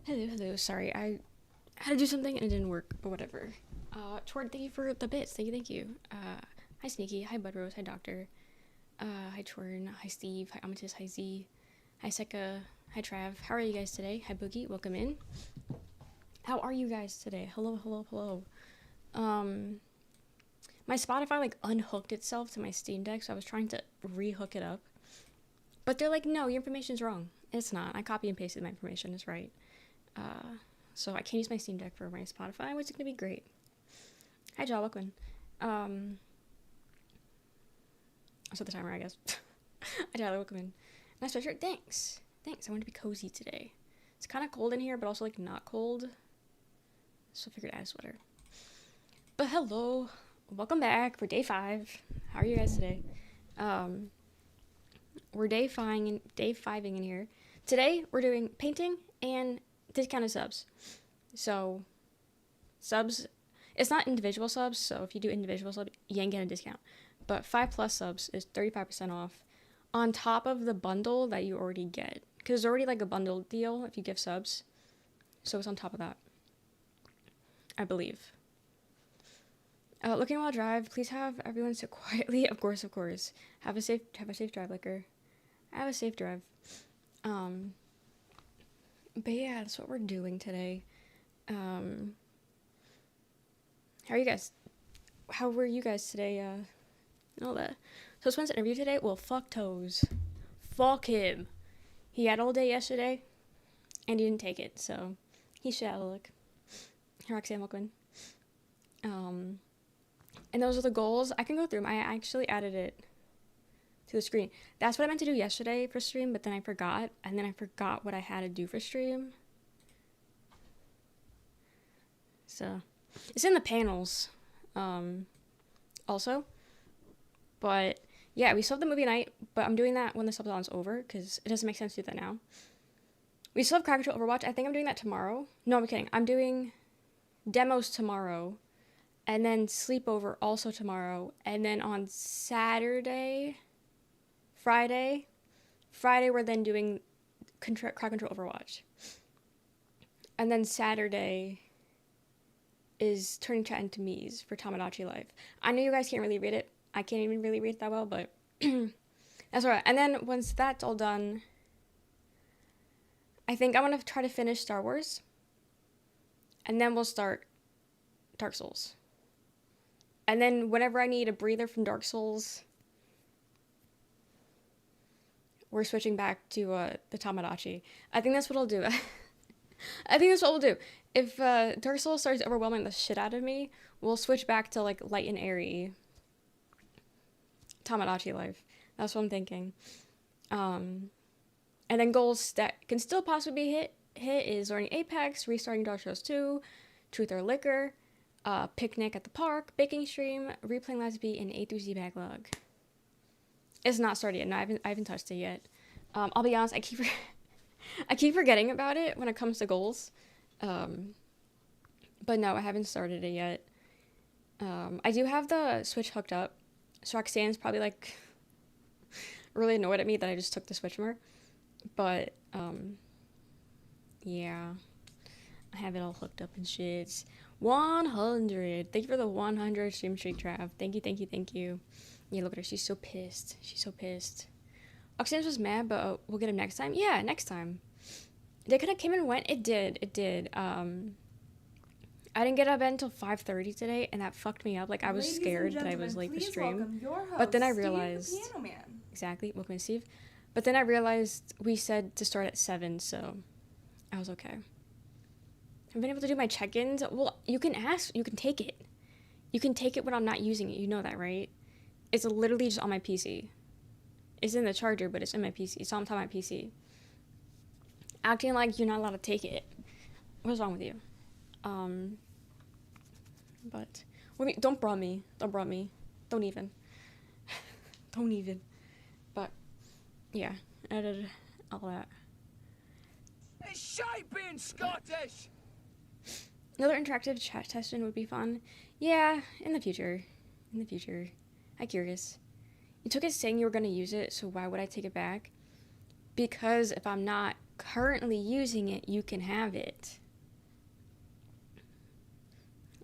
Hello. Sorry, I had to do something and it didn't work, but whatever. Toward, thank you for the bits. Thank you. Hi Sneaky. Hi Bud Rose. Hi Doctor. Hi Torn. Hi Steve. Hi Amethyst. Hi Z. Hi Seka. Hi Trav. How are you guys today? Hi Boogie. Welcome in. How are you guys today? Hello. Um, my Spotify like unhooked itself to my Steam Deck, so I was trying to rehook it up, but they're like, no, your information's wrong. It's not. I copy and pasted my information. It's right. Uh, so I can't use my Steam Deck for my Spotify, which is gonna be great. Hi, Jaw, welcome. I'll set the timer, I guess. Hi, Tyler, welcome in. Nice sweatshirt. Thanks. I want to be cozy today. It's kind of cold in here, but also like not cold. So I figured I'd add a sweater. But hello, welcome back for day 5. How are you guys today? We're day 5ing in here. Today we're doing painting and discounted subs. So subs, it's not individual subs, so if you do individual subs, you ain't get a discount. But 5+ subs is 35% off on top of the bundle that you already get. Because there's already like a bundle deal if you give subs. So it's on top of that, I believe. Looking while drive, please have everyone sit quietly. Of course. Have a safe drive, Liquor. Have a safe drive. But yeah, that's what we're doing today. How are you guys? How were you guys today? And all that. So this one's interview today. Well, fuck Toes. Fuck him. He had all day yesterday, and he didn't take it, so he should have a look. Roxanne, welcome. And those are the goals. I can go through them. I actually added it to the screen. That's what I meant to do yesterday for stream, but then I forgot. And then I forgot what I had to do for stream. So, it's in the panels. Also. But, yeah, we still have the movie night. But I'm doing that when the subathon's over, because it doesn't make sense to do that now. We still have Crack Control Overwatch. I think I'm doing that tomorrow. No, I'm kidding. I'm doing demos tomorrow. And then sleepover also tomorrow. And then on Friday, we're then doing Crack Control Overwatch. And then Saturday is turning chat into me's for Tamagotchi Life. I know you guys can't really read it. I can't even really read it that well, but that's alright. And then once that's all done, I think I'm going to try to finish Star Wars. And then we'll start Dark Souls. And then whenever I need a breather from Dark Souls, we're switching back to the Tamagotchi. I think that's what I'll do. I think that's what we'll do. If Dark Souls starts overwhelming the shit out of me, we'll switch back to like light and airy Tamagotchi Life. That's what I'm thinking. And then goals that can still possibly be hit is learning Apex, restarting Dark Souls 2, Truth or Liquor, picnic at the park, baking stream, replaying Last Beat, and A through Z backlog. It's not started yet. No, I haven't touched it yet. I'll be honest, I keep forgetting about it when it comes to goals. But no, I haven't started it yet. I do have the Switch hooked up. So Roxanne's probably like really annoyed at me that I just took the Switch from her. But yeah, I have it all hooked up and shit. 100. Thank you for the 100 stream streak, Trav. Thank you. Yeah, look at her. She's so pissed. Oxygen was mad, but we'll get him next time. Yeah, next time. They could have came and went. It did. I didn't get out of bed until 5:30 today, and that fucked me up. Like, I was scared that I was late for stream. But then I realized... Exactly. Welcome, Steve. But then I realized we said to start at 7, so I was okay. I've been able to do my check-ins. Well, you can ask. You can take it. You can take it when I'm not using it. You know that, right? It's literally just on my PC. It's in the charger, but it's in my PC. It's on top of my PC. Acting like you're not allowed to take it. What's wrong with you? But don't brawl me. Don't even. But yeah, I did all that. It's shite being Scottish. Another interactive chat session would be fun. Yeah, in the future. Hi, Curious. You took it saying you were going to use it, so why would I take it back? Because if I'm not currently using it, you can have it.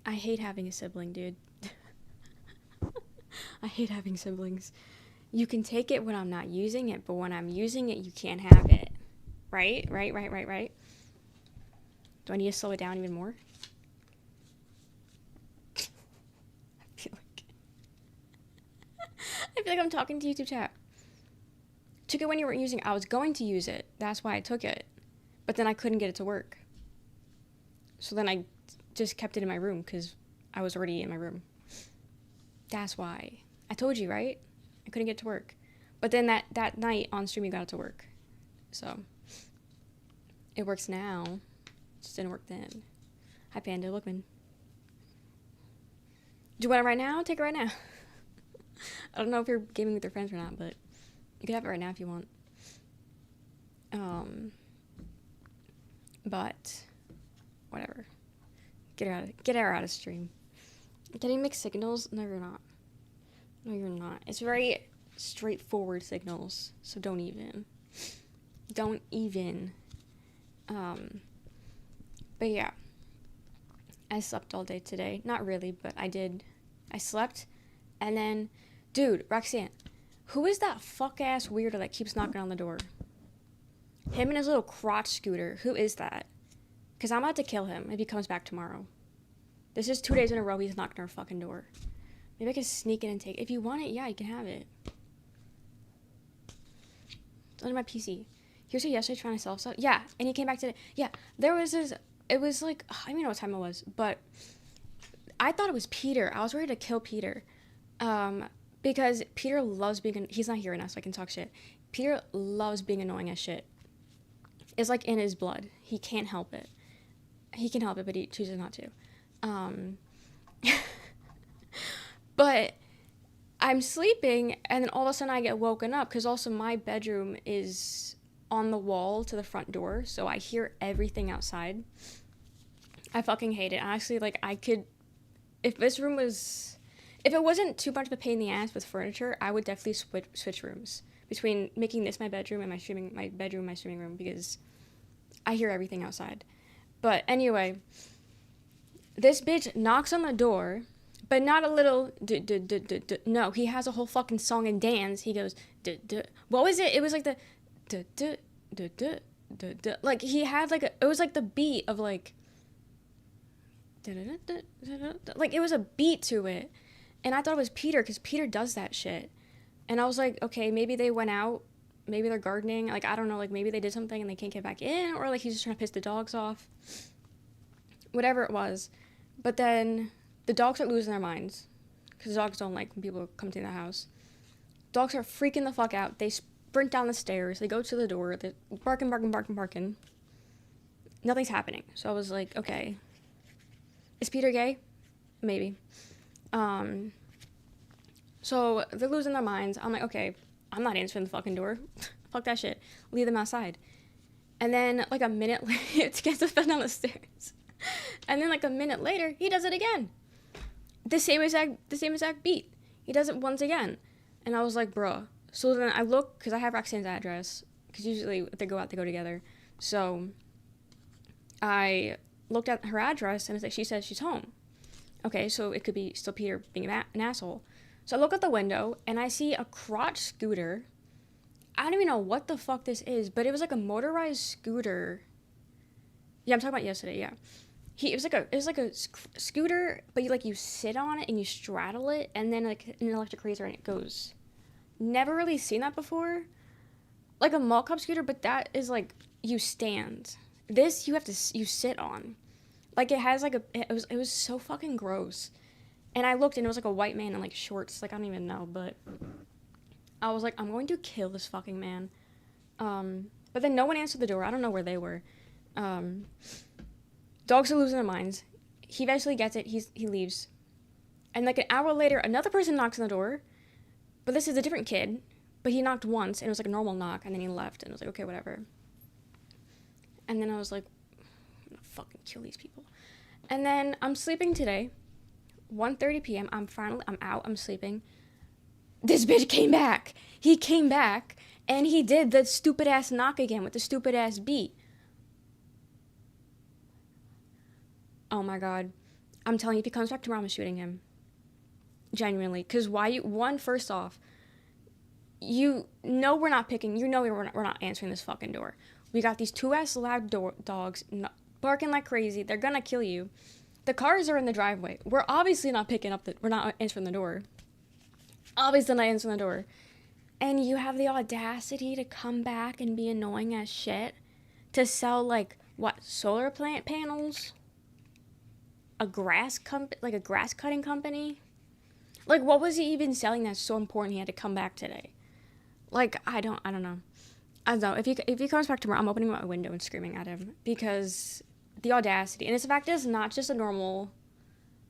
I hate having a sibling, dude. I hate having siblings. You can take it when I'm not using it, but when I'm using it, you can't have it. Right? Right. Do I need to slow it down even more? I feel like I'm talking to YouTube chat. Took it when you weren't using it. I was going to use it. That's why I took it. But then I couldn't get it to work. So then I just kept it in my room because I was already in my room. That's why. I told you, right? I couldn't get it to work. But then that night on stream, you got it to work. So it works now. It just didn't work then. Hi, Panda. Look, man. Do you want it right now? Take it right now. I don't know if you're gaming with your friends or not, but you can have it right now if you want. But whatever. Get her out of stream. Getting mixed signals? No, you're not. No, you're not. It's very straightforward signals, so don't even. But yeah, I slept all day today. Not really, but I did. I slept, and then, dude, Roxanne, who is that fuck-ass weirdo that keeps knocking on the door? Him and his little crotch scooter. Who is that? Because I'm about to kill him if he comes back tomorrow. This is 2 days in a row he's knocking our fucking door. Maybe I can sneak in and take it. If you want it, yeah, you can have it. It's under my PC. He was here yesterday trying to sell stuff. Yeah, and he came back today. Yeah, there was this... It was like... I don't even know what time it was, but... I thought it was Peter. I was ready to kill Peter. Because Peter loves being... He's not here right now, so I can talk shit. Peter loves being annoying as shit. It's like in his blood. He can't help it. He can help it, but he chooses not to. But I'm sleeping, and then all of a sudden I get woken up, because also my bedroom is on the wall to the front door, so I hear everything outside. I fucking hate it. Honestly, like, I could... If it wasn't too much of a pain in the ass with furniture, I would definitely switch rooms. Between making this my bedroom and my bedroom my streaming room, because I hear everything outside. But anyway, this bitch knocks on the door, but not a little no, he has a whole fucking song and dance. He goes what was it? It was like the like he had like it was like the beat of like like it was a beat to it, and I thought it was Peter because Peter does that shit. And I was like, okay, maybe they went out, maybe they're gardening, like, I don't know, like, maybe they did something and they can't get back in, or, like, he's just trying to piss the dogs off, whatever it was. But then the dogs are losing their minds, because dogs don't like when people come to the house. Dogs are freaking the fuck out. They sprint down the stairs, they go to the door, they're barking. Nothing's happening. So I was like, okay, is Peter gay? Maybe. So they're losing their minds. I'm like, okay, I'm not answering the fucking door. Fuck that shit. Leave them outside. And then, like, a minute later, it gets us down the stairs. And then, like, a minute later, he does it again. The same exact beat. He does it once again. And I was like, bruh. So then I look, because I have Roxanne's address. Because usually, if they go out, they go together. So I looked at her address, and it's like, she says she's home. Okay, so it could be still Peter being an asshole. So I look out the window, and I see a crotch scooter. I don't even know what the fuck this is, but it was like a motorized scooter. Yeah, I'm talking about yesterday, yeah. It was like a scooter, but you sit on it and you straddle it, and then like an electric razor and it goes. Never really seen that before. Like a mall cop scooter, but that is like you stand. This you sit on. Like it has like it was so fucking gross. And I looked, and it was like a white man in like shorts. Like I don't even know, but I was like, I'm going to kill this fucking man. But then no one answered the door. I don't know where they were. Dogs are losing their minds. He eventually gets it. He leaves. And like an hour later, another person knocks on the door. But this is a different kid. But he knocked once, and it was like a normal knock, and then he left. And I was like, okay, whatever. And then I was like, I'm gonna fucking kill these people. And then I'm sleeping today. 1:30 p.m. I'm out. I'm sleeping. This bitch came back. He came back, And he did the stupid ass knock again with the stupid ass beat. Oh my god. I'm telling you, if he comes back tomorrow, I'm shooting him. Genuinely. Because why you... One, first off, you know we're not picking... You know we're not answering this fucking door. We got these two ass loud dogs barking like crazy. They're gonna kill you. The cars are in the driveway. We're obviously not picking up the... We're not answering the door. Obviously not answering the door. And you have the audacity to come back and be annoying as shit. To sell, like, what? Solar plant panels? A grass cutting company? Like, what was he even selling that's so important he had to come back today? Like, I don't know. I don't know. If he comes back tomorrow, I'm opening my window and screaming at him. Because the audacity. And it's the fact that it's not just a normal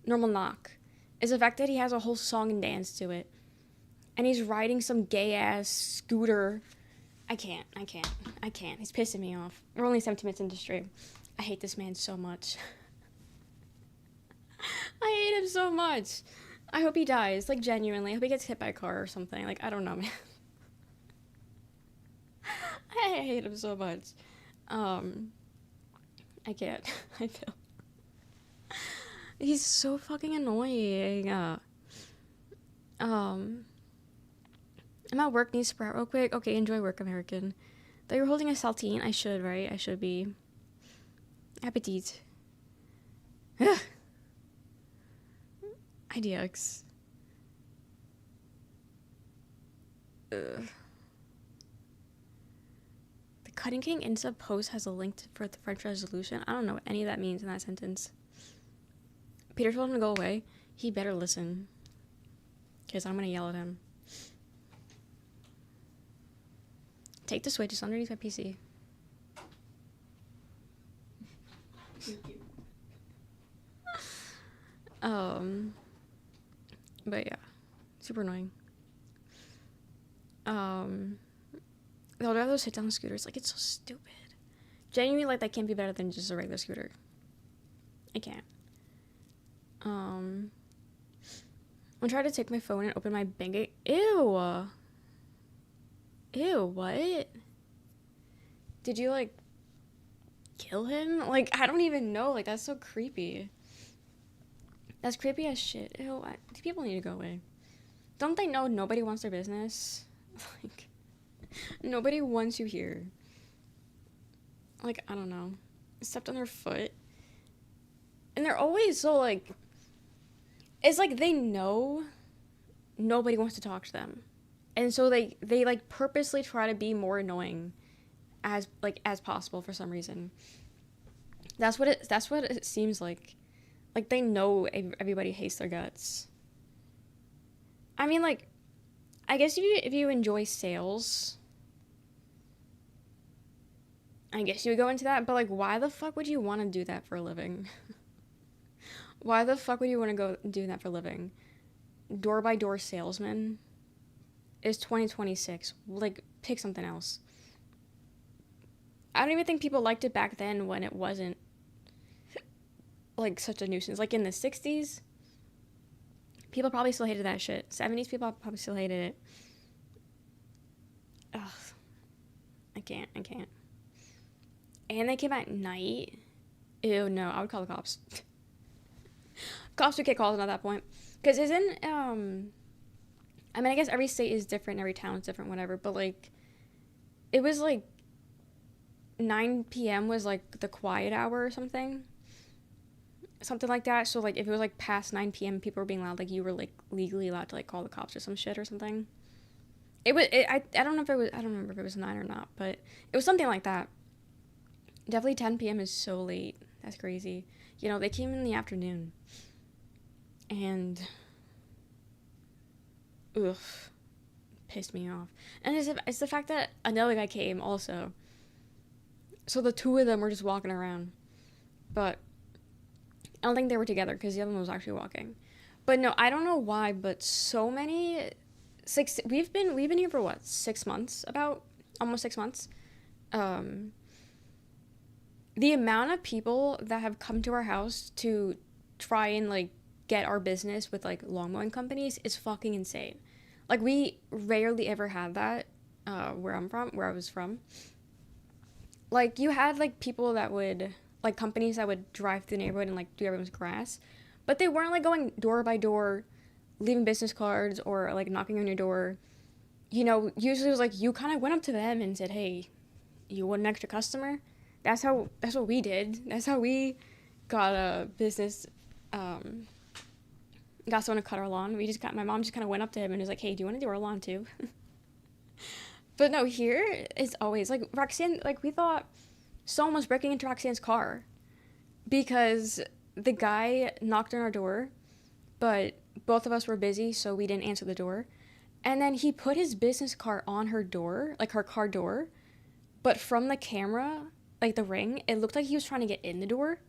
knock. It's the fact that he has a whole song and dance to it. And he's riding some gay-ass scooter. I can't. He's pissing me off. We're only 17 minutes into stream. I hate this man so much. I hate him so much. I hope he dies. Like, genuinely. I hope he gets hit by a car or something. Like, I don't know, man. I hate him so much. I can't. I feel... He's so fucking annoying. I'm at work. Need to sprout real quick. Okay, enjoy work, American. Though you're holding a saltine. I should, right? I should be. Appetit. IDX. The Cutting King Insta post has a link for the French resolution. I don't know what any of that means in that sentence. Peter told him to go away. He better listen. Because I'm going to yell at him. Take the Switch. It's underneath my PC. But yeah. Super annoying. They'll drive those sit-down scooters. Like, it's so stupid. Genuinely, like, that can't be better than just a regular scooter. I can't. I'm trying to take my phone and open my bank. Ew. Ew, what? Did you, like, kill him? Like, I don't even know. Like, that's so creepy. That's creepy as shit. Ew, these people need to go away. Don't they know nobody wants their business? Like, nobody wants you here. Like, I don't know. Stepped on their foot. And they're always so, like... It's like they know nobody wants to talk to them. And so they like, purposely try to be more annoying as possible for some reason. That's what it seems like. Like, they know everybody hates their guts. I mean, like, I guess if you enjoy sales, I guess you would go into that. But, like, why the fuck would you want to do that for a living? Why the fuck would you want to go do that for a living? Door-by-door salesman? It's 2026. Like, pick something else. I don't even think people liked it back then when it wasn't, like, such a nuisance. Like, in the 60s, people probably still hated that shit. 70s, people probably still hated it. Ugh. I can't. And they came at night. Ew, no. I would call the cops. Cops would get called at that point. Because isn't, I mean, I guess every state is different, every town is different, whatever. But, like, it was, like, 9 p.m. was, like, the quiet hour or something. Something like that. So, like, if it was, like, past 9 p.m., people were being loud. Like, you were, like, legally allowed to, like, call the cops or some shit or something. I don't know if it was, I don't remember if it was 9 or not. But it was something like that. Definitely 10 p.m. is so late. That's crazy. You know, they came in the afternoon. And, ugh, pissed me off. And it's the fact that another guy came also. So the two of them were just walking around. But I don't think they were together because the other one was actually walking. But no, I don't know why, but so many... We've been here for what? 6 months? About almost 6 months. The amount of people that have come to our house to try and, like, get our business with, like, lawn mowing companies is fucking insane. Like, we rarely ever have that. where I was from. Like, you had, like, people that would, like, companies that would drive through the neighborhood and, like, do everyone's grass. But they weren't, like, going door by door, leaving business cards or, like, knocking on your door. You know, usually it was, like, you kind of went up to them and said, hey, you want an extra customer? That's what we did. That's how we got a business, got someone to cut our lawn. My mom just kind of went up to him and was like, hey, do you want to do our lawn too? But no, here it's always like Roxanne, like we thought someone was breaking into Roxanne's car because the guy knocked on our door, but both of us were busy, so we didn't answer the door. And then he put his business card on her door, like her car door, but from the camera, like the ring, it looked like he was trying to get in the door,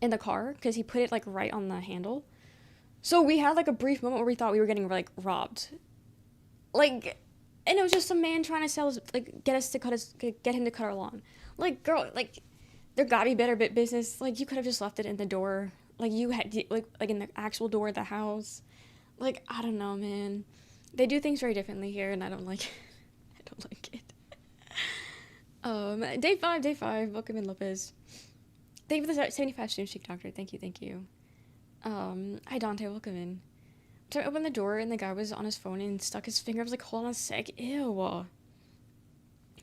in the car, because he put it like right on the handle. So we had like a brief moment where we thought we were getting like robbed. Like, and it was just some man trying to sell us, like, get him to cut our lawn. Like, girl, like, there gotta be better business. Like, you could have just left it in the door. Like, you had, like in the actual door of the house. Like, I don't know, man. They do things very differently here, and I don't like it. Day five, welcome in Lopez. Thank you for the 75 stream streak, doctor. Thank you. Hi Dante, welcome in. So I opened the door and the guy was on his phone and stuck his finger. I was like, hold on a sec. Ew.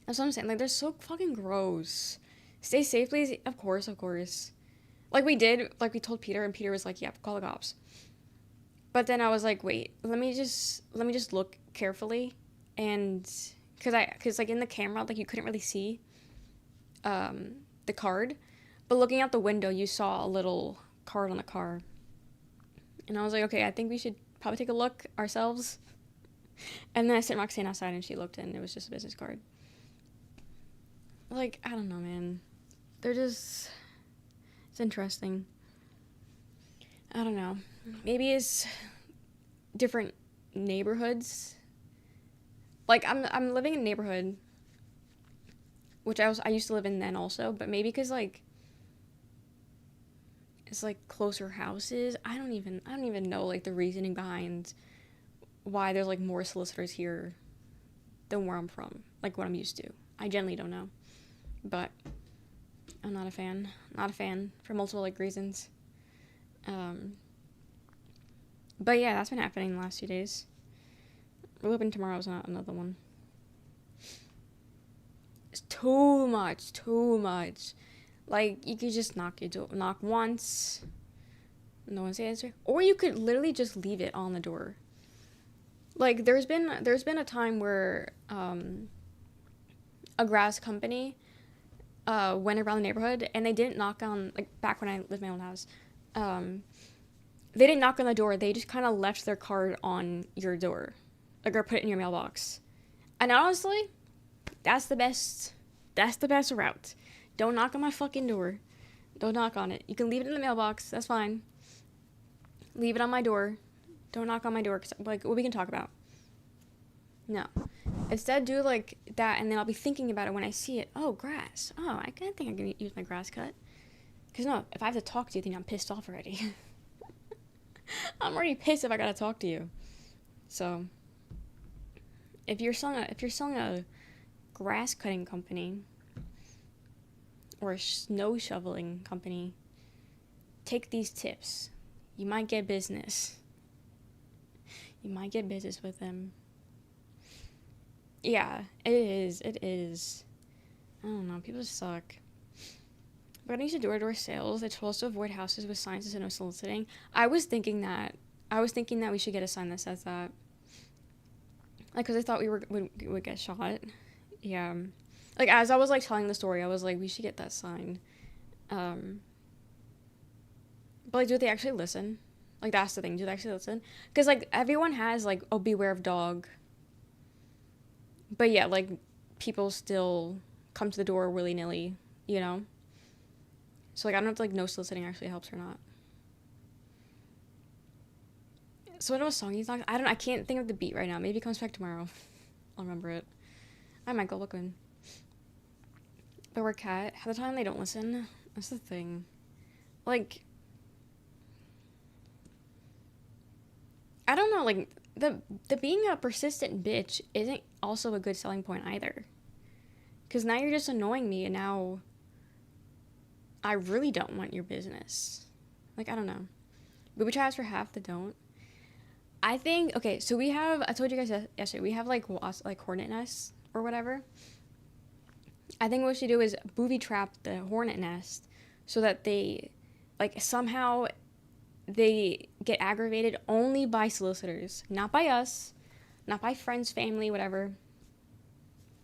That's what I'm saying. Like, they're so fucking gross. Stay safe, please. Of course. Like, we told Peter, and Peter was like, yeah, call the cops. But then I was like, wait, let me just look carefully. And, cause like in the camera, like, you couldn't really see, the card. But looking out the window, you saw a little card on the car. And I was like, okay, I think we should probably take a look ourselves. And then I sent Roxanne outside and she looked and it was just a business card. Like, I don't know, man. It's interesting. I don't know. Maybe it's different neighborhoods. Like, I'm living in a neighborhood, which I used to live in then also, but maybe because, like, it's like closer houses. I don't even know like the reasoning behind why there's like more solicitors here than where I'm from, like what I'm used to. I generally don't know, but I'm not a fan for multiple like reasons. But yeah, that's been happening the last few days. We're hoping tomorrow's not another one. It's too much. Like, you could just knock once, no one's answering, or you could literally just leave it on the door. Like, there's been a time where a grass company went around the neighborhood and they didn't knock on, like, back when I lived in my old house, they didn't knock on the door. They just kind of left their card on your door, like, or put it in your mailbox. And honestly, that's the best route. Don't knock on my fucking door. Don't knock on it. You can leave it in the mailbox. That's fine. Leave it on my door. Don't knock on my door. Cause, like, what we can talk about. No. Instead, do like that, and then I'll be thinking about it when I see it. Oh, grass. Oh, I think I can use my grass cut. Because no, if I have to talk to you, then I'm pissed off already. I'm already pissed if I gotta talk to you. So, if you're selling a grass cutting company or a snow shoveling company, take these tips. You might get business. You might get business with them. Yeah, it is. I don't know, people suck. But when I used to door-to-door sales, they told us to avoid houses with signs that said no soliciting. I was thinking that we should get a sign that says that. Like, because I thought we would get shot. Yeah. Like, as I was, like, telling the story, I was like, we should get that sign. But, like, do they actually listen? Like, that's the thing. Do they actually listen? Because, like, everyone has, like, oh, beware of dog. But, yeah, like, people still come to the door willy-nilly, you know? So, like, I don't know if, like, no soliciting actually helps or not. So, what was song he's talking? I can't think of the beat right now. Maybe it comes back tomorrow. I'll remember it. I might go look in. But we're cat. Half the time they don't listen. That's the thing. Like, I don't know, like, the being a persistent bitch isn't also a good selling point either. Because now you're just annoying me, and now I really don't want your business. Like, I don't know. Booby traps for half that don't. I think, okay, so we have, I told you guys yesterday, we have like hornet nests or whatever. I think what we should do is booby trap the hornet nest so that they, like, somehow they get aggravated only by solicitors, not by us, not by friends, family, whatever.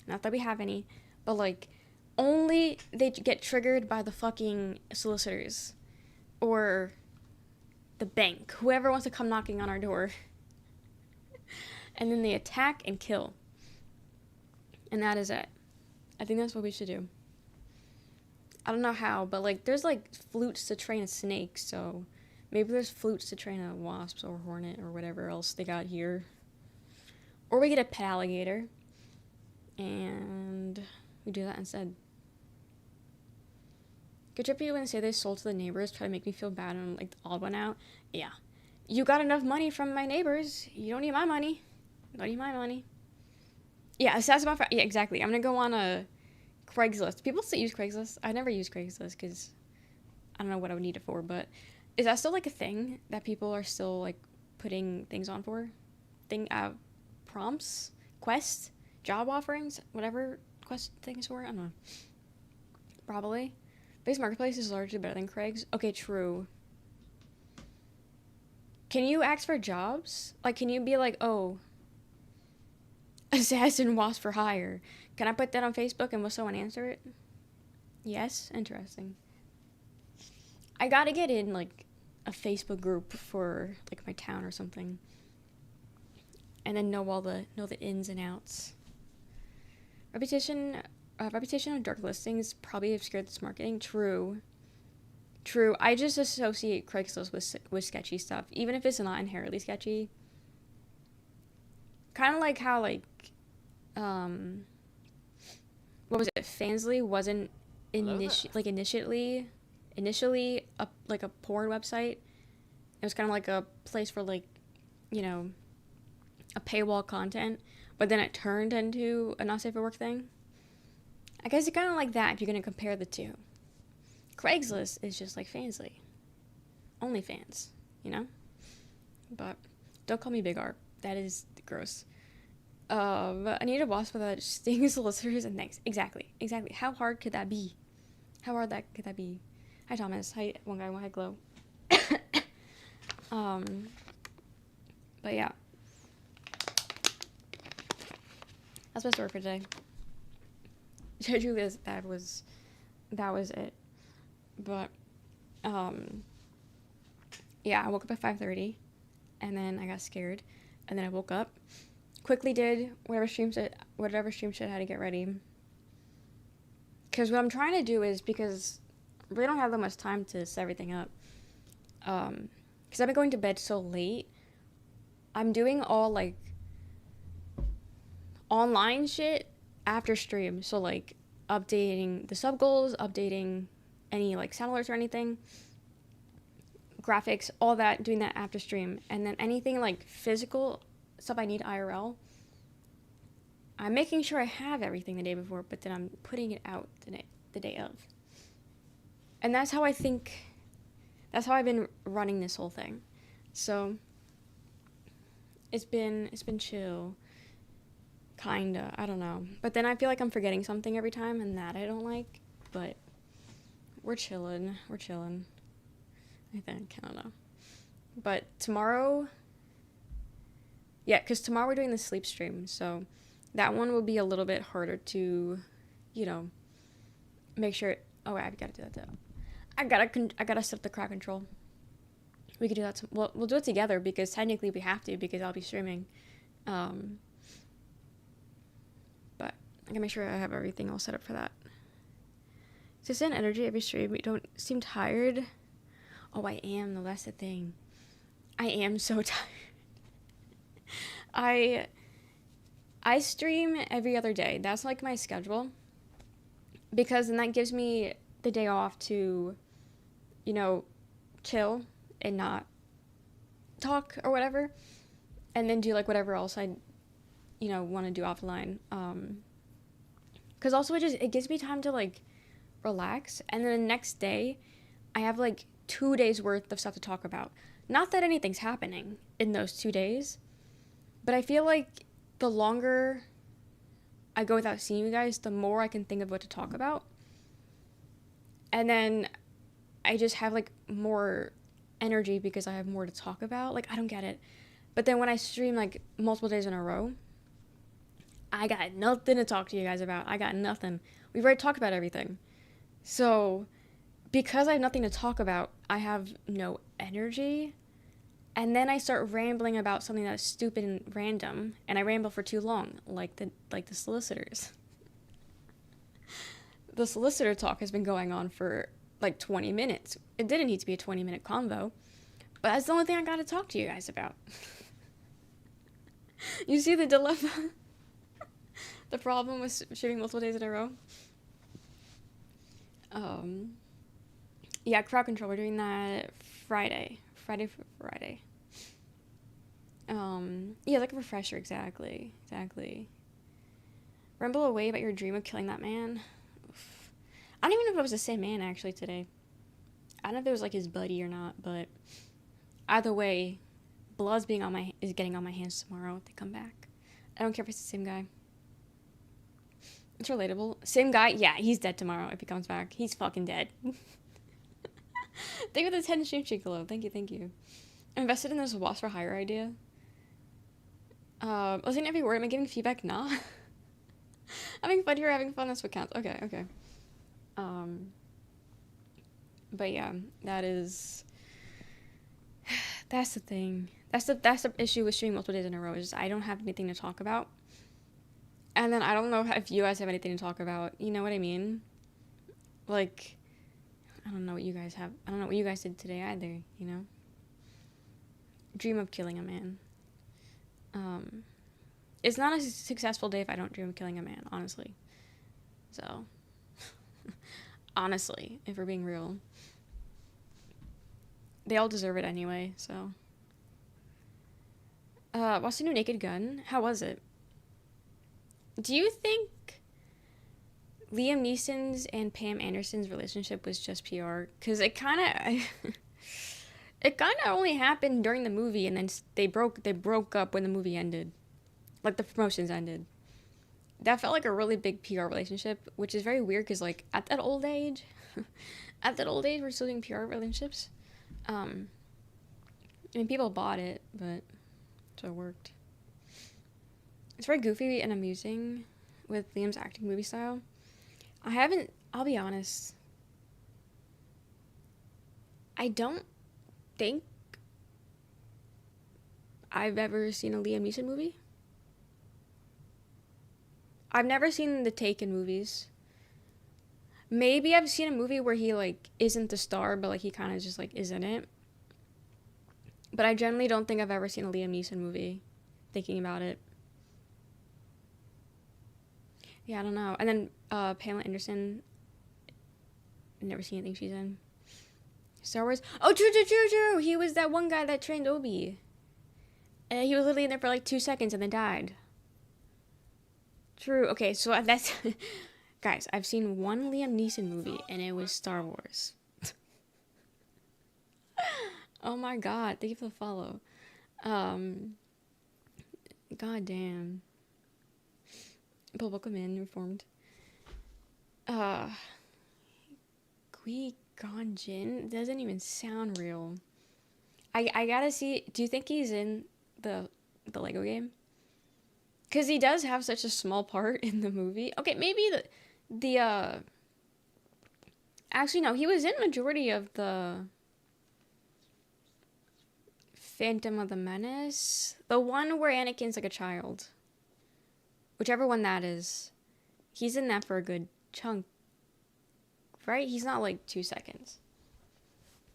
Not that we have any, but like, only they get triggered by the fucking solicitors or the bank, whoever wants to come knocking on our door. And then they attack and kill. And that is it. I think that's what we should do. I don't know how, but like there's like flutes to train a snake, so maybe there's flutes to train a wasp or hornet or whatever else they got here. Or we get a pet alligator and we do that instead. Good trip you when say they sold to the neighbors, try to make me feel bad and like the odd one out. Yeah. You got enough money from my neighbors. You don't need my money. Don't need my money. Yeah, that's about yeah, exactly. I'm gonna go on a Craigslist. People still use Craigslist. I never use Craigslist because I don't know what I would need it for, but is that still like a thing that people are still like putting things on for? Prompts, quests, job offerings, whatever quest things for? I don't know. Probably. Base Marketplace is largely better than Craig's. Okay, true. Can you ask for jobs? Like, can you be like, oh, assassin wasp for hire? Can I put that on Facebook and will someone answer it? Yes? Interesting. I gotta get in, like, a Facebook group for, like, my town or something. And then know the ins and outs. Reputation of dark listings probably obscured this marketing. True. I just associate Craigslist with sketchy stuff, even if it's not inherently sketchy. Kind of like how, like, what was it? Fansly wasn't initially a porn website. It was kind of like a place for, like, you know, a paywall content, but then it turned into a not safe for work thing. I guess it's kind of like that if you're going to compare the two. Craigslist is just like Fansly. OnlyFans, you know? But don't call me Big R. That is gross. I need a wasp that stings solicitors and thanks. Exactly. How hard could that be? Could that be? Hi, Thomas. Hi, one guy. Hi, Glow. But yeah. That's my story for today. That was it. But, yeah, I woke up at 5:30, and then I got scared, and then I woke up, quickly did whatever stream shit I had to get ready. Because what I'm trying to do is, because I really don't have that much time to set everything up, because I've been going to bed so late, I'm doing all, like, online shit after stream. So, like, updating the sub goals, updating any, like, sound alerts or anything, graphics, all that, doing that after stream. And then anything, like, physical stuff I need IRL, I'm making sure I have everything the day before, but then I'm putting it out the day of. And that's how I've been running this whole thing. So it's been chill. Kinda, I don't know. But then I feel like I'm forgetting something every time, and that I don't like. But we're chilling. I think, I don't know. But tomorrow, yeah, because tomorrow we're doing the sleep stream, so that one will be a little bit harder to, you know, make sure. Oh, wait, I've got to do that too. I gotta set up the crowd control. We could do that. We'll do it together because technically we have to because I'll be streaming. But I gotta make sure I have everything all set up for that. Is this an energy every stream? We don't seem tired. Oh, I am, though. That's the thing. I am so tired. I stream every other day. That's like my schedule. Because then that gives me the day off to, you know, chill and not talk or whatever. and then do like whatever else I, want to do offline. Because also it gives me time to like relax, and then the next day I have like 2 days worth of stuff to talk about. Not that anything's happening in those 2 days, but I feel like the longer I go without seeing you guys, the more I can think of what to talk about. And then I just have like more energy because I have more to talk about. Like, I don't get it. But then when I stream like multiple days in a row, I got nothing to talk to you guys about. I got nothing. We've already talked about everything. So because I have nothing to talk about, I have no energy. And then I start rambling about something that's stupid and random, and I ramble for too long, like the solicitors. The solicitor talk has been going on for like 20 minutes. It didn't need to be a 20-minute convo, but that's the only thing I got to talk to you guys about. You see the dilemma? The problem with shooting multiple days in a row? Yeah, crowd control. We're doing that Friday. Yeah, like a refresher, exactly. Ramble away about your dream of killing that man. Oof. I don't even know if it was the same man, actually, today. I don't know if it was, like, his buddy or not, but either way, blood's is getting on my hands tomorrow if they come back. I don't care if it's the same guy. It's relatable. Same guy? Yeah, he's dead tomorrow if he comes back. He's fucking dead. Thank you for the 10 stream cheek below. Thank you. I'm invested in this Wasp for Hire idea. Listening to every word, am I giving feedback? Nah. Having fun here, having fun, that's what counts. Okay. But yeah, that's the thing. That's the issue with streaming multiple days in a row, is I don't have anything to talk about. And then I don't know if you guys have anything to talk about. You know what I mean? Like, I don't know what you guys have. I don't know what you guys did today either, you know? Dream of killing a man. It's not a successful day if I don't dream of killing a man, honestly. So, honestly, if we're being real. They all deserve it anyway, so. Watched the new Naked Gun? How was it? Do you think Liam Neeson's and Pam Anderson's relationship was just PR? Because it kind of... It kind of only happened during the movie, and then they broke up when the movie ended. Like, the promotions ended. That felt like a really big PR relationship, which is very weird, because, like, at that old age, we're still doing PR relationships. I mean, people bought it, but so it worked. It's very goofy and amusing with Liam's acting movie style. I'll be honest, I don't think I've ever seen a Liam Neeson movie. I've never seen the Taken movies. Maybe I've seen a movie where he, like, isn't the star, but, like, he kind of just, like, is in it. But I generally don't think I've ever seen a Liam Neeson movie, thinking about it. Yeah, I don't know. And then Pamela Anderson, I've never seen anything she's in. Star Wars. Oh, true. He was that one guy that trained Obi. And he was literally in there for like 2 seconds and then died. True. Okay, so that's... Guys, I've seen one Liam Neeson movie, and it was Star Wars. Oh my god, thank you for the follow. God damn. But welcome in, Reformed. Qui-Gon Jinn doesn't even sound real. I gotta see. Do you think he's in the Lego game? Because he does have such a small part in the movie. Okay, maybe actually, no, he was in majority of the Phantom of the Menace. The one where Anakin's like a child. Whichever one that is. He's in that for a good chunk. Right? He's not like 2 seconds.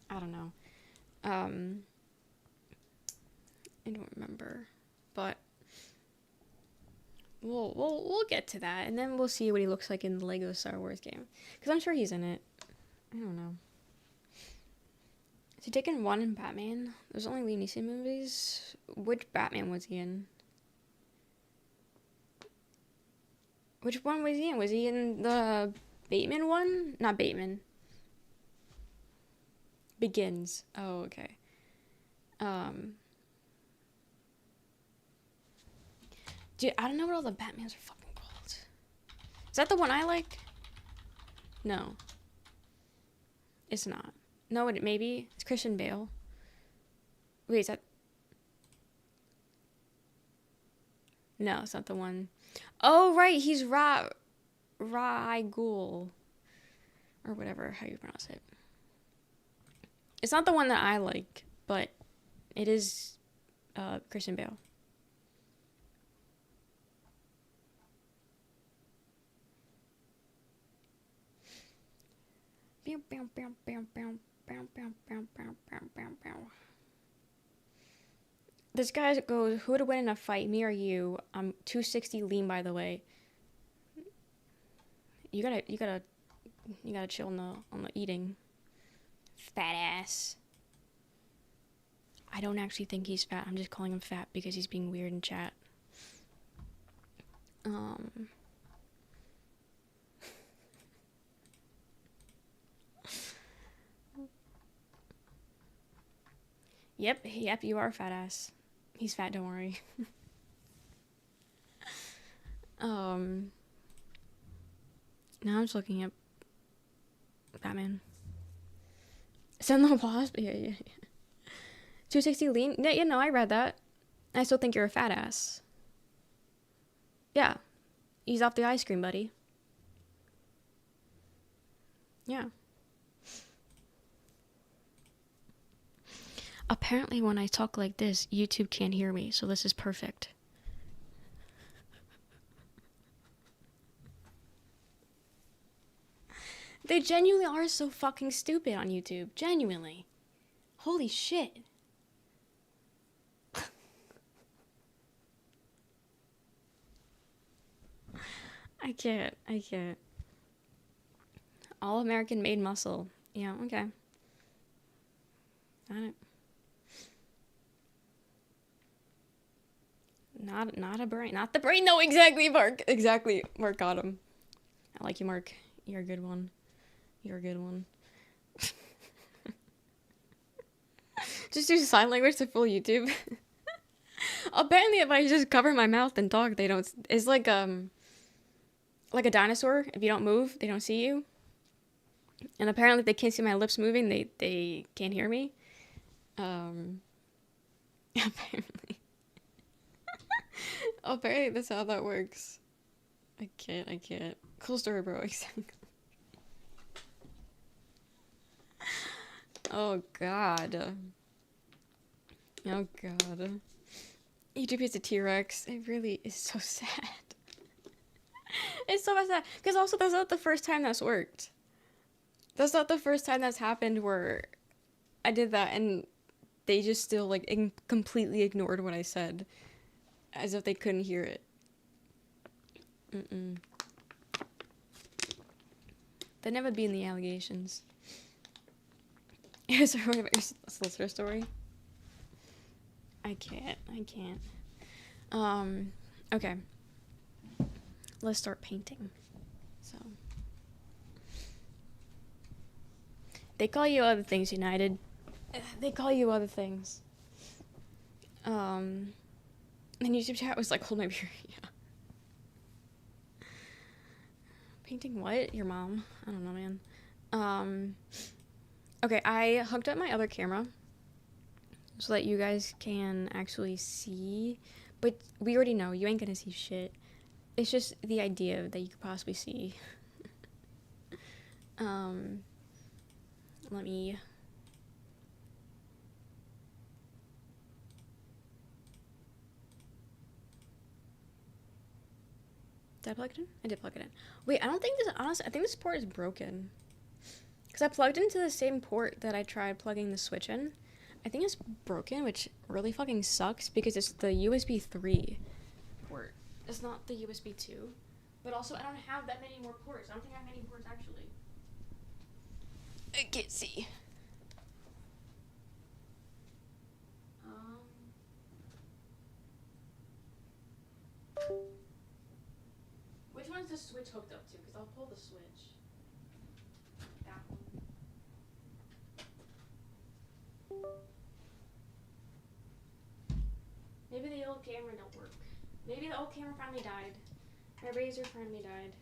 I don't know. I don't remember. But we'll get to that, and then we'll see what he looks like in the Lego Star Wars game. Because I'm sure he's in it. I don't know. Is he taking one in Batman? There's only Liam Neeson movies. Which Batman was he in? Which one was he in? Was he in the Bateman one? Not Bateman. Begins. Oh, okay. Dude, I don't know what all the Batmans are fucking called. Is that the one I like? No. It's not. No, it maybe. It's Christian Bale. Wait, is that... No, it's not the one. Oh, right, he's Ra Ghul. Or whatever, how you pronounce it. It's not the one that I like, but it is Christian Bale. This guy goes, who would win in a fight, me or you? I'm 260 lean, by the way. You gotta chill on the eating. Fat ass. I don't actually think he's fat. I'm just calling him fat because he's being weird in chat. Yep, you are a fat ass. He's fat, don't worry. Now I'm just looking at Batman. Send the wasp? Yeah. 260 lean? Yeah, no, I read that. I still think you're a fat ass. Yeah. Ease off the ice cream, buddy. Yeah. Apparently when I talk like this, YouTube can't hear me, so this is perfect. They genuinely are so fucking stupid on YouTube. Genuinely. Holy shit. I can't. All American made muscle. Yeah, okay. Got it. Not a brain. Not the brain. No, exactly, Mark. Exactly. Mark got him. I like you, Mark. You're a good one. Just do sign language to full YouTube. Apparently, if I just cover my mouth and talk, they don't... It's like a dinosaur. If you don't move, they don't see you. And apparently, if they can't see my lips moving, they can't hear me. Apparently. Apparently, that's how that works. I can't. Cool story, bro. Exactly. Oh, God. YouTube is a T-Rex. It really is so sad. It's so sad. Because also, that's not the first time that's worked. That's not the first time that's happened where I did that and they just still, like, completely ignored what I said. As if they couldn't hear it. They'd never be in the allegations. Is there a way about your solicitor story? I can't. Okay. Let's start painting. So. They call you other things, United. They call you other things. And YouTube chat was like, hold my beer. Yeah. Painting what? Your mom? I don't know, man. Okay, I hooked up my other camera so that you guys can actually see. But we already know, you ain't gonna see shit. It's just the idea that you could possibly see. Let me... Did I plug it in? I did plug it in. Wait, I don't think this... Honestly, I think this port is broken. Because I plugged into the same port that I tried plugging the Switch in. I think it's broken, which really fucking sucks because it's the USB 3 port. It's not the USB 2. But also, I don't have that many more ports. I don't think I have many ports, actually. I can't see. hooked up to, because I'll pull the switch. That one. Maybe the old camera don't work. Maybe the old camera finally died. My razor finally died.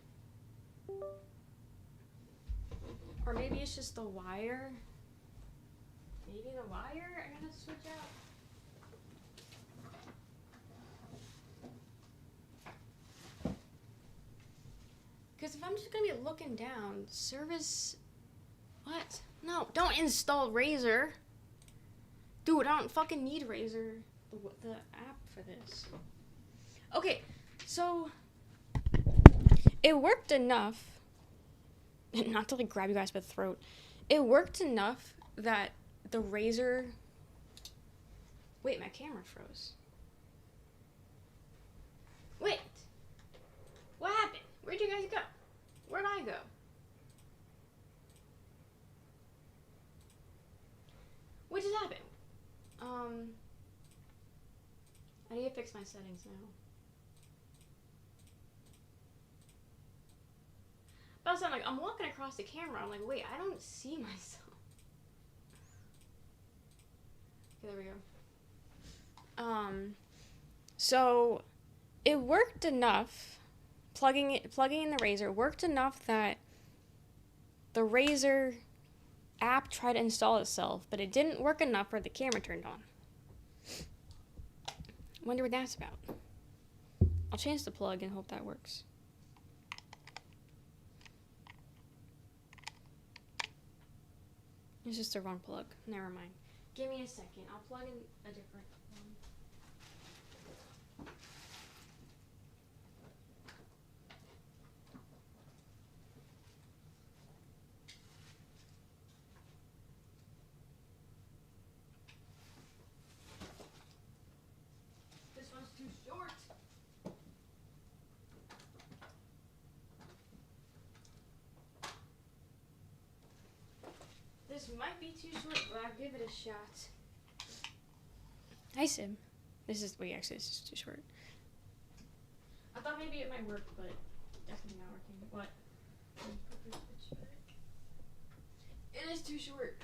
Or maybe it's just the wire. Maybe the wire? I gotta switch out. Because if I'm just gonna be looking down, service. What? No, don't install Razor. Dude, I don't fucking need Razor. The app for this. Okay, so. It worked enough. Not to like grab you guys by the throat. It worked enough that the Razor. Wait, my camera froze. Wait. What happened? Where'd you guys go? Where'd I go? What just happened? I need to fix my settings now. But also, I'm walking across the camera. I'm like, wait, I don't see myself. Okay, there we go. So it worked enough. Plugging in the Razor worked enough that the Razor app tried to install itself, but it didn't work enough where the camera turned on. Wonder what that's about. I'll change the plug and hope that works. It's just the wrong plug. Never mind. Give me a second. I'll plug in a different one. This one's too short. This might be too short, but I'll give it a shot. Hi, Sim. This is is too short. I thought maybe it might work, but definitely not working. What? It is too short.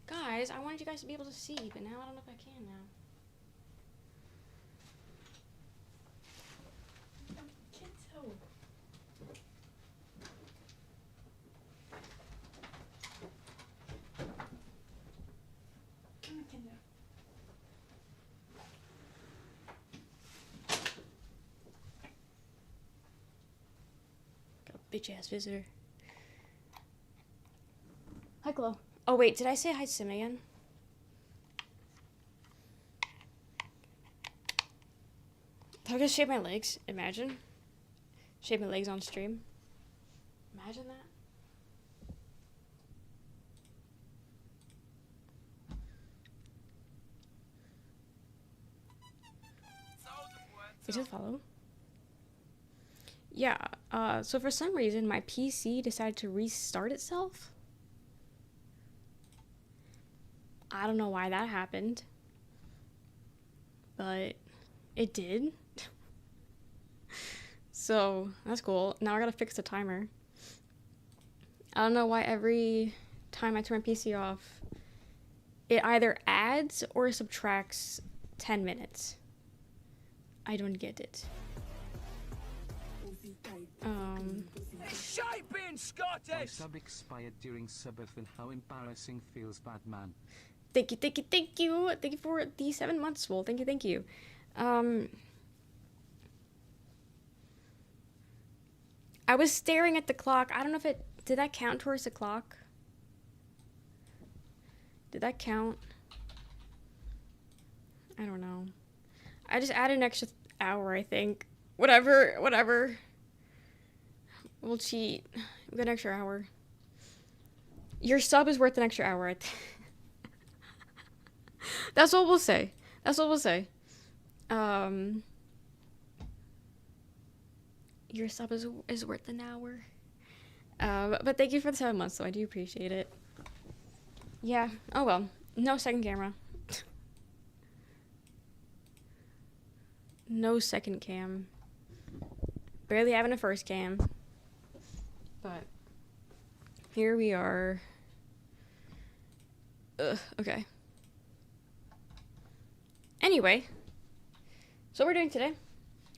Guys, I wanted you guys to be able to see, but now I don't know if I can now. I can't tell. Bitch ass visitor. Hi, Chloe. Oh, wait, did I say hi to Sim again? I'm gonna shave my legs. Imagine. Shave my legs on stream. Imagine that. Is it follow? Yeah, so for some reason, my PC decided to restart itself. I don't know why that happened, but it did. So, that's cool. Now I gotta fix the timer. I don't know why every time I turn my PC off, it either adds or subtracts 10 minutes. I don't get it. Shaping Scottish! My sub expired during subathon. How embarrassing. Feels bad, man. Thank you. Thank you for the 7 months, Swole. Thank you. I was staring at the clock. I don't know if it... Did that count towards the clock? Did that count? I don't know. I just added an extra hour, I think. Whatever. We'll cheat. We got an extra hour. Your sub is worth an extra hour. That's what we'll say. Your sub is worth an hour. But thank you for the 7 months, though. I do appreciate it. Yeah. Oh, well. No second camera. No second cam. barely having a first cam. But here we are. Okay. Anyway, so what we're doing today,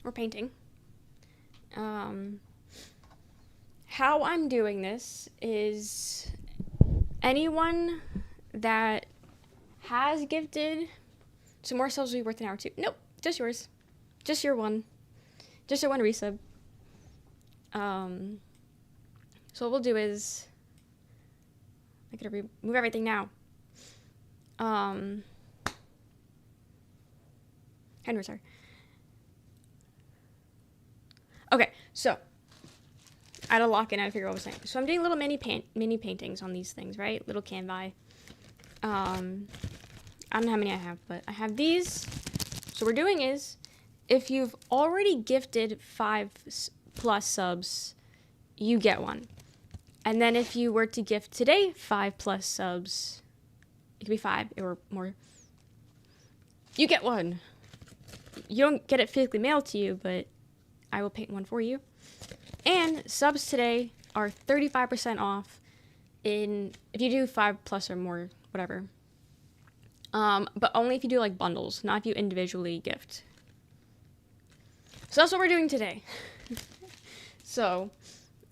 we're painting. How I'm doing this is anyone that has gifted some more subs will be worth an hour too. Nope, just yours. Just your one. Just your one resub. So what we'll do is I gotta remove everything now. Henry, sorry. Okay, so I had to lock in. I had to figure out what I was saying. So I'm doing little mini paintings on these things, right? Little canvi. I don't know how many I have, but I have these. So what we're doing is, if you've already gifted 5+ subs, you get one. And then if you were to gift today 5+ subs, it could be 5 or more, you get one. You don't get it physically mailed to you, but I will paint one for you. And subs today are 35% off if you do 5+ or more, whatever. But only if you do like bundles, not if you individually gift. So that's what we're doing today. So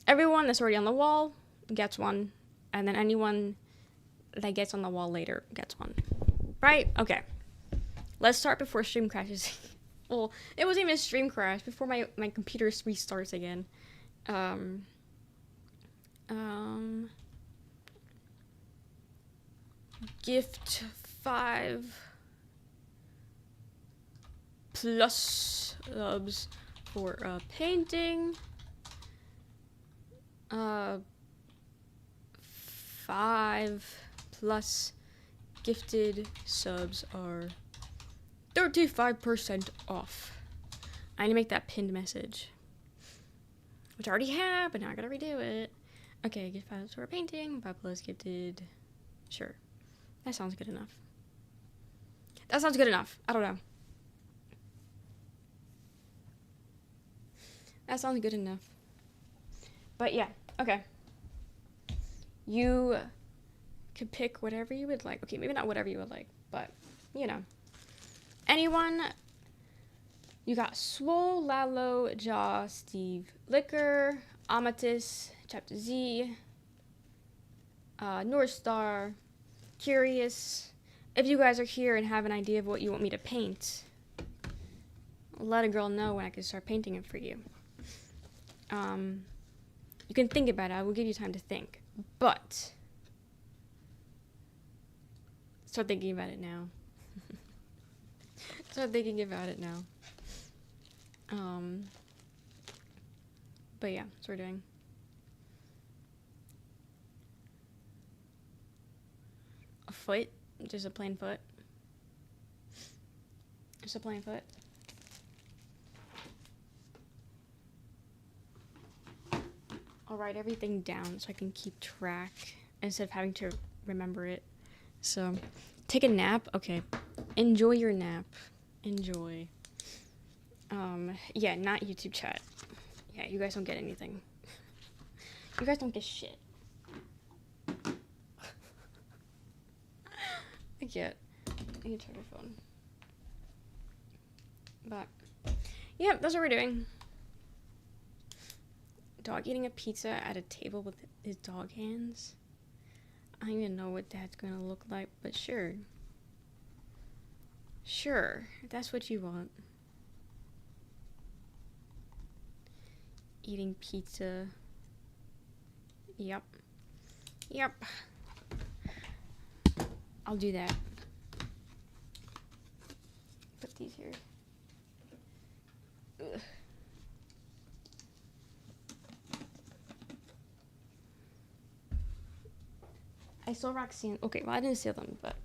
everyone that's already on the wall gets one, and then anyone that gets on the wall later gets one. Right? Okay. Let's start before stream crashes. Well, it wasn't even a stream crash, before my computer restarts again. Gift 5+ subs for a painting. 5+ gifted subs are 35% off. I need to make that pinned message, which I already have, but now I gotta redo it. Okay, gift 5 for a painting, 5+ gifted. Sure. That sounds good enough. That sounds good enough. I don't know. That sounds good enough. But yeah, okay. You could pick whatever you would like. Okay, maybe not whatever you would like, but, you know. Anyone, you got Swole, Lalo, Jaw, Steve, Liquor, Amatis, Chapter Z, North Star, Curious. If you guys are here and have an idea of what you want me to paint, let a girl know when I can start painting it for you. You can think about it. I will give you time to think. But start thinking about it now. Start thinking about it now. But yeah, that's what we're doing. A foot? Just a plain foot? Just a plain foot? I'll write everything down so I can keep track instead of having to remember it. So, take a nap? Okay. Enjoy your nap. Enjoy. Yeah, not YouTube chat. Yeah, you guys don't get anything. You guys don't get shit. I get. I need to turn my phone. But, yeah, that's what we're doing. Dog eating a pizza at a table with his dog hands. I don't even know what that's gonna look like, but sure. Sure, if that's what you want. Eating pizza. Yep. Yep. I'll do that. Put these here. Ugh. I saw Roxanne. Okay, well, I didn't steal them, but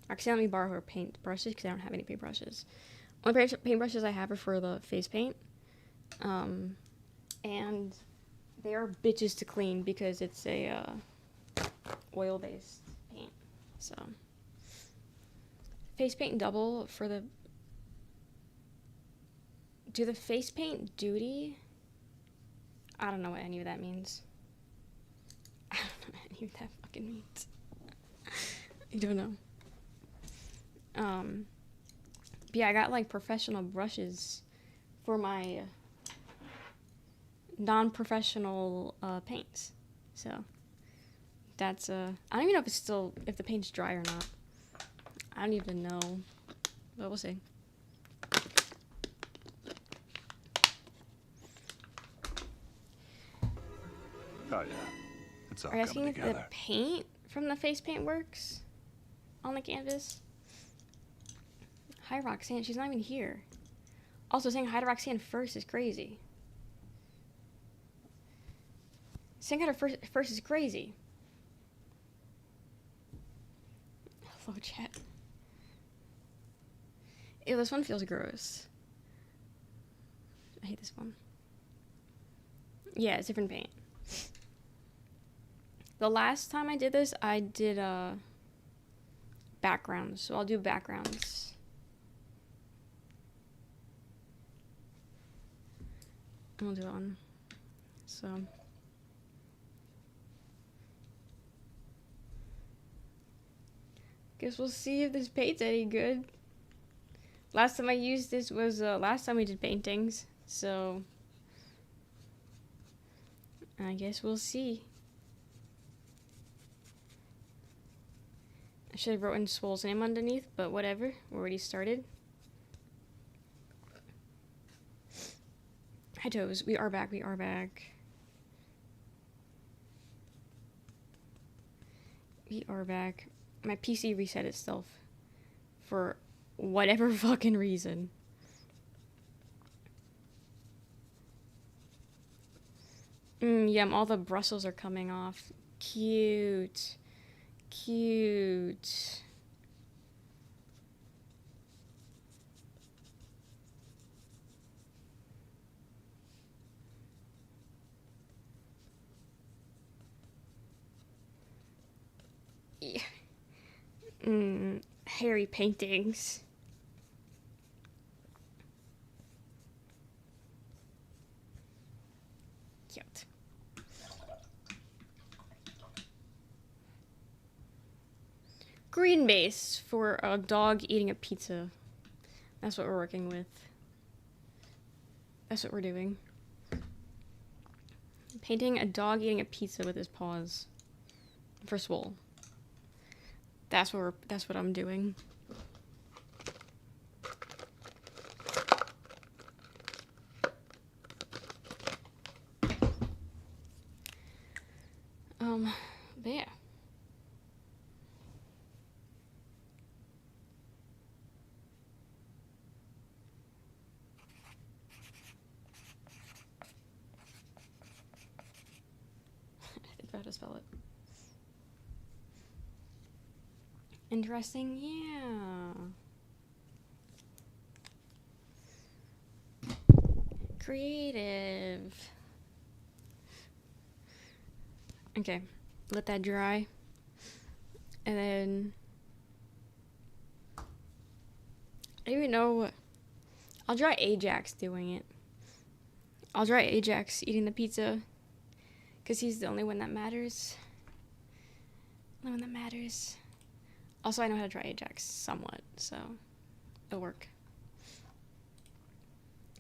Roxanne let me borrow her paint brushes because I don't have any paintbrushes. Only paintbrushes I have are for the face paint, and they are bitches to clean because it's a oil-based paint. So face paint double for the Do the face paint duty? I don't know what any of that means. I don't know what any of that fucking means. I don't know. But yeah, I got like professional brushes for my non-professional paints. So that's I don't even know if it's still, if the paint's dry or not. I don't even know, but we'll see. Oh yeah, it's all Are you coming asking if the together. paint from the face paint works on the canvas? Hi Roxanne, she's not even here. Also, saying hi to Roxanne first is crazy. Saying hi to first is crazy. Hello chat. Ew, this one feels gross. I hate this one. Yeah, it's different paint. The last time I did this, I did backgrounds. So I'll do backgrounds. I'll do one. So guess we'll see if this paint's any good. Last time I used this was last time we did paintings. So I guess we'll see. I should have written Swole's name underneath, but whatever. We already started. Hi, Toes. We are back. We are back. We are back. My PC reset itself for whatever fucking reason. Yum, all the bristles are coming off. Cute. Cute. Yeah. Hairy paintings. Cute. Green base for a dog eating a pizza. That's what we're working with. That's what we're doing. Painting a dog eating a pizza with his paws. For Swole. That's what I'm doing. But yeah. I forgot to spell it. Interesting, yeah. Creative. Okay, let that dry. And then I don't even know. I'll draw Ajax doing it. I'll draw Ajax eating the pizza. Because he's the only one that matters. Only one that matters. Also, I know how to draw Ajax somewhat, so it'll work.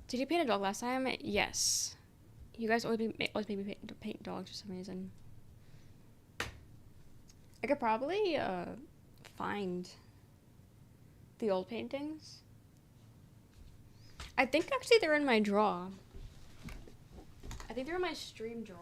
Did you paint a dog last time? Yes. You guys always make me paint dogs for some reason. I could probably find the old paintings. I think actually they're in my draw. I think they're in my stream draw.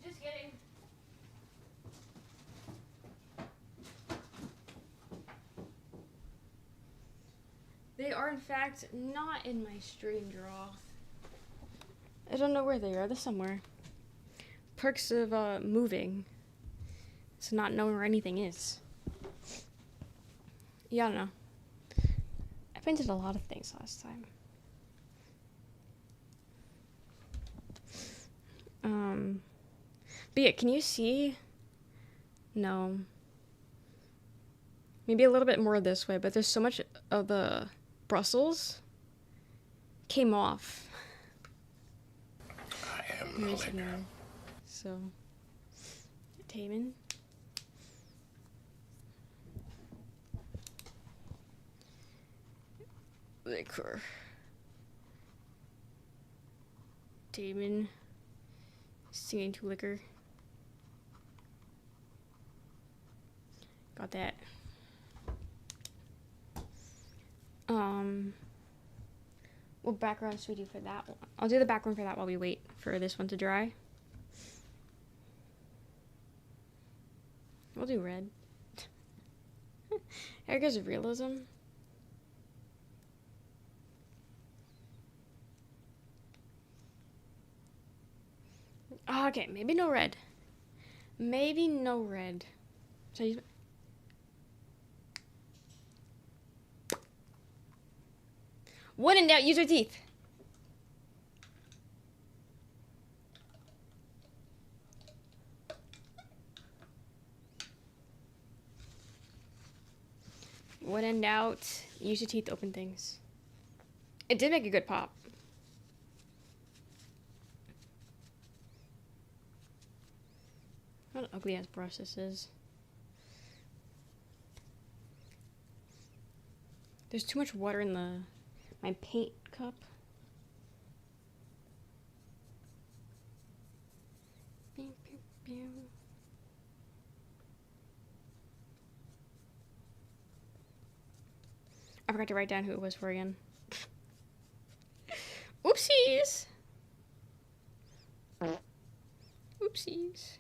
Just kidding. They are in fact not in my stream draw. I don't know where they are. They're somewhere. Perks of moving. So not knowing where anything is. Yeah, I don't know. I painted a lot of things last time. But yeah, can you see? No. Maybe a little bit more this way, but there's so much of the Brussels came off. I am the liquor. So, Taman. Liquor. Taman. Singing to liquor. Got that. What background should we do for that one? I'll do the background for that while we wait for this one to dry. We'll do red. Erica's realism. Oh, okay, maybe no red. Maybe no red. So you... When in doubt, use your teeth. When in doubt, use your teeth to open things. It did make a good pop. What an ugly ass brush this is. There's too much water in my paint cup. I forgot to write down who it was for again. Oopsies! Oopsies.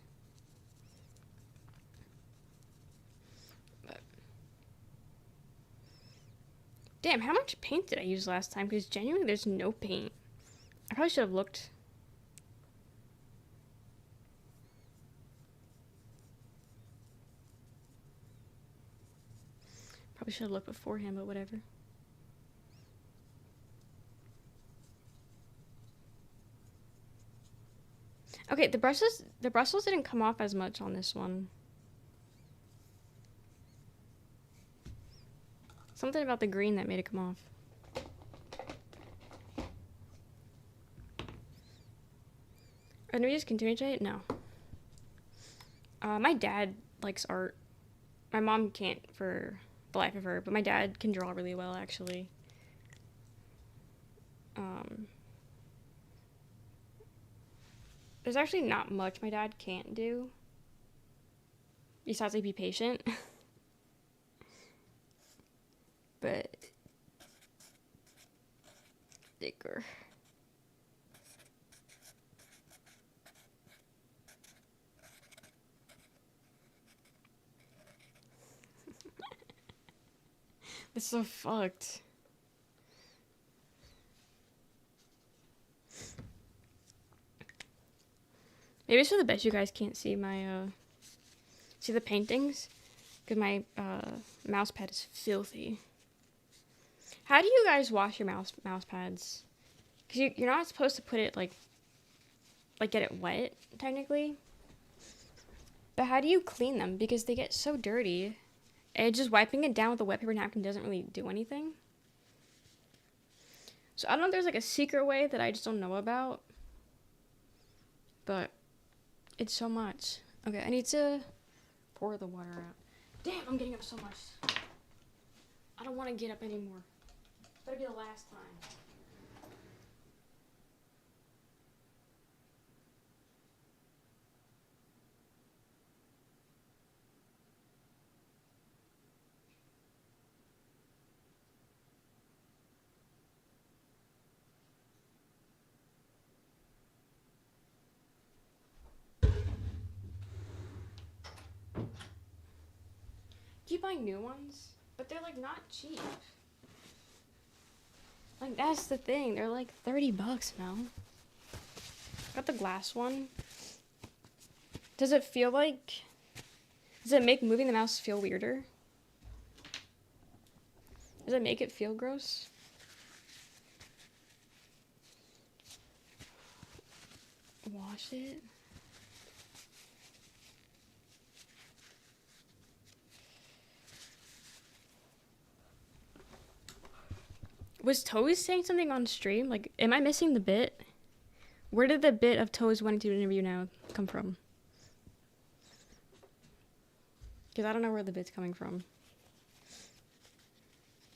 But damn, how much paint did I use last time? Because genuinely there's no paint. I probably should have looked. Probably should have looked beforehand, but whatever. Okay, the brushes didn't come off as much on this one. Something about the green that made it come off. Are we just continue to it? No. My dad likes art. My mom can't for the life of her, but my dad can draw really well, actually. There's actually not much my dad can't do. Besides, like, be patient. But... thicker. It's so fucked. Maybe it's for the best you guys can't see my, see the paintings? Because my, mouse pad is filthy. How do you guys wash your mouse pads? Because you're not supposed to put it, like, get it wet, technically. But how do you clean them? Because they get so dirty. And just wiping it down with a wet paper napkin doesn't really do anything. So I don't know if there's, like, a secret way that I just don't know about. But it's so much. Okay, I need to pour the water out. Damn, I'm getting up so much. I don't want to get up anymore. Better be the last time. Keep buying new ones, but they're like not cheap. Like that's the thing, they're like $30 now. Got the glass one. Does it feel like... Does it make moving the mouse feel weirder? Does it make it feel gross? Wash it. Was Toes saying something on stream? Like, am I missing the bit? Where did the bit of Toes wanting to interview now come from? Because I don't know where the bit's coming from.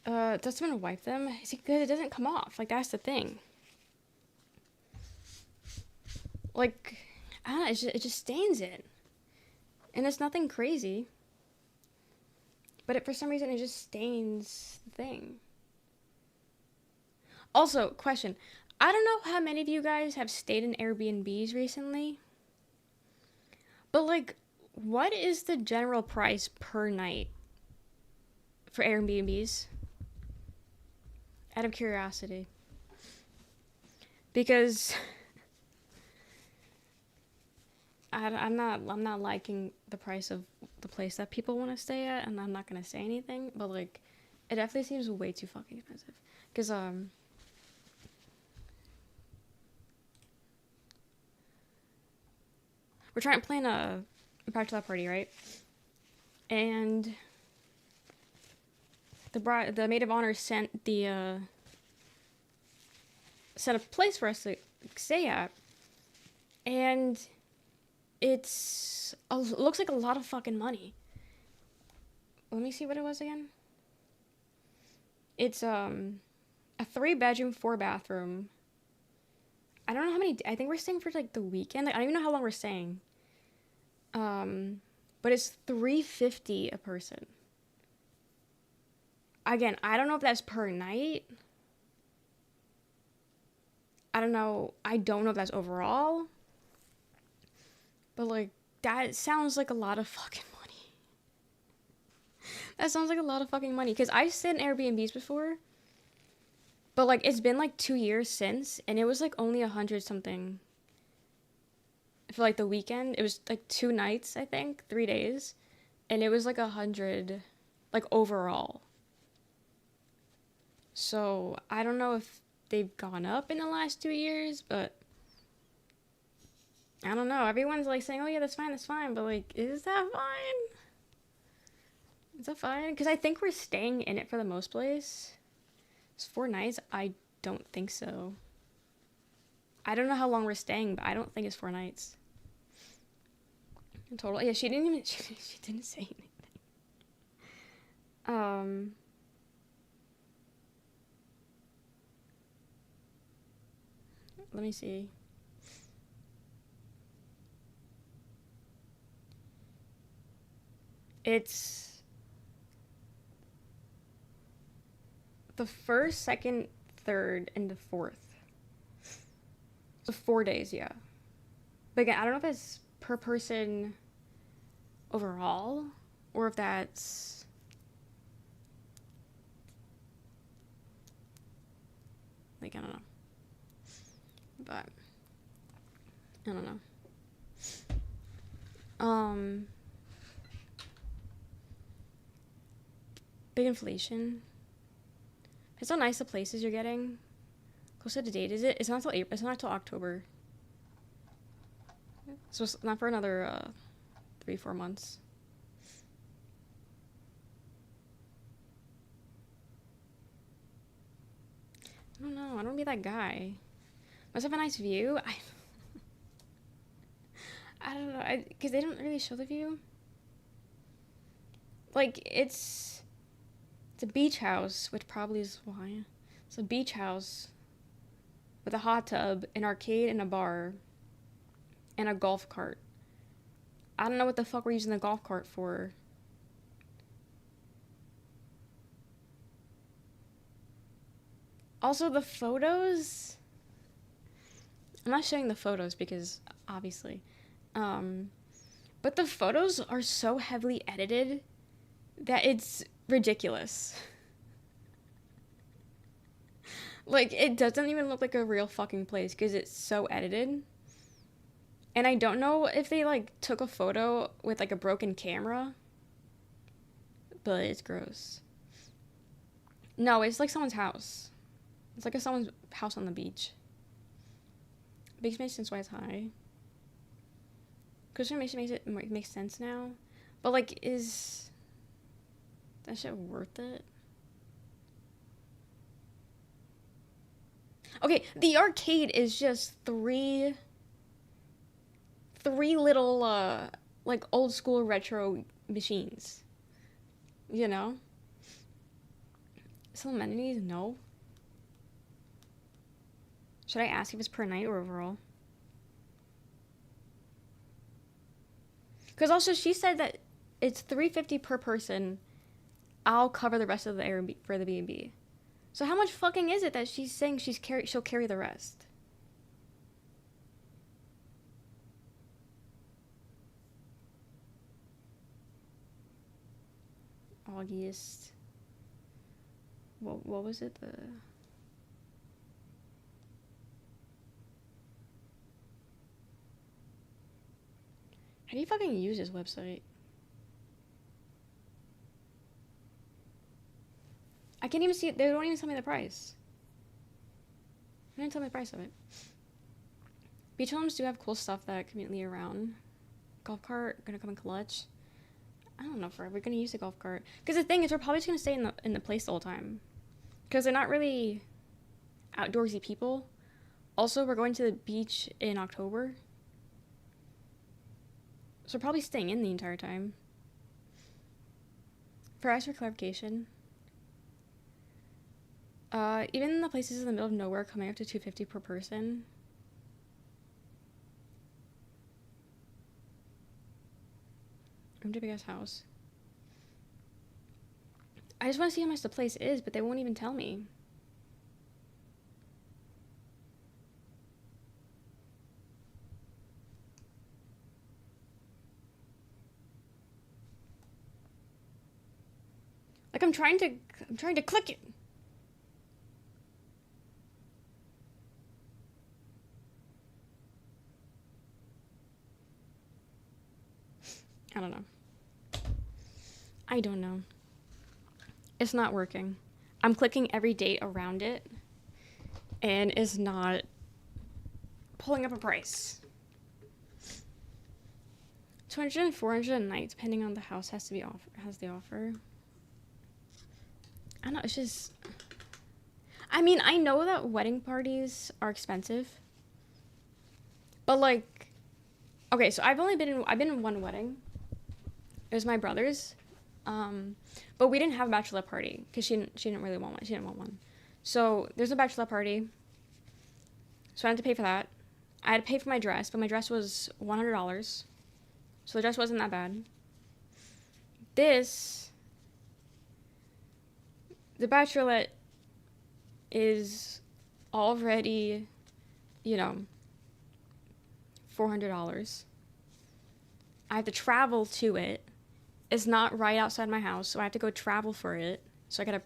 Does someone wipe them? See, because it doesn't come off. Like, that's the thing. Like, I don't know, it just stains it. And it's nothing crazy. But for some reason, it just stains the thing. Also, question. I don't know how many of you guys have stayed in Airbnbs recently. But, like, what is the general price per night for Airbnbs? Out of curiosity. Because I'm not liking the price of the place that people want to stay at, and I'm not gonna say anything, but like, it definitely seems way too fucking expensive. Cause we're trying to plan a bachelor party, right? And the maid of honor sent a place for us to stay at, and looks like a lot of fucking money. Let me see what it was again. It's a 3-bedroom, 4-bathroom. I don't know how many. I think we're staying for like the weekend. Like, I don't even know how long we're staying. But it's $350 a person. Again, I don't know if that's per night. I don't know if that's overall. But, like, that sounds like a lot of fucking money. That sounds like a lot of fucking money. Because I've stayed in Airbnbs before. But, like, it's been, like, 2 years since. And it was, like, only 100 something. For, like, the weekend. It was, like, 2 nights, I think. 3 days. And it was, like, 100, like, overall. So, I don't know if they've gone up in the last 2 years, but I don't know. Everyone's like saying, oh yeah, that's fine. But like, is that fine? Is that fine? Because I think we're staying in it for the most place. It's 4 nights. I don't think so. I don't know how long we're staying, but I don't think it's 4 nights. In total. Yeah, she didn't say anything. Let me see. It's the 1st, 2nd, 3rd, and the 4th. So 4 days, yeah. But again, I don't know if it's per person overall, or if that's... like, I don't know. But I don't know. Big inflation. It's so nice the places you're getting. Closer to date, is it? It's not until April. It's not until October. So it's not for another 3-4 months. I don't know. I don't want to be that guy. Must have a nice view. I don't know. Because they don't really show the view. Like, it's a beach house, which probably is why. It's a beach house with a hot tub, an arcade, and a bar, and a golf cart. I don't know what the fuck we're using the golf cart for. Also, the photos... I'm not showing the photos because, obviously. But the photos are so heavily edited that it's ridiculous. Like, it doesn't even look like a real fucking place because it's so edited. And I don't know if they, like, took a photo with, like, a broken camera. But it's gross. No, it's like someone's house. It's like someone's house on the beach. Makes sense why it's high. Christian makes sense now. But, like, is that shit worth it? Okay, the arcade is just three little, like, old school retro machines. You know? Some amenities? No. Should I ask if it's per night or overall? Because also she said that it's $350 per person. I'll cover the rest of the Airbnb for the B&B. So how much fucking is it that she's saying she'll carry the rest? August. What was it? How do you fucking use this website? I can't even see it. They don't even tell me the price. They didn't tell me the price of it. Beach homes do have cool stuff that conveniently around. Golf cart gonna come in clutch. I don't know if we're gonna use the golf cart. Because the thing is, we're probably just gonna stay in the place the whole time. Because they're not really outdoorsy people. Also, we're going to the beach in October. So we're probably staying in the entire time. For clarification, even the places in the middle of nowhere coming up to $250 per person. Room to big ass house. I just want to see how much the place is, but they won't even tell me. Like I'm trying to click it. I don't know. I don't know. It's not working. I'm clicking every date around it, and it's not pulling up a price. 200 and 400 a night, depending on the house, has the offer. I don't know, it's just... I mean, I know that wedding parties are expensive, but like... Okay, so I've been in one wedding. It was my brother's. But we didn't have a bachelorette party because she didn't really want one. She didn't want one. So there's a bachelorette party. So I had to pay for that. I had to pay for my dress, but my dress was $100. So the dress wasn't that bad. The bachelorette is already, $400. I have to travel to it. It's not right outside my house, so I have to go travel for it. So I gotta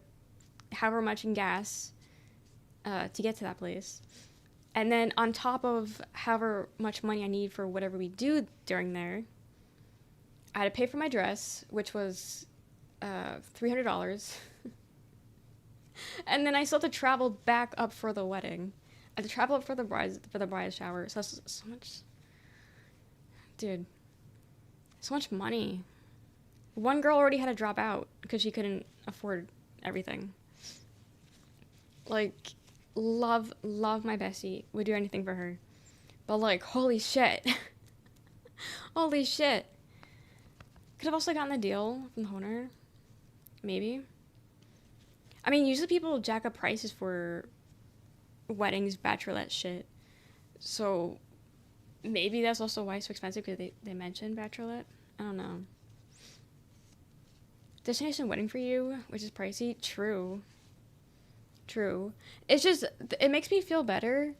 however much in gas to get to that place. And then on top of however much money I need for whatever we do during there, I had to pay for my dress, which was $300. And then I still have to travel back up for the wedding. I had to travel up for the bride shower. So that's so much, dude. So much money. One girl already had to drop out because she couldn't afford everything. Like, love my bestie. Would do anything for her. But like, holy shit. Holy shit. Could have also gotten a deal from the owner. Maybe. I mean, usually people jack up prices for weddings, bachelorette shit. So maybe that's also why it's so expensive, because they mentioned bachelorette. I don't know. Destination wedding for you, which is pricey. True. It's just, it makes me feel better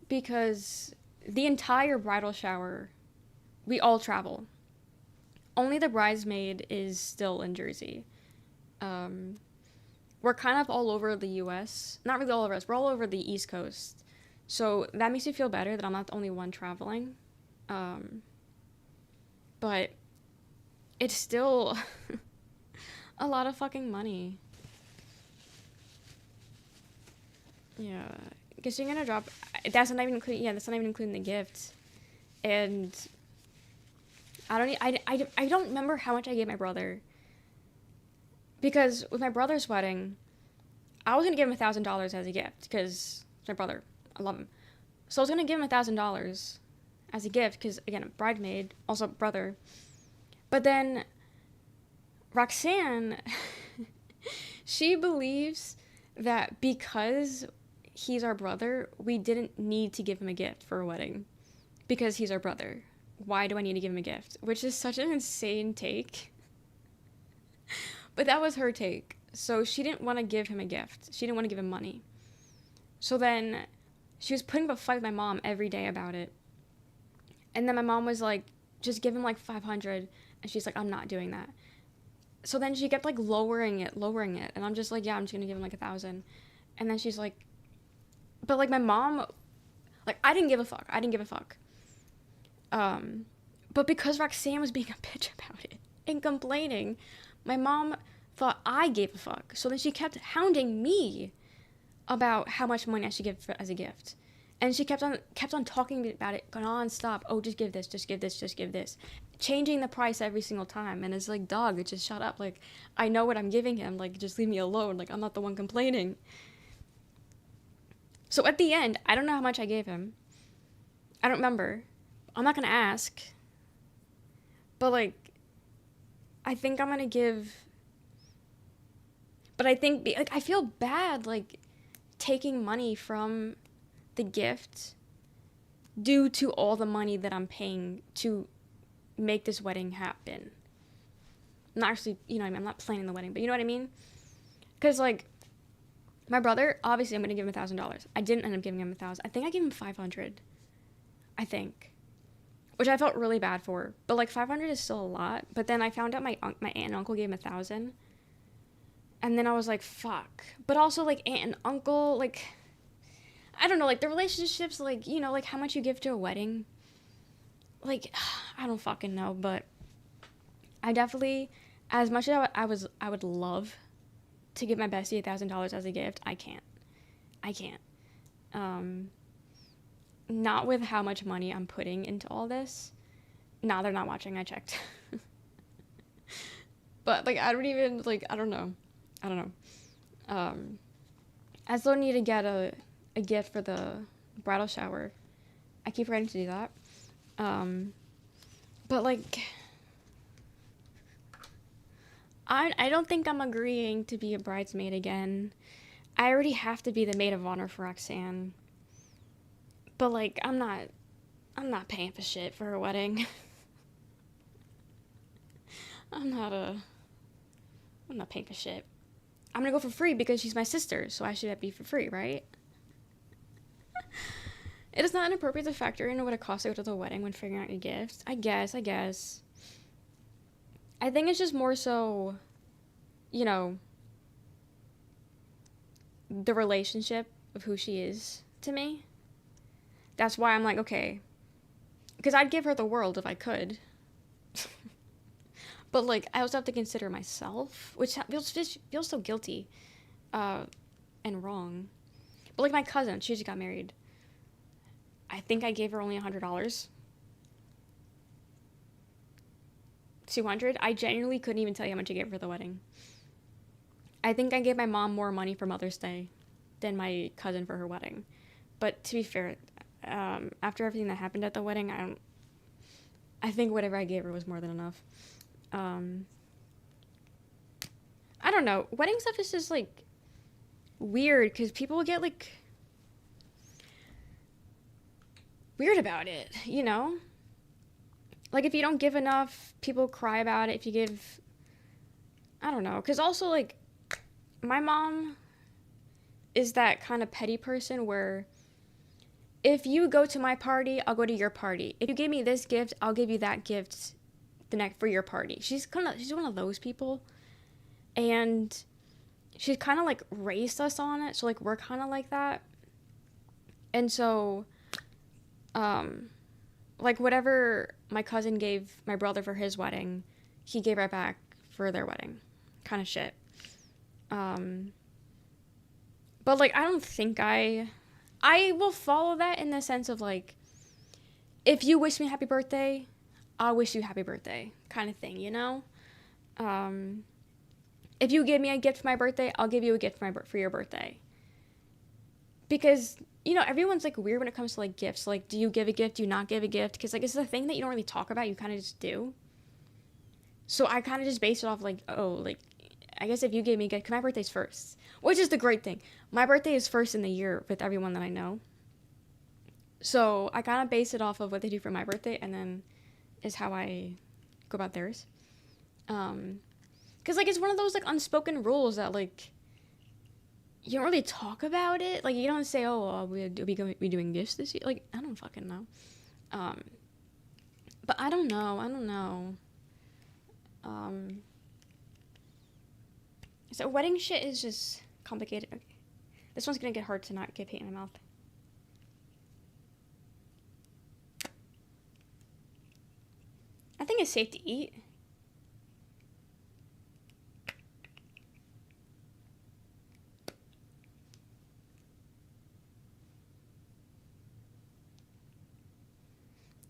because the entire bridal shower, we all travel. Only the bridesmaid is still in Jersey. We're kind of all over the U.S. Not really all over us. We're all over the East Coast. So that makes me feel better that I'm not the only one traveling. But it's still a lot of fucking money. Yeah, because you're gonna drop. That's not even including. Yeah, that's not even including the gift. And I don't remember how much I gave my brother. Because with my brother's wedding, I was gonna give him $1,000 as a gift because it's my brother. I love him. So I was gonna give him $1,000 as a gift because, again, a bridesmaid, also brother. But then Roxanne, she believes that because he's our brother, we didn't need to give him a gift for a wedding because he's our brother. Why do I need to give him a gift? Which is such an insane take. But that was her take. So she didn't want to give him a gift. She didn't want to give him money. So then she was putting up a fight with my mom every day about it. And then my mom was like, just give him like 500. And she's like, I'm not doing that. So then she kept like lowering it. And I'm just like, yeah, I'm just going to give him like 1,000. And then she's like, but like my mom, like I didn't give a fuck. But because Roxanne was being a bitch about it and complaining, my mom thought I gave a fuck. So then she kept hounding me about how much money I should give as a gift. And she kept on talking about it non-stop. Oh, just give this. Changing the price every single time. And it's like, dog, just shut up. Like, I know what I'm giving him. Like, just leave me alone. Like, I'm not the one complaining. So at the end, I don't know how much I gave him. I don't remember. I'm not going to ask. But, like, I think I'm going to give... But I think, like, I feel bad, like, taking money from the gift due to all the money that I'm paying to make this wedding happen. Not actually, you know what I mean? I'm not planning the wedding, but you know what I mean? Because, like, my brother, obviously I'm going to give him $1,000. I didn't end up giving him 1,000. I think I gave him 500. I think. Which I felt really bad for. But, like, 500 is still a lot. But then I found out my aunt and uncle gave him 1,000. And then I was like, fuck. But also, like, aunt and uncle, like... I don't know, like, the relationships, like, you know, like, how much you give to a wedding. Like, I don't fucking know, but I definitely, as much as I would love to give my bestie $1,000 as a gift, I can't. Not with how much money I'm putting into all this. Nah, they're not watching, I checked. But, like, I don't know. I still need to get a gift for the bridal shower. I keep forgetting to do that. But like, I don't think I'm agreeing to be a bridesmaid again. I already have to be the maid of honor for Roxanne. But like, I'm not paying for shit for her wedding. I'm not paying for shit. I'm gonna go for free because she's my sister, so I should be for free, right? It is not inappropriate to factor in what it costs to go to the wedding when figuring out your gifts. I guess. I think it's just more so, you know, the relationship of who she is to me. That's why I'm like, okay. Because I'd give her the world if I could. But, like, I also have to consider myself, which feels so guilty and wrong. But, like, my cousin, she just got married. I think I gave her only $100. 200. I genuinely couldn't even tell you how much I gave her for the wedding. I think I gave my mom more money for Mother's Day than my cousin for her wedding. But to be fair, after everything that happened at the wedding, I think whatever I gave her was more than enough. I don't know. Wedding stuff is just, like, weird because people get, like, weird about it, you know? Like, if you don't give enough, people cry about it. If you give, I don't know. Because also, like, my mom is that kind of petty person where if you go to my party, I'll go to your party. If you give me this gift, I'll give you that gift for your party. She's one of those people. And she's kind of, like, raised us on it. So, like, we're kind of like that. And so... like whatever my cousin gave my brother for his wedding, he gave right back for their wedding, kind of shit. But like I don't think I will follow that in the sense of like, if you wish me happy birthday, I'll wish you happy birthday, kind of thing, you know. If you give me a gift for my birthday, I'll give you a gift for your birthday. Because, you know, everyone's like weird when it comes to like gifts. Like, do you give a gift? Do you not give a gift? Because like it's a thing that you don't really talk about. You kind of just do. So I kind of just base it off like, oh, like, I guess if you gave me a gift, 'cause my birthday's first, which is the great thing. My birthday is first in the year with everyone that I know. So I kind of base it off of what they do for my birthday, and then is how I go about theirs. Because like it's one of those like unspoken rules that like you don't really talk about it. Like you don't say, oh, we doing gifts this year. Like I don't fucking know. But I don't know. So wedding shit is just complicated. Okay. This one's gonna get hard to not get paint in my mouth. I think it's safe to eat.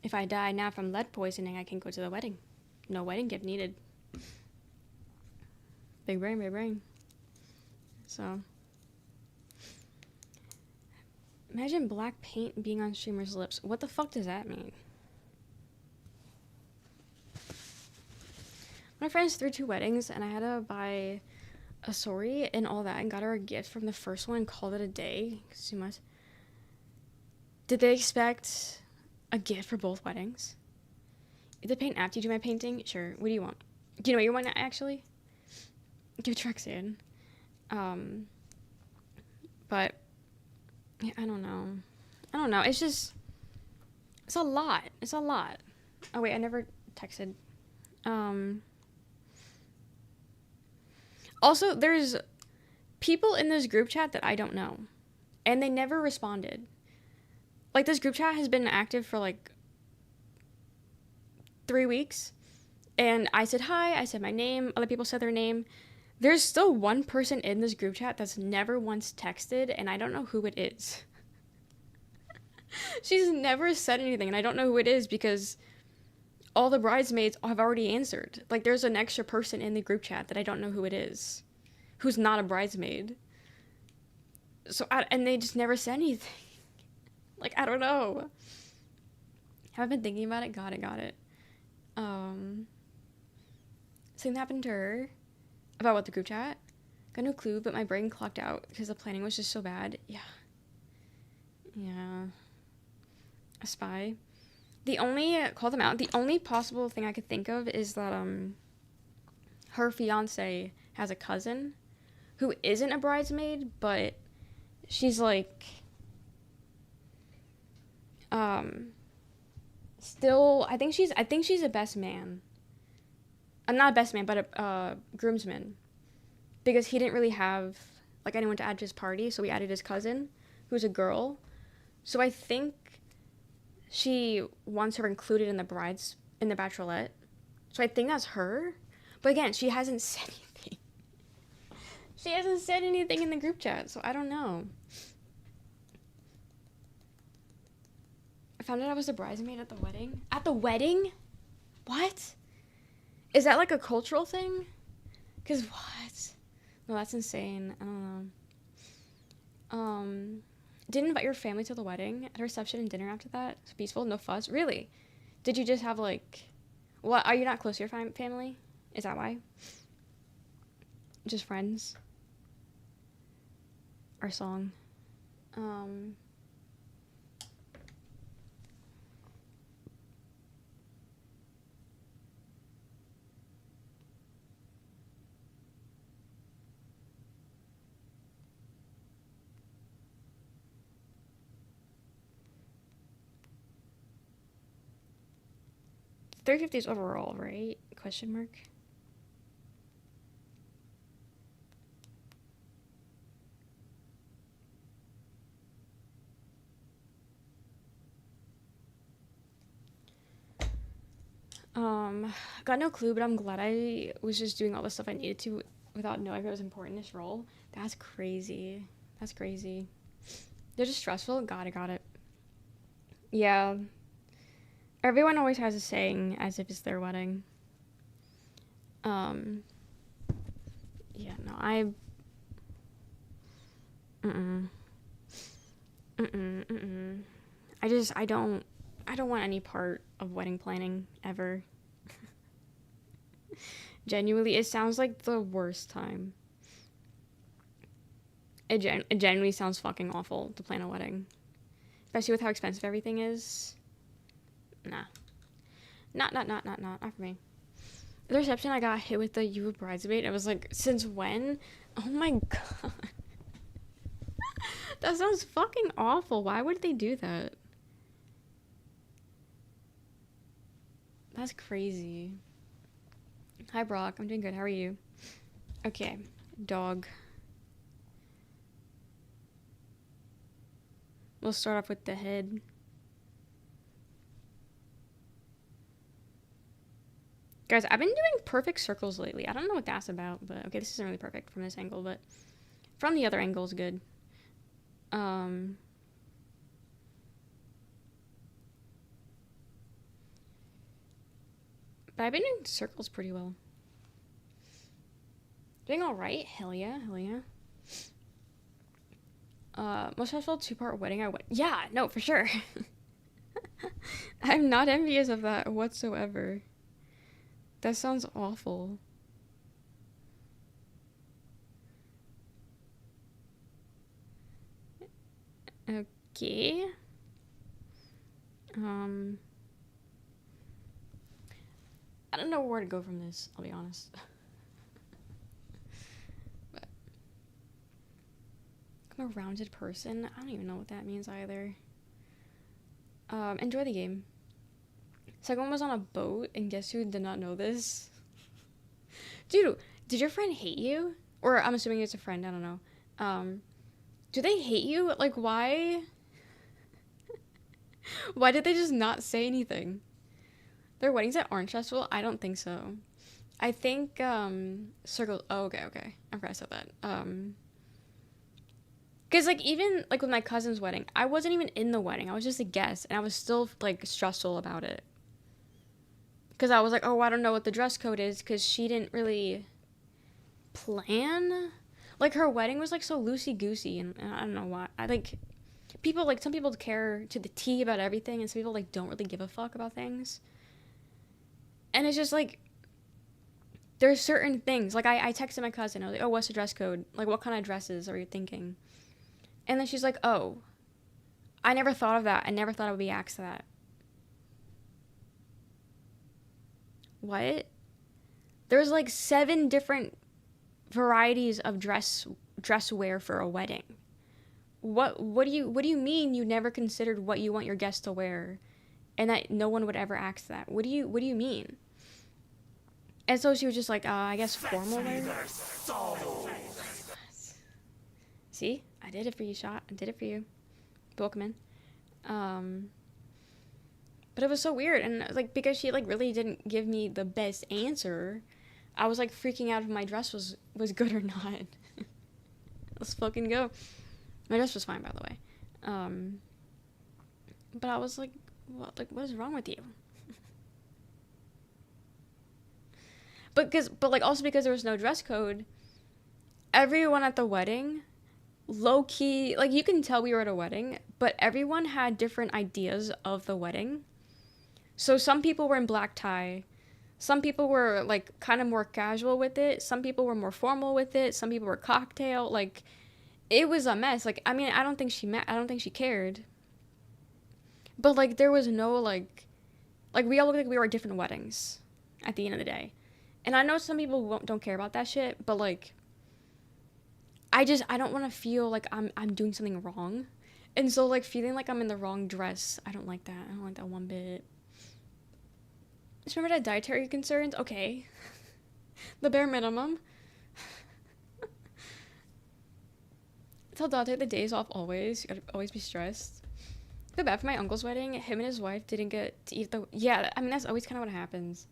If I die now from lead poisoning, I can go to the wedding. No wedding gift needed. Big brain, big brain. So. Imagine black paint being on streamer's lips. What the fuck does that mean? My friends threw 2 weddings, and I had to buy a sorry and all that, and got her a gift from the first one and called it a day. Too much. Did they expect a gift for both weddings? If they paint after you do my painting, sure. What do you want? Do you know what you want actually? Give Trexan. But yeah, I don't know. It's just it's a lot. Oh wait, I never texted. Also, there's people in this group chat that I don't know, and they never responded. Like, this group chat has been active for, like, 3 weeks, and I said hi, I said my name, other people said their name. There's still one person in this group chat that's never once texted, and I don't know who it is. She's never said anything, and I don't know who it is because all the bridesmaids have already answered. Like, there's an extra person in the group chat that I don't know who it is, who's not a bridesmaid. So, and they just never said anything. Like, I don't know. Have I been thinking about it? Got it. Something happened to her. About what, the group chat? Got no clue, but my brain clocked out because the planning was just so bad. Yeah. A spy. Call them out. The only possible thing I could think of is that, her fiance has a cousin who isn't a bridesmaid, but she's, like, still, I think she's a best man. Not a best man, but a groomsman. Because he didn't really have, like, anyone to add to his party, so we added his cousin, who's a girl. So I think she wants her included in the bachelorette. So I think that's her. But again, she hasn't said anything. She hasn't said anything in the group chat, so I don't know. I found out I was a bridesmaid at the wedding. At the wedding? What? Is that like a cultural thing? Because what? No, that's insane. I don't know. Didn't invite your family to the wedding. At a reception and dinner after that. It's peaceful, no fuss. Really? Did you just have like... What? Are you not close to your family? Is that why? Just friends? Our song. $350 overall, right? Question mark. Got no clue, but I'm glad I was just doing all the stuff I needed to without knowing it was important in this role. That's crazy. That's crazy. They're just stressful. Got it. Yeah. Everyone always has a saying as if it's their wedding. Yeah, no, I don't want any part of wedding planning ever. Genuinely, it sounds like the worst time. It genuinely sounds fucking awful to plan a wedding. Especially with how expensive everything is. Nah. Not for me. The reception, I got hit with the "you were bridesmaid." I was like, since when? Oh my god. That sounds fucking awful. Why would they do that? That's crazy. Hi, Brock. I'm doing good. How are you? Okay. Dog. We'll start off with the head. Guys, I've been doing perfect circles lately. I don't know what that's about, but okay, this isn't really perfect from this angle, but from the other angle is good. But I've been doing circles pretty well. Doing all right? Hell yeah. Most stressful 2-part wedding I went. Yeah, no, for sure. I'm not envious of that whatsoever. That sounds awful. Okay. I don't know where to go from this, I'll be honest. But I'm a rounded person. I don't even know what that means either. Enjoy the game. Second one was on a boat, and guess who did not know this? Dude, did your friend hate you? Or I'm assuming it's a friend, I don't know. Do they hate you? Like, why? Why did they just not say anything? Their weddings at Orange Festival? I don't think so. I think, Circle... Oh, okay. I forgot I said that. Because, like, even, like, with my cousin's wedding, I wasn't even in the wedding. I was just a guest, and I was still, like, stressful about it. Because I was like, oh, I don't know what the dress code is, because she didn't really plan. Like, her wedding was, like, so loosey-goosey, and I don't know why. People, like, some people care to the T about everything, and some people, like, don't really give a fuck about things. And it's just, like, there's certain things. Like, I texted my cousin. I was like, oh, what's the dress code? Like, what kind of dresses are you thinking? And then she's like, oh, I never thought of that. I never thought I would be asked that. What? There's, like, 7 different varieties of dress wear for a wedding. What do you mean you never considered what you want your guests to wear, and that no one would ever ask that? What do you mean? And so she was just like, I guess formal wear. See, I did it for you, Shot. I did it for you. Welcome in. But it was so weird, and like because she like really didn't give me the best answer, I was like freaking out if my dress was good or not. Let's fucking go. My dress was fine, by the way. But I was like, what is wrong with you? But like also because there was no dress code, everyone at the wedding, low key, like you can tell we were at a wedding, but everyone had different ideas of the wedding. So some people were in black tie. Some people were like kind of more casual with it. Some people were more formal with it. Some people were cocktail. Like, it was a mess. Like, I mean, I don't think she cared. But like, there was no like we all looked like we were at different weddings at the end of the day. And I know some people don't care about that shit, but like, I don't want to feel like I'm doing something wrong. And so like feeling like I'm in the wrong dress, I don't like that. I don't like that one bit. Just remember that dietary concerns? Okay. The bare minimum. Tell Dante the days off always. You gotta always be stressed. feel bad for my uncle's wedding. Him and his wife didn't get to eat the. Yeah, I mean that's always kind of what happens.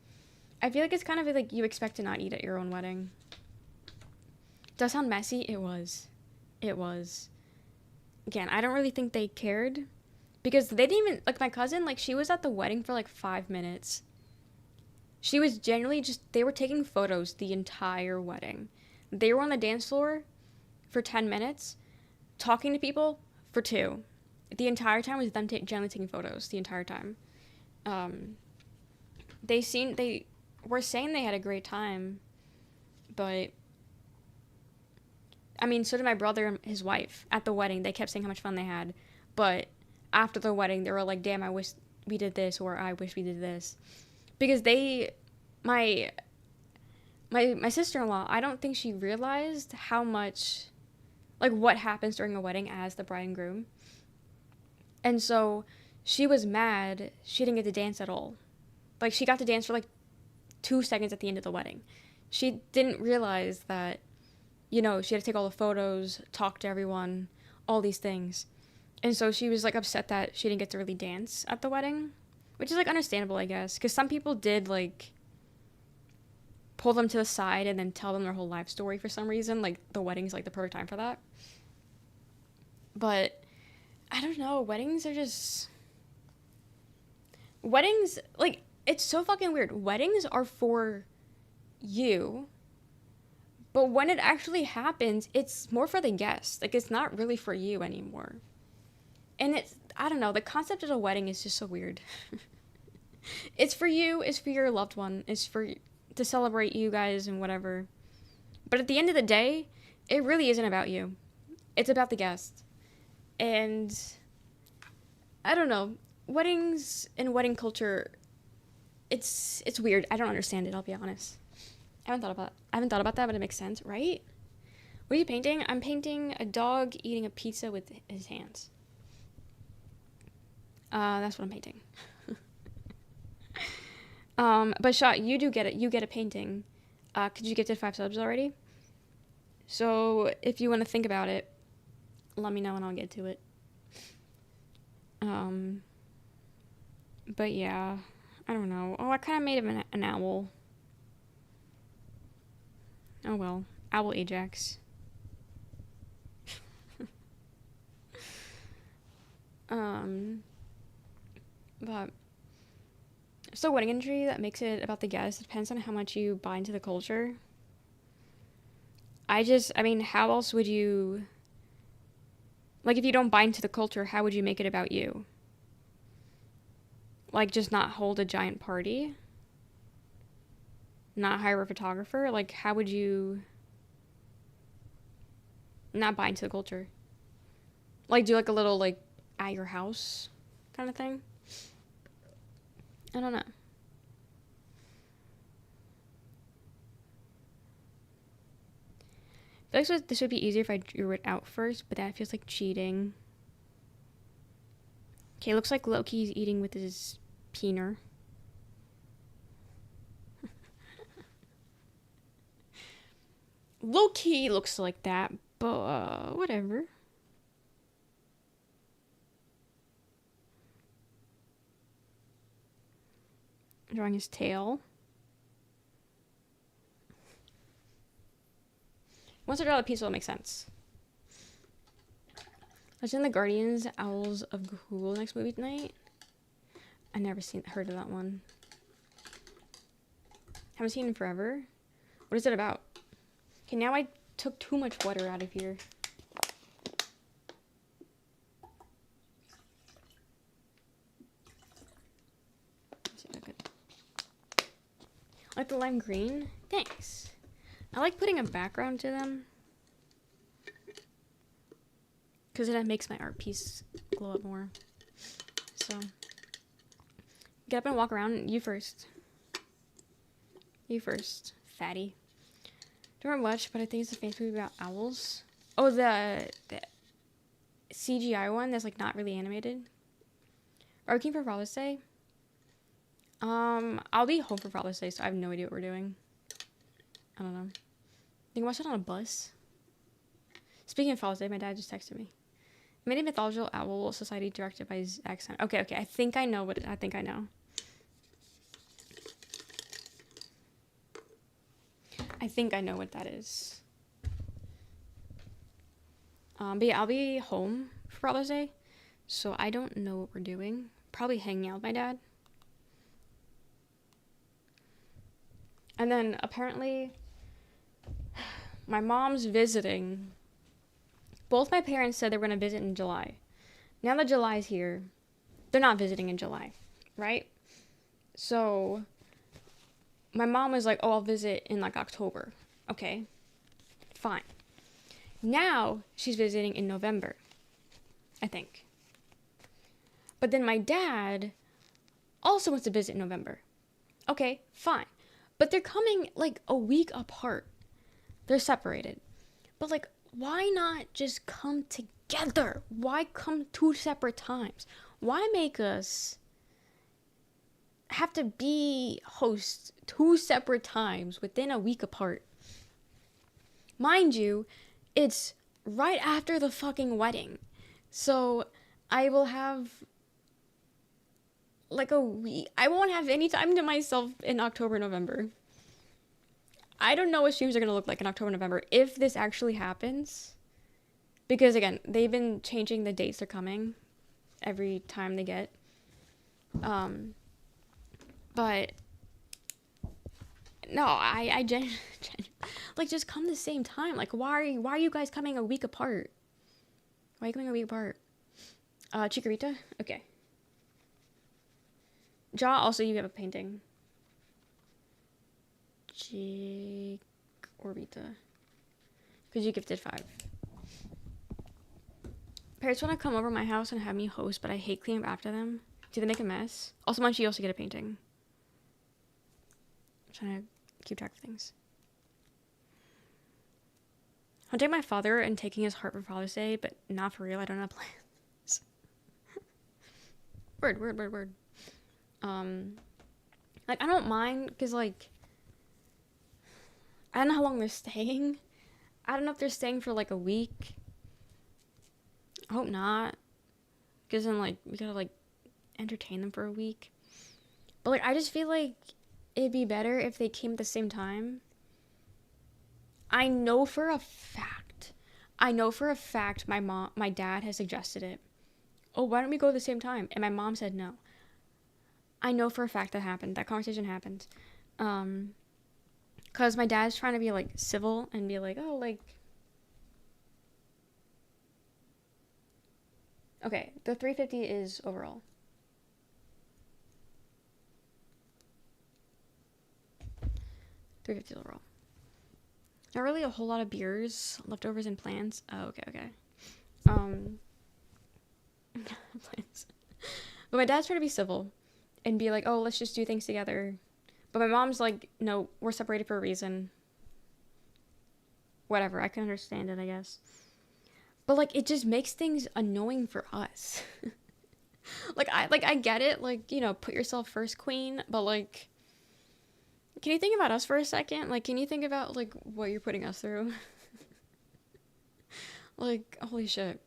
I feel like it's kind of like you expect to not eat at your own wedding. Does sound messy? It was. It was. Again, I don't really think they cared because they didn't even like my cousin. Like she was at the wedding for like 5 minutes. She was generally just. They were taking photos the entire wedding. They were on the dance floor for 10 minutes, talking to people for 2. The entire time was them generally taking photos the entire time. They were saying they had a great time, but I mean, so did my brother and his wife at the wedding. They kept saying how much fun they had, but after the wedding, they were like, "Damn, I wish we did this," or "I wish we did this," because my sister-in-law, I don't think she realized how much, like, what happens during a wedding as the bride and groom. And so she was mad she didn't get to dance at all. Like, she got to dance for, like, 2 seconds at the end of the wedding. She didn't realize that, you know, she had to take all the photos, talk to everyone, all these things. And so she was, like, upset that she didn't get to really dance at the wedding, which is, like, understandable, I guess. Because some people did, like, pull them to the side and then tell them their whole life story for some reason. Like, the wedding's, like, the perfect time for that. But I don't know. Weddings are just... Weddings, like, it's so fucking weird. Weddings are for you, but when it actually happens, it's more for the guests. Like, it's not really for you anymore. And it's, I don't know, the concept of a wedding is just so weird. It's for you, it's for your loved one, it's for to celebrate you guys and whatever. But at the end of the day, it really isn't about you. It's about the guest. And I don't know, weddings and wedding culture, it's weird. I don't understand it, I'll be honest. I haven't thought about that, but it makes sense, right? What are you painting? I'm painting a dog eating a pizza with his hands. That's what I'm painting. But Shot, you do get it. You get a painting. Could you get to 5 subs already? So if you want to think about it, let me know and I'll get to it. But yeah, I don't know. Oh, I kind of made him an owl. Oh well, Owl Ajax. But so wedding industry that makes it about the guests. It depends on how much you buy into the culture. I mean, how else would you, like, if you don't buy into the culture, how would you make it about you? Like, just not hold a giant party? Not hire a photographer? Like, how would you not buy into the culture? Like, do like a little, like, at your house kind of thing? I don't know. I feel like this would be easier if I drew it out first, but that feels like cheating. Okay, looks like Loki's eating with his peener. Loki looks like that, but whatever. Drawing his tail. Once I draw the piece, it'll make sense. Watching the Guardians Owls of Ghoul next movie tonight. I never heard of that one. Haven't seen it in forever. What is it about? Okay, now I took too much water out of here. Like the lime green? Thanks. I like putting a background to them, because it makes my art piece glow up more. So, get up and walk around. You first. You first, fatty. Don't remember much, but I think it's a famous movie about owls. Oh, the CGI one that's like not really animated. Are we looking for Father's Day? I'll be home for Father's Day, so I have no idea what we're doing. I don't know. You can watch it on a bus. Speaking of Father's Day, my dad just texted me. Mini Mythological Owl Society directed by Zack Snyder. Okay, I think I know what I think I know. I think I know what that is. But yeah, I'll be home for Father's Day, so I don't know what we're doing. Probably hanging out with my dad. And then apparently my mom's visiting. Both my parents said they were going to visit in July. Now that July's here, they're not visiting in July, right? So my mom was like, oh, I'll visit in like October. Okay, fine. Now she's visiting in November, I think. But then my dad also wants to visit in November. Okay, fine. But they're coming like a week apart. They're separated. But like, why not just come together? Why come 2 separate times? Why make us have to be hosts 2 separate times within a week apart? Mind you, it's right after the fucking wedding. So I will have like a week. I won't have any time to myself in October, November. I don't know what streams are going to look like in October, November if this actually happens. Because again, they've been changing the dates they're coming every time they get. But no, I like just come the same time. Like why are you guys coming a week apart? Why are you coming a week apart? Chikorita? Okay. Ja, also you have a painting. Chikorita. Because you gifted 5. Parents want to come over my house and have me host, but I hate cleaning up after them. Do they make a mess? Also, Munchie, you also get a painting. I'm trying to keep track of things. Hunting my father and taking his heart for Father's Day, but not for real. I don't have plans. Word. Like, I don't mind, because, like, I don't know how long they're staying. I don't know if they're staying for, like, a week. I hope not. Because then, like, we gotta, like, entertain them for a week. But, like, I just feel like it'd be better if they came at the same time. I know for a fact my dad has suggested it. Oh, why don't we go at the same time? And my mom said no. I know for a fact that happened. That conversation happened. Because my dad's trying to be, like, civil and be like, oh, like... Okay, the 350 is overall. $350 overall. Not really a whole lot of beers, leftovers, and plans. Oh, okay. Plans. But my dad's trying to be civil and be like, oh, let's just do things together. But my mom's like, no, we're separated for a reason. Whatever, I can understand it, I guess. But, like, it just makes things annoying for us. I get it. Like, you know, put yourself first, queen. But, like, can you think about us for a second? Like, can you think about, like, what you're putting us through? Like, holy shit.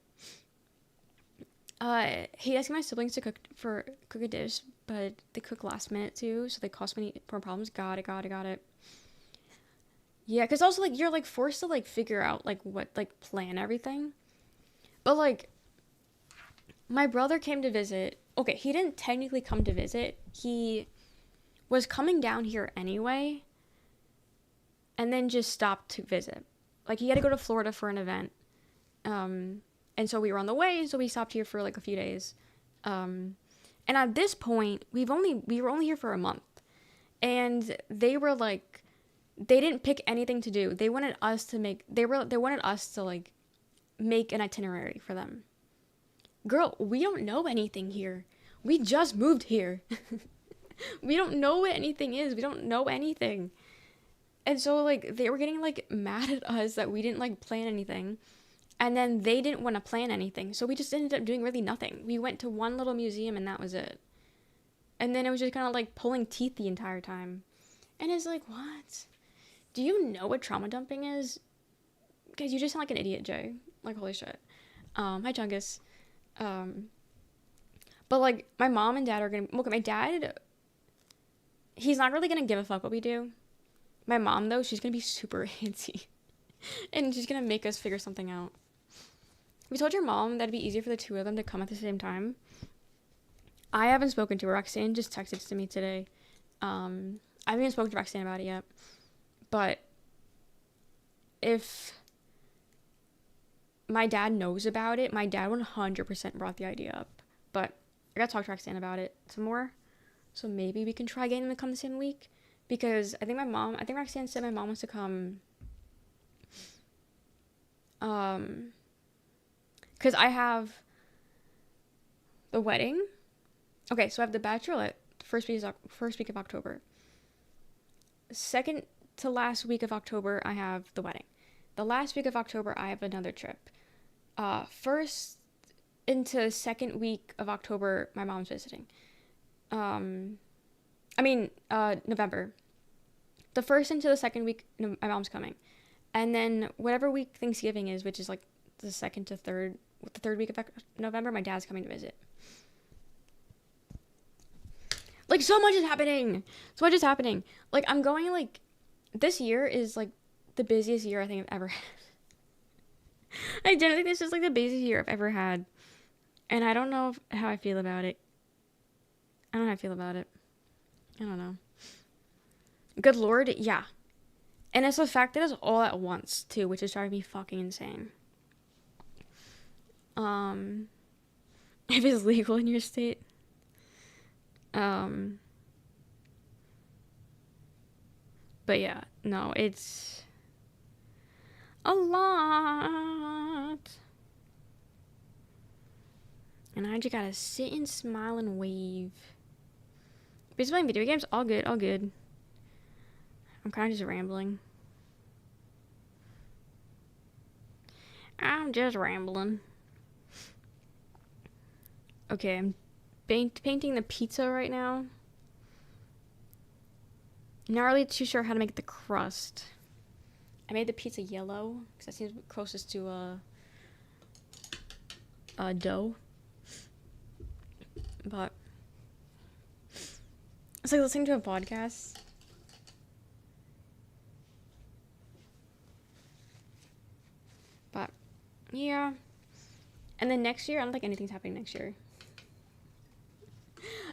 Hate asking my siblings to cook a dish, but they cook last minute, too. So they cause many more problems. Got it. Yeah, because also, like, you're, like, forced to, like, figure out, like, what, like, plan everything. But, like, my brother came to visit. Okay, he didn't technically come to visit. He was coming down here anyway, and then just stopped to visit. Like, he had to go to Florida for an event. And so we were on the way, so we stopped here for, like, a few days. And at this point, we were only here for a month. And they were, like, they didn't pick anything to do. They wanted us to make an itinerary for them. Girl, we don't know anything here. We just moved here. We don't know what anything is. We don't know anything. And so, like, they were getting, like, mad at us that we didn't, like, plan anything. And then they didn't want to plan anything. So we just ended up doing really nothing. We went to one little museum and that was it. And then it was just kind of, like, pulling teeth the entire time. And it's like, what? Do you know what trauma dumping is? Guys, you just sound like an idiot, Jay. Like, holy shit. Hi, Chungus. But like my mom and dad are gonna look at my dad. He's not really gonna give a fuck what we do. My mom though, she's gonna be super antsy, and she's gonna make us figure something out. We told your mom that'd be easier for the two of them to come at the same time. I haven't spoken to her. Roxanne just texted to me today. I haven't even spoken to Roxanne about it yet. But if my dad knows about it, my dad 100% brought the idea up. But I gotta talk to Roxanne about it some more. So maybe we can try getting them to come the same week. Because I think Roxanne said my mom wants to come. Because I have the wedding. Okay, so I have the bachelorette first week of October. Second to last week of October, I have the wedding. The last week of October, I have another trip. First into second week of October, my mom's visiting. November. The first into the second week, my mom's coming. And then whatever week Thanksgiving is, which is like the second to third, the third week of November, my dad's coming to visit. Like, so much is happening. So much is happening. Like, I'm going, like, this year is, like, the busiest year I think I've ever had. I genuinely think this is, like, the busiest year I've ever had. And I don't know how I feel about it. I don't know how I feel about it. I don't know. Good Lord, yeah. And it's the fact that it's all at once, too, which is driving me fucking insane. If it's legal in your state. But yeah, no, it's a lot. And I just gotta sit and smile and wave. But playing video games, all good, all good. I'm kind of just rambling. I'm just rambling. Okay, I'm painting the pizza right now. Not really too sure how to make the crust. I made the pizza yellow because that seems closest to dough. But it's like listening to a podcast. But yeah. And then next year, I don't think anything's happening next year.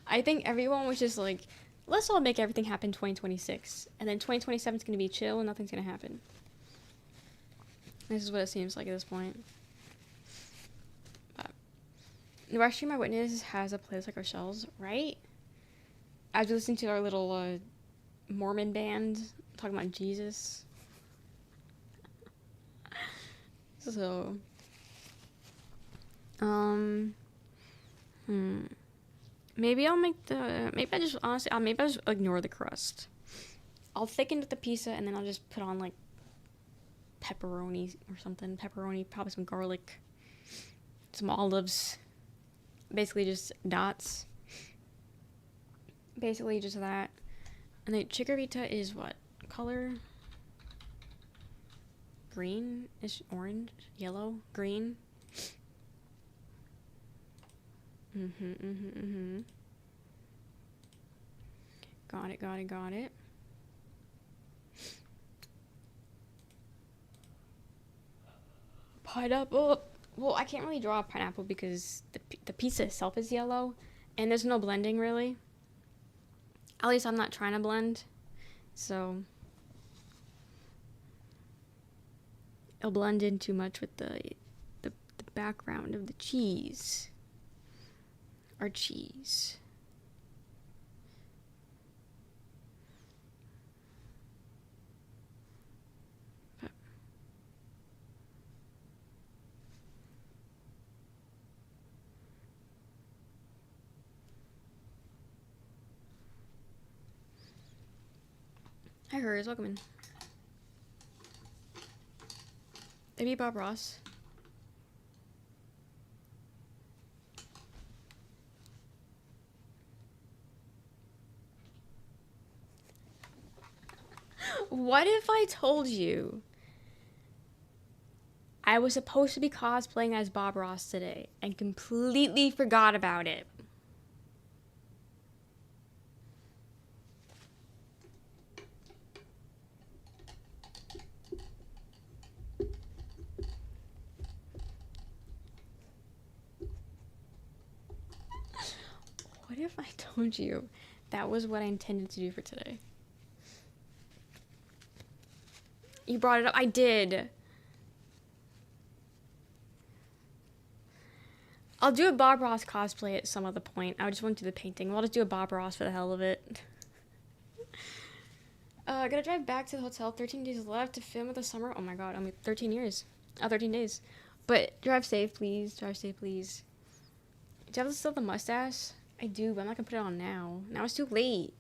I think everyone was just like, let's all make everything happen 2026. And then 2027 is going to be chill and nothing's going to happen. This is what it seems like at this point. But the Rescue My Witness has a playlist like ourselves, right? As we listen to our little Mormon band talking about Jesus. So, maybe I'll make maybe I just ignore the crust. I'll thicken with the pizza and then I'll just put on like pepperoni or something. Pepperoni, probably some garlic, some olives. Basically just dots. Basically just that. And the chikorita is what color? Green is orange, yellow, green. Got it. Pineapple. Well, I can't really draw a pineapple because the pizza itself is yellow, and there's no blending really. At least I'm not trying to blend, so it'll blend in too much with the background of the cheese. Our cheese. Hi, Hers. Welcome in. Maybe Bob Ross. What if I told you I was supposed to be cosplaying as Bob Ross today and completely forgot about it. What if I told you that was what I intended to do for today? You brought it up. I did. I'll do a Bob Ross cosplay at some other point. I just want to do the painting. We'll just do a Bob Ross for the hell of it. Gotta drive back to the hotel. 13 days left to film with the summer. Oh my god, 13 years. 13 days. But drive safe, please. Drive safe, please. Do you have still the mustache? I do, but I'm not gonna put it on now. Now it's too late.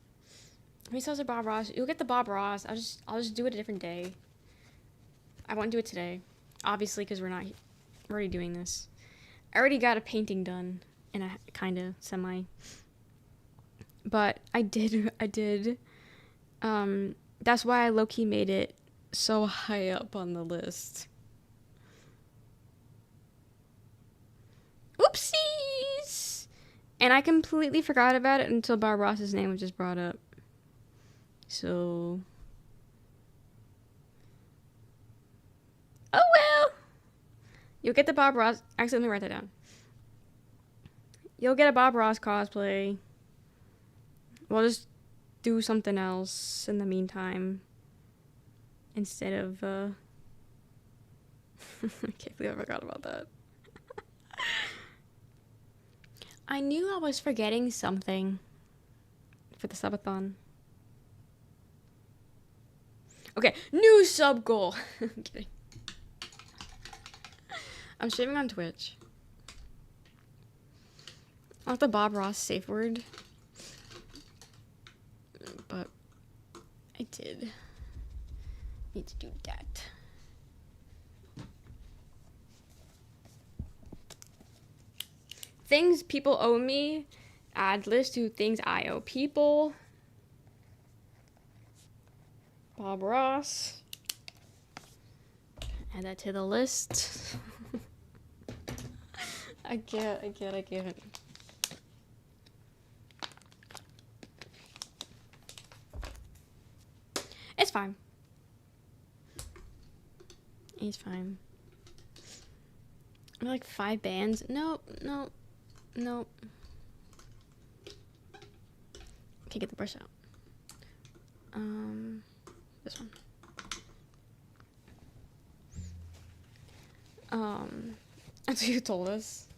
How many stars are Bob Ross? You'll get the Bob Ross. I'll just do it a different day. I won't do it today. Obviously, because we're already doing this. I already got a painting done. And I kind of semi. But I did. That's why I low-key made it so high up on the list. Oopsies! And I completely forgot about it until Bob Ross's name was just brought up. So... oh well! You'll get the Bob Ross... actually, let me write that down. You'll get a Bob Ross cosplay. We'll just do something else in the meantime. Instead of, I can't believe I forgot about that. I knew I was forgetting something for the subathon. Okay, new sub goal. I'm kidding. I'm streaming on Twitch. I want the Bob Ross safe word. But I did need to do that. Things people owe me. Add list to things I owe people. Bob Ross. Add that to the list. I can't. It's fine. It's fine. I'm like 5 bands. Nope. Okay, get the brush out. This one. That's what you told us.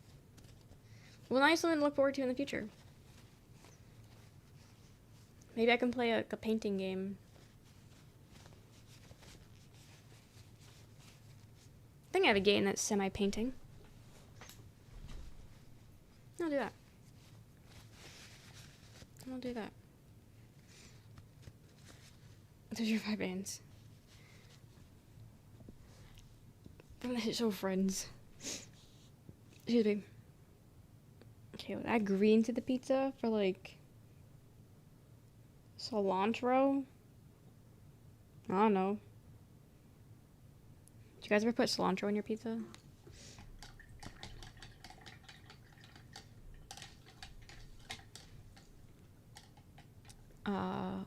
Well, nice something to look forward to in the future. Maybe I can play a painting game. I think I have a game that's semi-painting. I'll do that. Those are your 5 bands. I'm gonna show friends. Excuse me. Okay, will add green to the pizza for like cilantro? I don't know. Do you guys ever put cilantro in your pizza?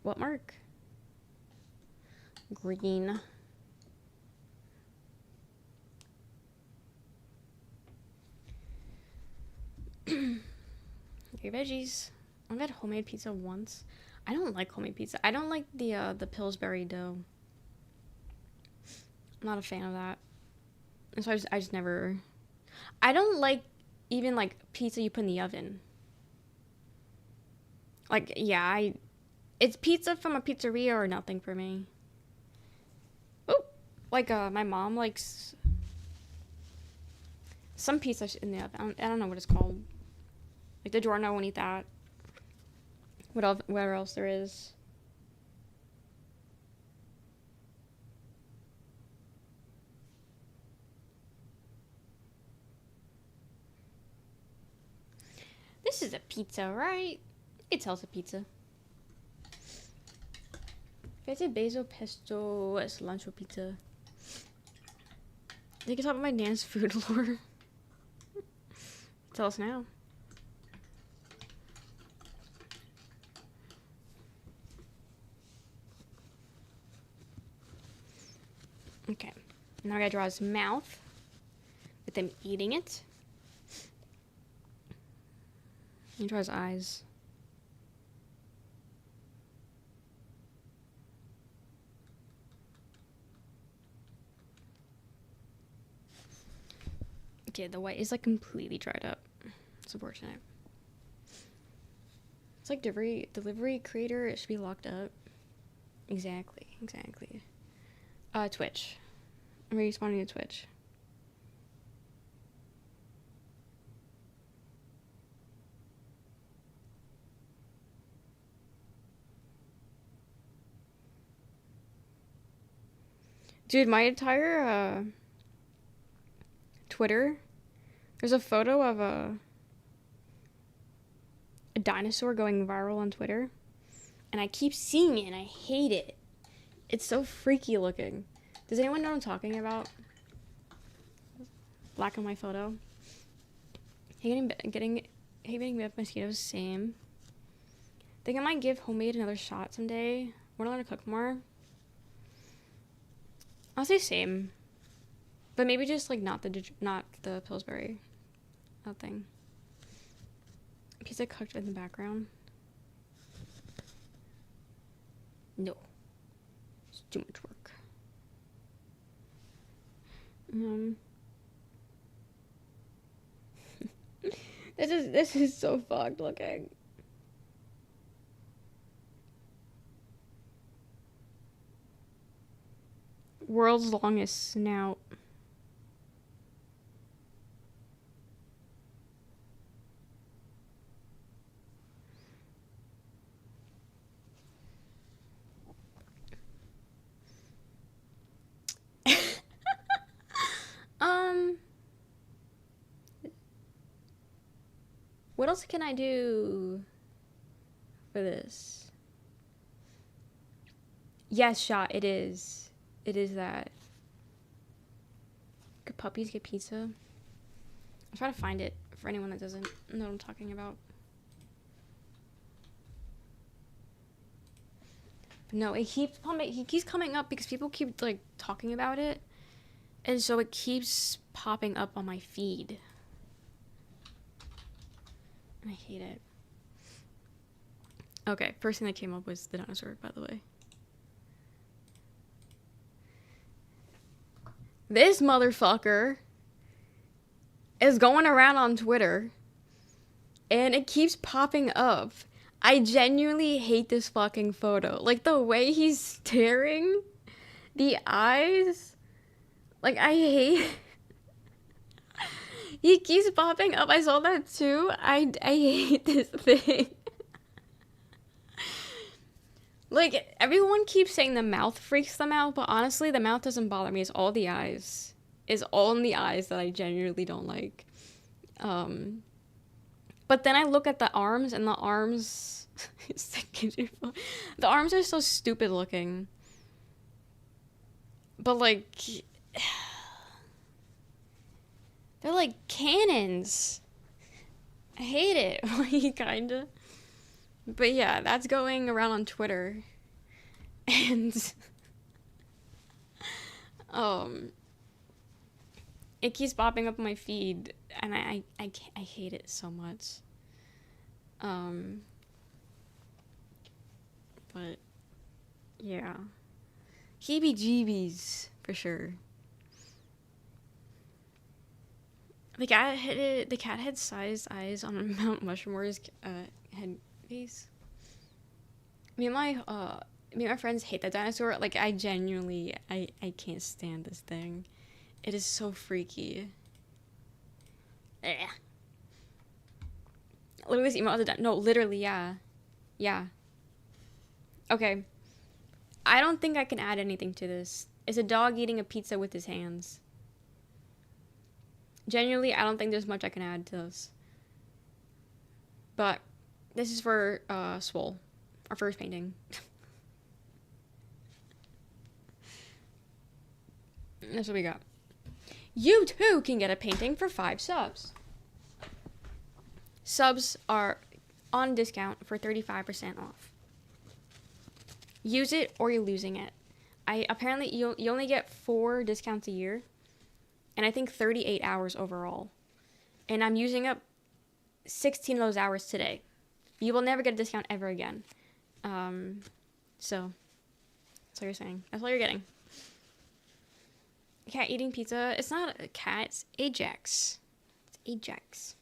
What mark? Green. Okay, veggies. I've had homemade pizza once. I don't like homemade pizza. I don't like the Pillsbury dough. I'm not a fan of that. And so I just never... I don't like even like pizza you put in the oven. Like, yeah, it's pizza from a pizzeria or nothing for me. Oh, like my mom likes some pizza in the oven. I don't know what it's called. Like the DiGiorno, I won't eat that. Whatever else there is. This is a pizza, right? It tells a pizza. Fete basil pesto cilantro pizza. You can talk about my dance food lore. Tell us now. Okay. Now I gotta draw his mouth with him eating it. And draw his eyes. Okay, the white is like completely dried up. It's unfortunate. It's like delivery creator, it should be locked up. Exactly. Twitch. I'm respawning to Twitch. Dude, my entire Twitter, there's a photo of a dinosaur going viral on Twitter, and I keep seeing it and I hate it. It's so freaky looking. Does anyone know what I'm talking about? Black and white photo. Hating mosquitoes, same. Think I might give homemade another shot someday. Want to learn to cook more? I'll say same, but maybe just like not the Pillsbury thing. Pizza cooked in the background. No, it's too much work. This is so fucked looking. World's longest snout. What else can I do for this? Yes, shot. It is. It is that. Could puppies get pizza? I'm trying to find it for anyone that doesn't know what I'm talking about. No, he keeps coming up because people keep like talking about it, and so it keeps popping up on my feed. I hate it. Okay, first thing that came up was the dinosaur, by the way. This motherfucker is going around on Twitter, and it keeps popping up. I genuinely hate this fucking photo. Like, the way he's staring, the eyes, like, I hate... He keeps popping up. I saw that too. I hate this thing. Like, everyone keeps saying the mouth freaks them out, but honestly, the mouth doesn't bother me. It's all the eyes. It's all in the eyes that I genuinely don't like. But then I look at the arms, and the arms... the arms are so stupid looking. But, like... They're like cannons. I hate it. Like, kinda. But yeah, that's going around on Twitter. And it keeps popping up on my feed, and I hate it so much. But yeah. Heebie-jeebies for sure. The cat had sized eyes on Mount Mushmore's head piece. Me and my friends hate that dinosaur. Like, I genuinely, I can't stand this thing. It is so freaky. Ugh. Literally, this emo no, literally, yeah. Yeah. Okay. I don't think I can add anything to this. It's a dog eating a pizza with his hands. Genuinely, I don't think there's much I can add to this. But this is for Swole, our first painting. That's what we got. you too can get a painting for 5 subs. Subs are on discount for 35% off. Use it or you're losing it. Apparently you only get 4 discounts a year, and I think 38 hours overall. And I'm using up 16 of those hours today. You will never get a discount ever again. So that's what you're saying. That's what you're getting. Cat eating pizza. It's not a cat. It's Ajax. It's Ajax.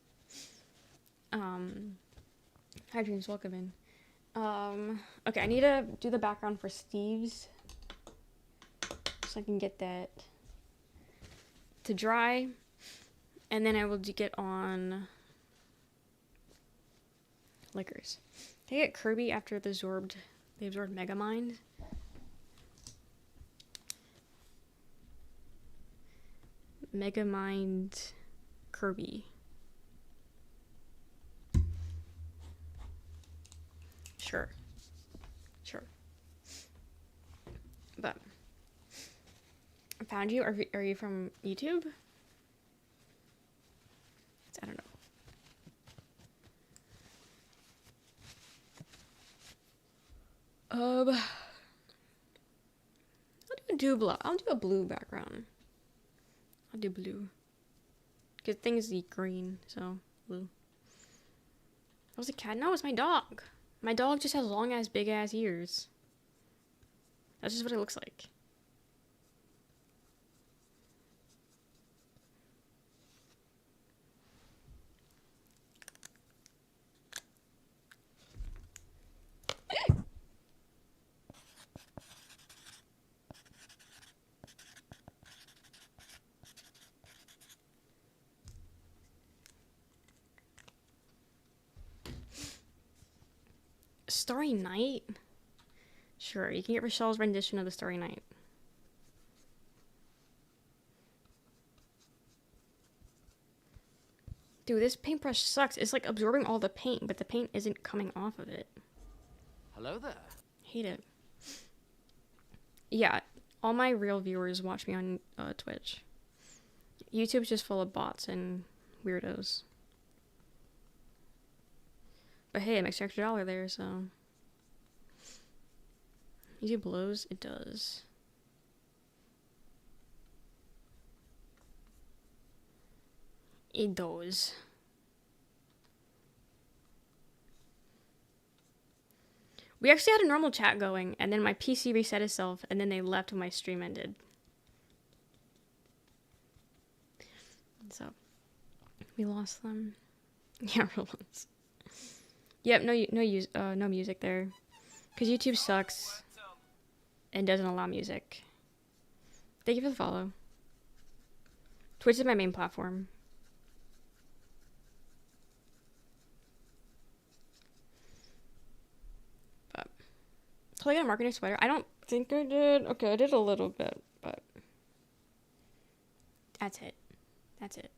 Hi dreams, welcome in. Okay, I need to do the background for Steve's so I can get that to dry, and then I will get on Liquors. Can I get Kirby after they absorbed Megamind? Megamind Kirby. Sure. But I found you. Are you from YouTube? I don't know. I'll do a blue background. I'll do blue. Because things eat green, so blue. That was a cat? No, it's my dog. My dog just has long ass, big ass ears. That's just what it looks like. Starry Night? Sure, you can get Rochelle's rendition of the Starry Night. Dude, this paintbrush sucks. It's like absorbing all the paint, but the paint isn't coming off of it. Hello there. Hate it. Yeah, all my real viewers watch me on Twitch. YouTube's just full of bots and weirdos. But hey, it makes an extra $1 there, so. YouTube blows? It does. It does. We actually had a normal chat going, and then my PC reset itself, and then they left when my stream ended. So, we lost them. Yeah, real ones. Yep, no music there. Because YouTube sucks and doesn't allow music. Thank you for the follow. Twitch is my main platform. But so I got a marketing sweater. I don't think I did. Okay, I did a little bit, but that's it. That's it.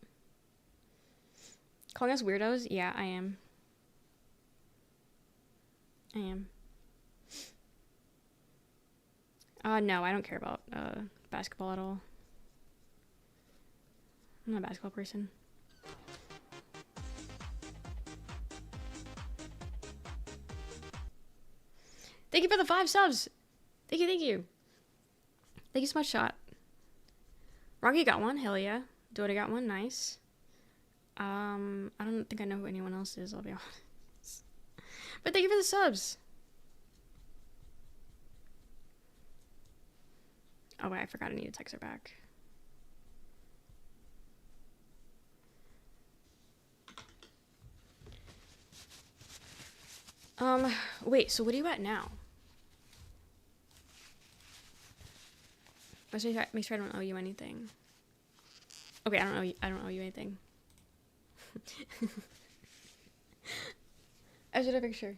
Calling us weirdos? Yeah, I am. No, I don't care about basketball at all. I'm not a basketball person. Thank you for the 5 subs. Thank you. Thank you so much, Shot. Rocky got one. Hell yeah. Dota got one. Nice. I don't think I know who anyone else is, I'll be honest. But thank you for the subs. Oh wait, I forgot I need to text her back. Wait, so what are you at now? Let's make sure I don't owe you anything. Okay, I don't owe you anything. I should have make sure.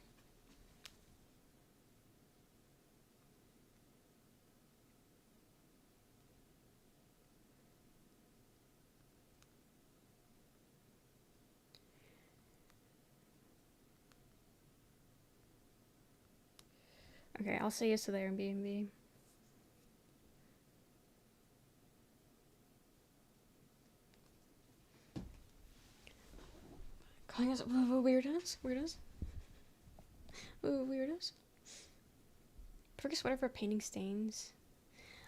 Okay, I'll say yes to the Airbnb. Calling us weirdos? Weirdos? Weirdos? Perfect sweater for painting stains.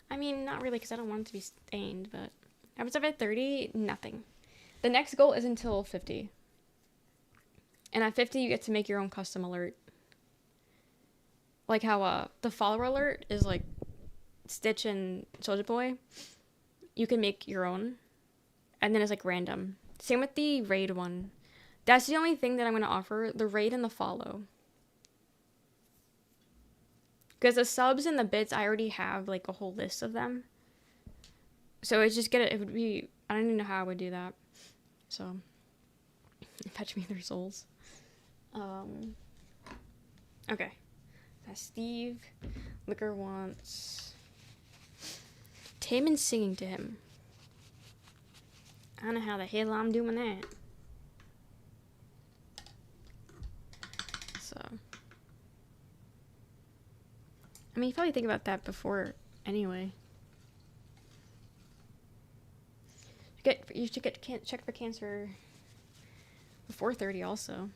I mean, not really, because I don't want it to be stained, but... Happens at 30? Nothing. The next goal is until 50. And at 50, you get to make your own custom alert. Like how the follower alert is like Stitch and Soulja Boy. You can make your own. And then it's like random. Same with the raid one. That's the only thing that I'm going to offer. The raid and the follow. Because the subs and the bits, I already have like a whole list of them. So it's just it would be, I don't even know how I would do that. So, fetch me 3 souls. Okay. That's Steve. Liquor wants Taman singing to him. I don't know how the hell I'm doing that. So, I mean, you probably think about that before anyway. You should get checked for cancer before 30 also.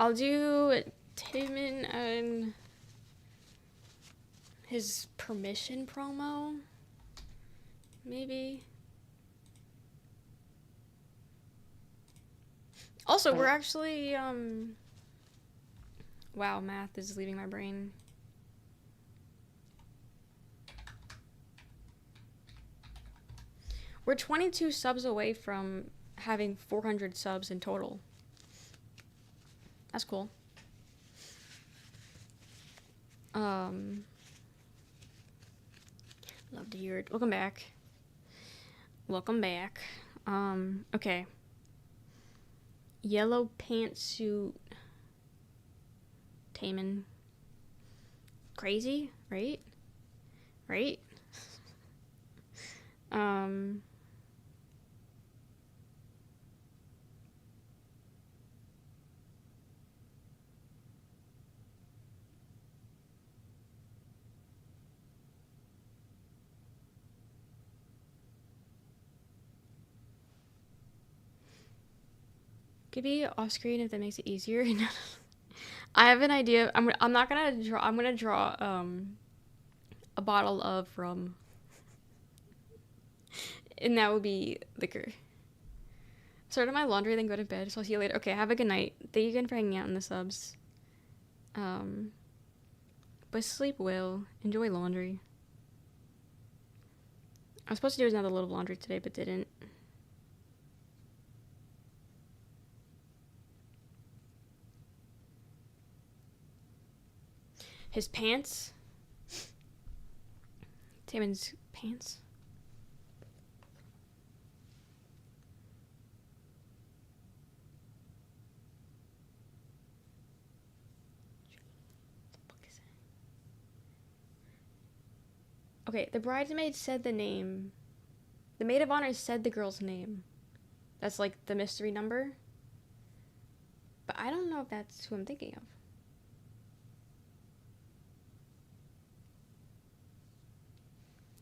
I'll do Taman and his permission promo. Maybe. Also, we're actually, wow, math is leaving my brain. We're 22 subs away from having 400 subs in total. That's cool. Love to hear it. Welcome back. Welcome back. Okay. Yellow pantsuit. Taman. Crazy, right? Right? Could be off screen if that makes it easier. I have an idea. I'm not gonna draw. I'm gonna draw a bottle of rum, and that would be liquor. Start on my laundry, then go to bed. So I'll see you later. Okay, have a good night. Thank you again for hanging out in the subs. But sleep well. Enjoy laundry. I was supposed to do another load of laundry today, but didn't. His pants. Taman's pants. Okay, the bridesmaid said the name. The maid of honor said the girl's name. That's like the mystery number. But I don't know if that's who I'm thinking of.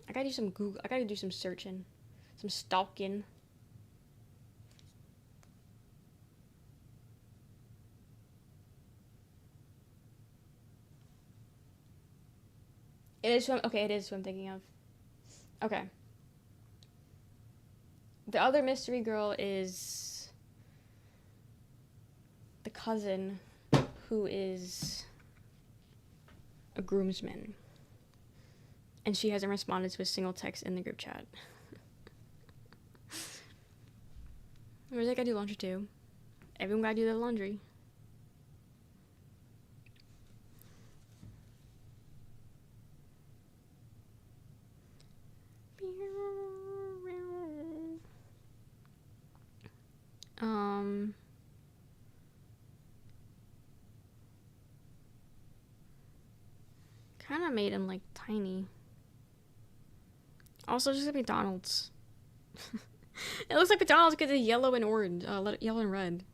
I gotta do some Google. I gotta do some searching. Some stalking. It is who okay, it is who I'm thinking of. Okay. The other mystery girl is the cousin who is a groomsman. And she hasn't responded to a single text in the group chat. Where's that guy do laundry too? Everyone gotta do their laundry. Kind of made him like tiny. Also, just like McDonald's. It looks like McDonald's because it's yellow and orange, yellow and red.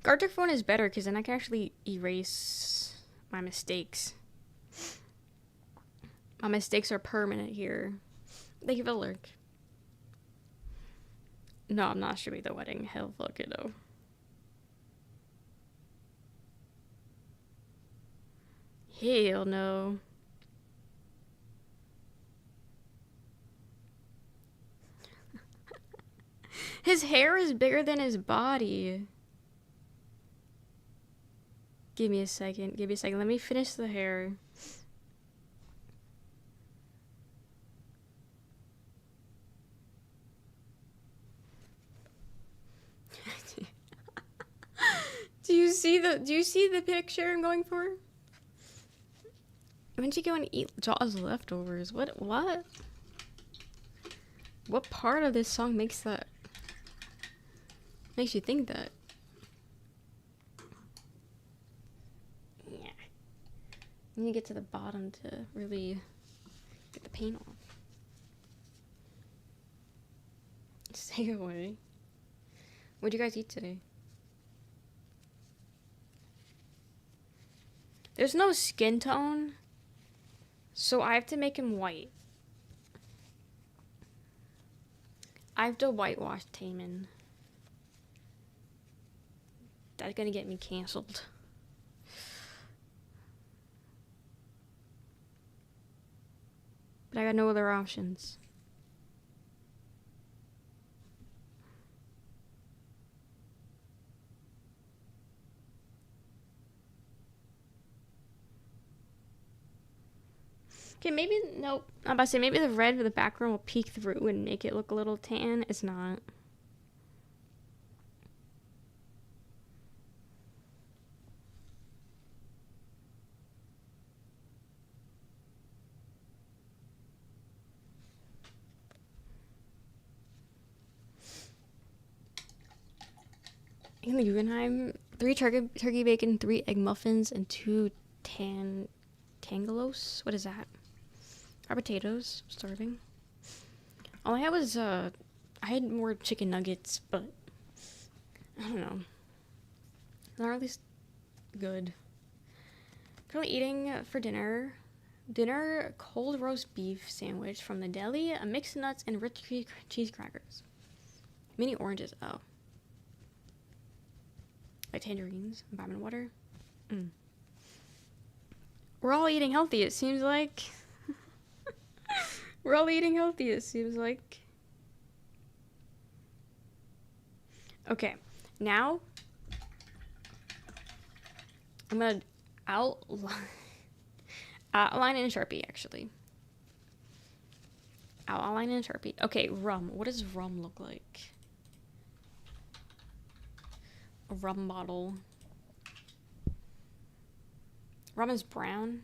Gartic phone is better because then I can actually erase my mistakes. My mistakes are permanent here. Thank you for the lurk. No, I'm not streaming the wedding. Hell fuck it, no. Hell no. His hair is bigger than his body. Give me a second. Give me a second. Let me finish the hair. Do you see the picture I'm going for? When'd you go and eat Jaws leftovers? What? What part of this song makes you think that? Yeah. I need to get to the bottom to really get the paint off. Stay away. What'd you guys eat today? There's no skin tone, so I have to make him white. I have to whitewash Taman. That's gonna get me canceled. But I got no other options. Okay, maybe, nope. I'm about to say, maybe the red with the background will peek through and make it look a little tan. It's not. In the Guggenheim, 3 turkey bacon, 3 egg muffins, and 2 tangalos. What is that? Our potatoes. I'm starving. All I had was I had more chicken nuggets, but I don't know. They're at least good. Currently eating for dinner. Cold roast beef sandwich from the deli, a mix of nuts and rich cheese crackers. Mini oranges. Oh. Like tangerines and vitamin water. We're all eating healthy, it seems like. We're all eating healthy, it seems like. Okay, now I'm gonna outline in Sharpie, actually. Outline in Sharpie. Okay, rum. What does rum look like? A rum bottle. Rum is brown.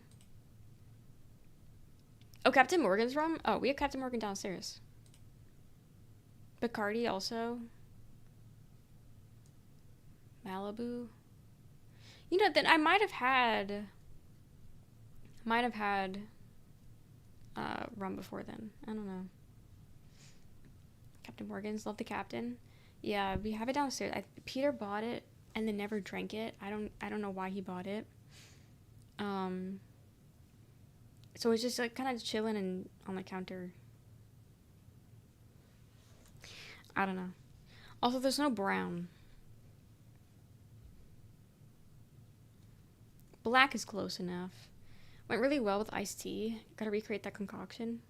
Oh, Captain Morgan's rum? Oh, we have Captain Morgan downstairs. Bacardi also. Malibu. You know, then I might have had rum before then. I don't know. Captain Morgan's, love the Captain. Yeah, we have it downstairs. Peter bought it and then never drank it. I don't know why he bought it. So it's just like kind of chilling and on the counter. I don't know. Also, there's no brown. Black is close enough. Went really well with iced tea. Gotta recreate that concoction.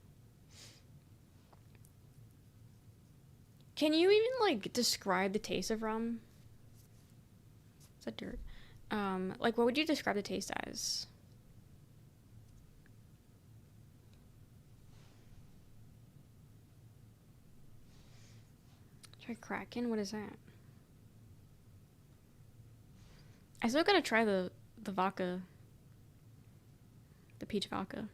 Can you even, like, describe the taste of rum? Is that dirt? Like, what would you describe the taste as? Try Kraken? What is that? I still gotta try the vodka. The peach vodka.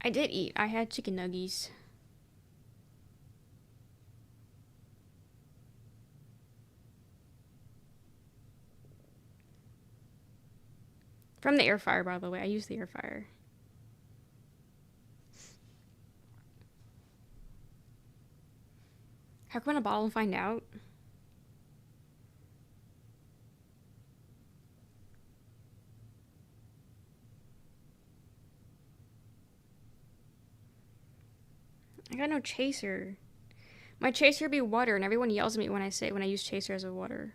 I did eat. I had chicken nuggies. From the air fryer, by the way. I use the air fryer. Crack open a bottle and find out. I got no chaser. My chaser would be water, and everyone yells at me when I use chaser as a water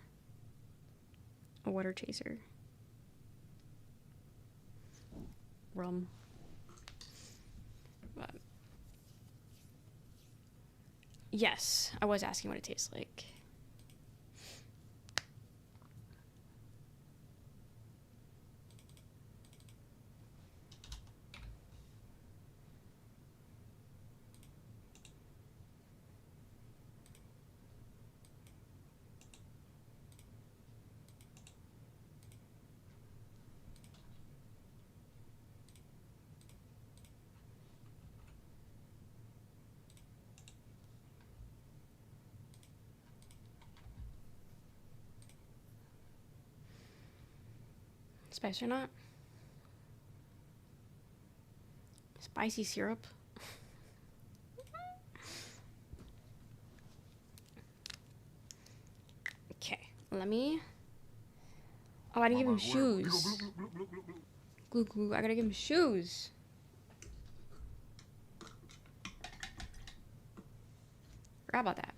chaser. Rum. But yes, I was asking what it tastes like. Spice or not? Spicy syrup. Okay, let me. Oh, I didn't give him shoes. Glue, glue. I gotta give him shoes. Forgot about that.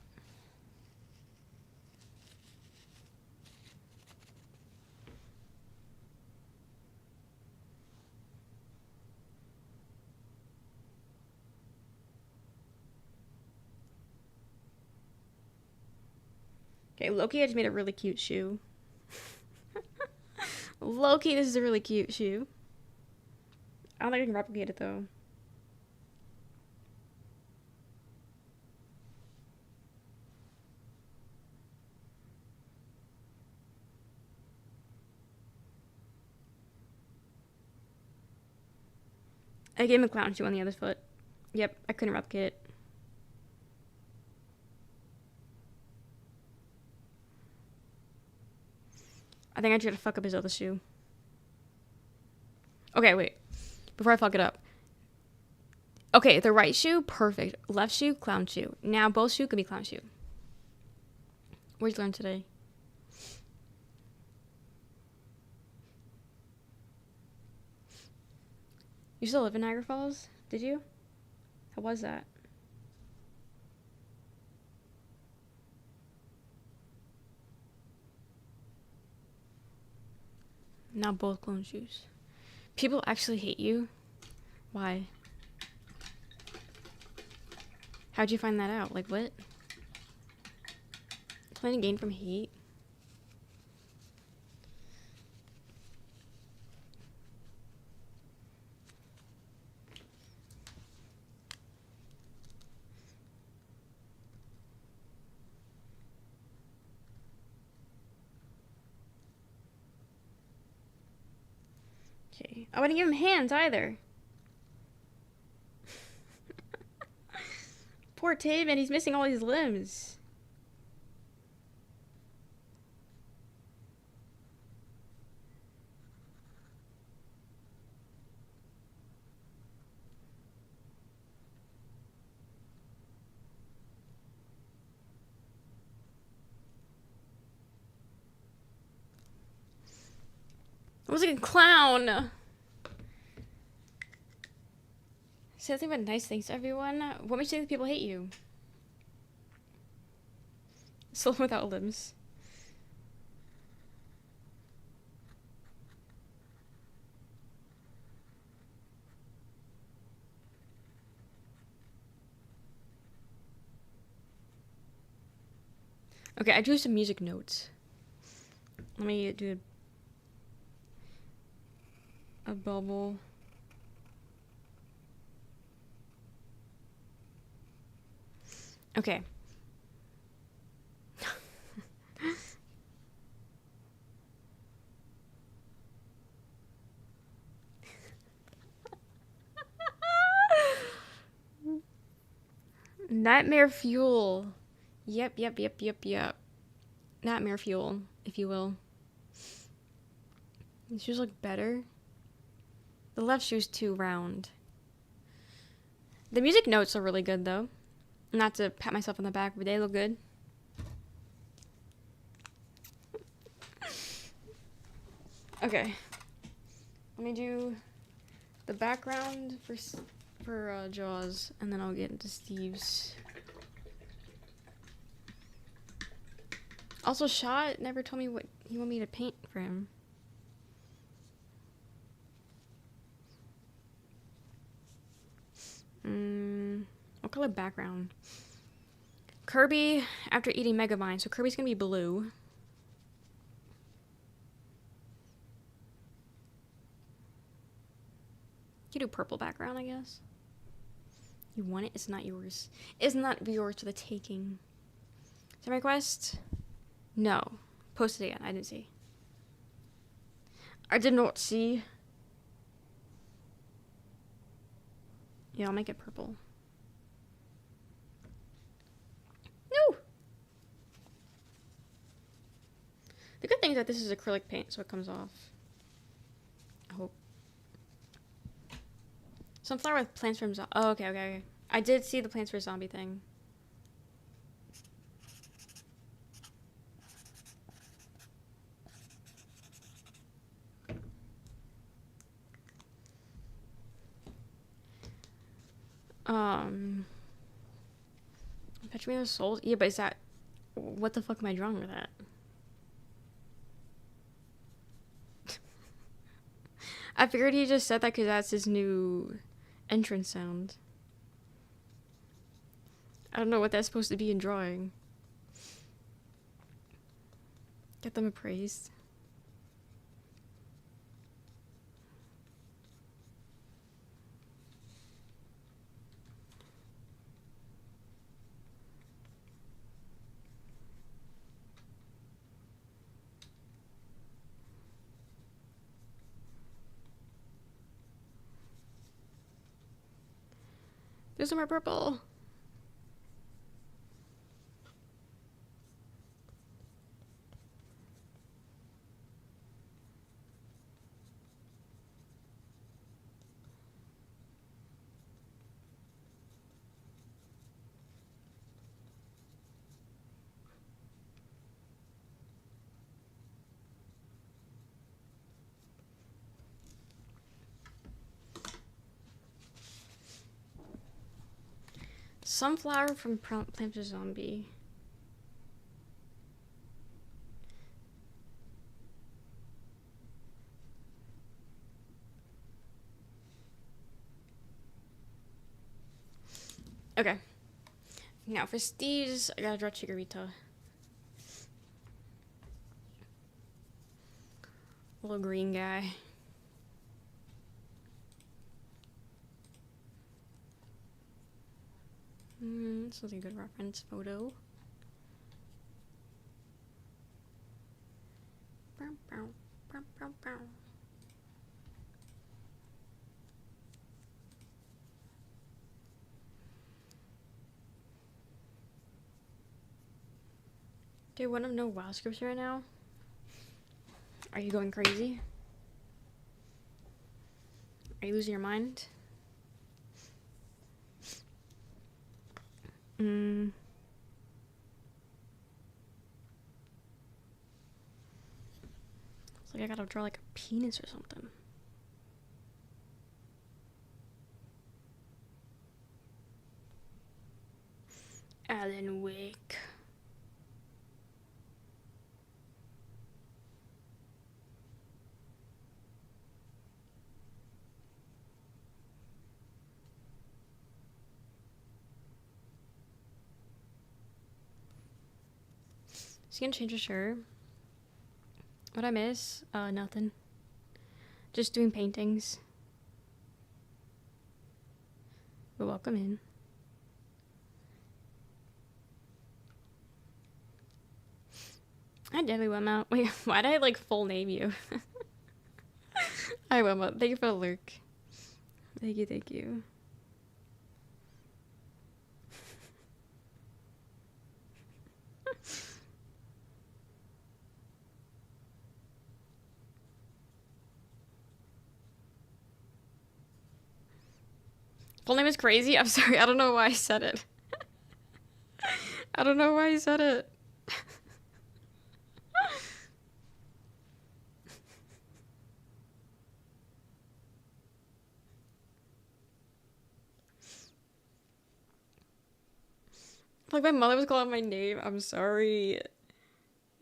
Okay, Loki, I just made a really cute shoe. Loki, this is a really cute shoe. I don't think I can replicate it though. I gave him a clown shoe on the other foot. Yep, I couldn't replicate it. I think I tried to fuck up his other shoe. Okay, wait. Before I fuck it up. Okay, the right shoe, perfect. Left shoe, clown shoe. Now both shoe could be clown shoe. What'd you learn today? You still live in Niagara Falls? Did you? How was that? Now both clone shoes. People actually hate you? Why? How'd you find that out? Like what? Trying to gain from hate? Okay. I wouldn't give him hands either. Poor Taven, he's missing all his limbs. I was like a clown. Say nothing but nice things to everyone. What makes you think people hate you? Someone without limbs. Okay, I drew some music notes. Let me do a bubble. Okay. Nightmare fuel. Yep. Nightmare fuel, if you will. These shoes look better. The left shoe's too round. The music notes are really good, though. Not to pat myself on the back, but they look good. Okay. Let me do the background for Jaws, and then I'll get into Steve's. Also, Shot never told me what he wanted me to paint for him. What color background? Kirby after eating Megavine, so Kirby's gonna be blue. You do purple background, I guess. You want it? It's not yours. It's not yours for the taking. Is that my request? No. Post it again. I didn't see. I did not see. Yeah, I'll make it purple. No! The good thing is that this is acrylic paint, so it comes off. I hope. Sunflower with Plants from Zombie. Oh, okay. I did see the Plants for Zombie thing. Fetch me those souls? Yeah, but is that... What the fuck am I drawing with that? I figured he just said that because that's his new entrance sound. I don't know what that's supposed to be in drawing. Get them appraised. There's some more purple. Sunflower from Plant to Zombie. Okay. Now for Steve's, I gotta draw Chikorita. Little green guy. This was a good reference photo. Do you want to know WoW scripts right now? Are you going crazy? Are you losing your mind? It's like I gotta draw like a penis or something. Alan Wake. Is he gonna change his shirt? What'd I miss? Nothing. Just doing paintings. But welcome in. I definitely went out. Wait, why did I like full name you? I went out. Thank you for the lurk. Thank you. Full name is crazy? I'm sorry, I don't know why I said it. I don't know why he said it. Like my mother was calling my name. I'm sorry.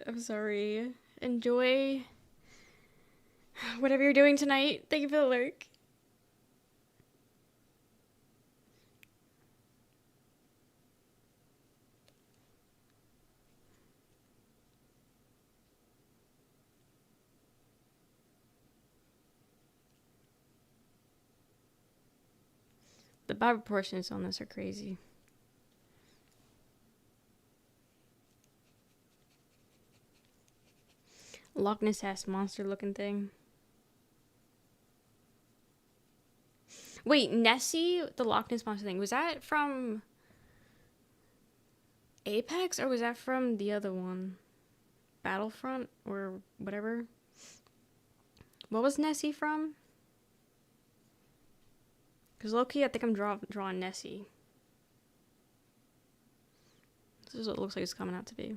I'm sorry. Enjoy whatever you're doing tonight. Thank you for the lurk. The body proportions on this are crazy. Loch Ness ass monster looking thing. Wait, Nessie, the Loch Ness monster thing, was that from Apex or was that from the other one? Battlefront or whatever? What was Nessie from? Because low-key, I think I'm drawing Nessie. This is what it looks like it's coming out to be.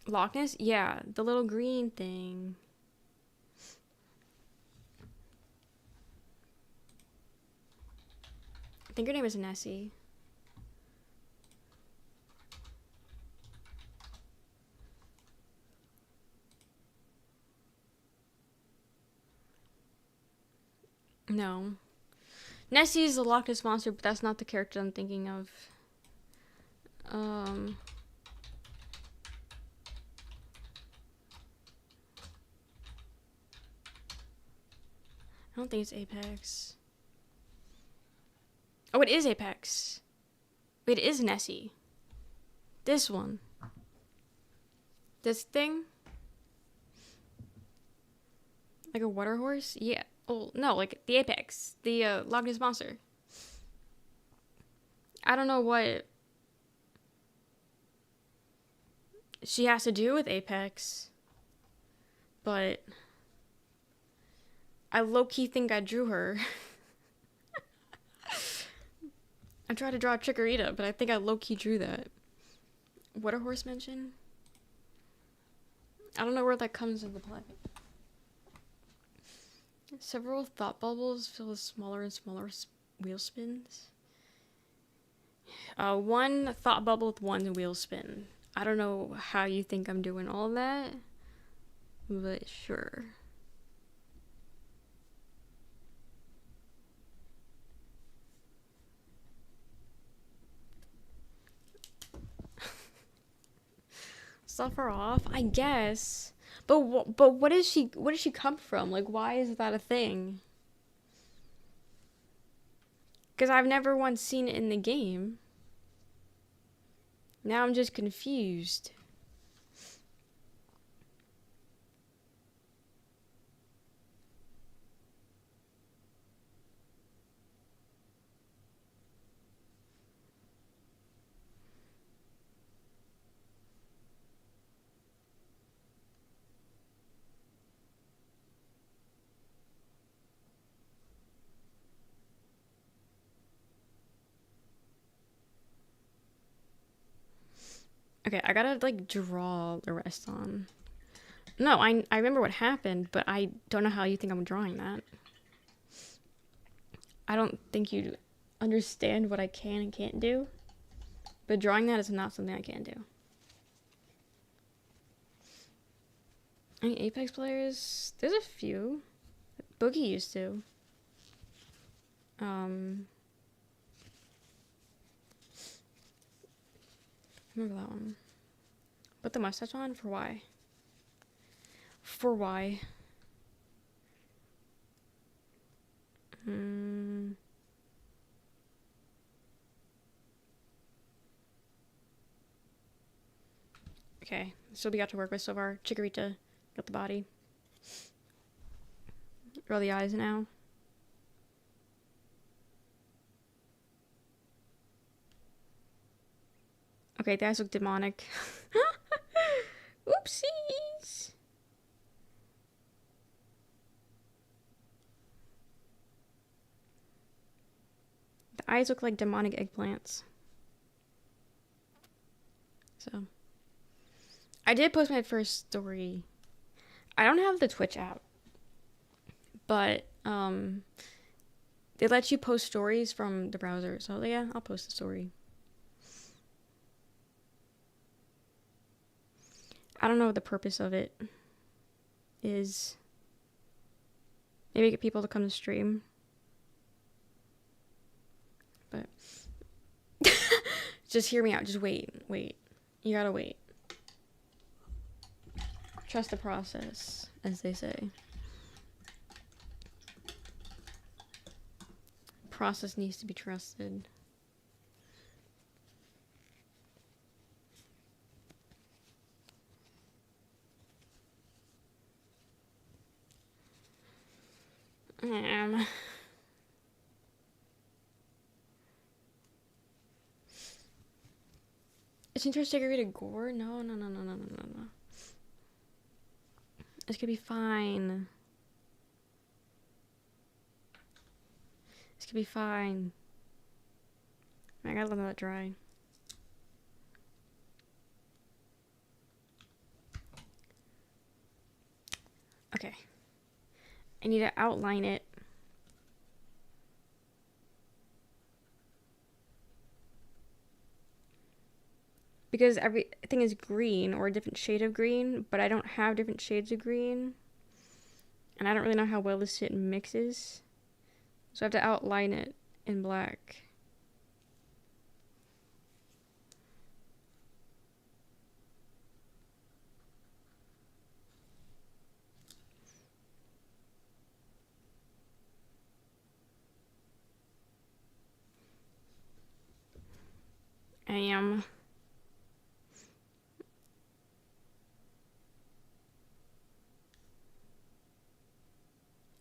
Loch Ness? Yeah, the little green thing. I think her name is Nessie. No. Nessie is the Loch Ness monster, but that's not the character I'm thinking of. I don't think it's Apex. Oh, it is Apex. Wait, it is Nessie. This one. This thing? Like a water horse? Yeah. Oh, no, like the Apex. The Loch Ness monster. I don't know what she has to do with Apex. But I low-key think I drew her. I tried to draw a Chikorita, but I think I low-key drew that. Water horse mention? I don't know where that comes into play. Several thought bubbles fill with smaller and smaller wheel spins. One thought bubble with one wheel spin. I don't know how you think I'm doing all that, but sure. Suffer off, I guess. But what is she? Where does she come from? Like, why is that a thing? Because I've never once seen it in the game. Now I'm just confused. Okay, I gotta like draw the rest on. No, I remember what happened, but I don't know how you think I'm drawing that. I don't think you understand what I can and can't do. But drawing that is not something I can do. Any Apex players? There's a few. Boogie used to. Remember that one. Put the mustache on? For why? For why? Okay, so we got to work with so far. Chikorita, got the body. Draw the eyes now. Okay, the eyes look demonic. Ooh, Whoopsies. The eyes look like demonic eggplants. So, I did post my first story. I don't have the Twitch app, but they let you post stories from the browser. So yeah, I'll post the story. I don't know what the purpose of it is. Maybe get people to come to stream. But just hear me out. Just wait. You gotta wait. Trust the process, as they say. Process needs to be trusted. It's interesting to read a gore? No. It's gonna be fine. It's gonna be fine. I gotta let that dry. Okay. I need to outline it. Because everything is green or a different shade of green, but I don't have different shades of green. And I don't really know how well this shit mixes. So I have to outline it in black. I am.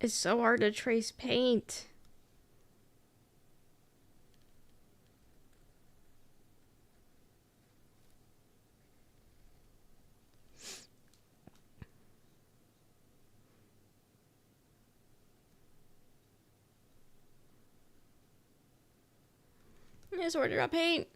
It's so hard to trace paint. It's hard to draw paint.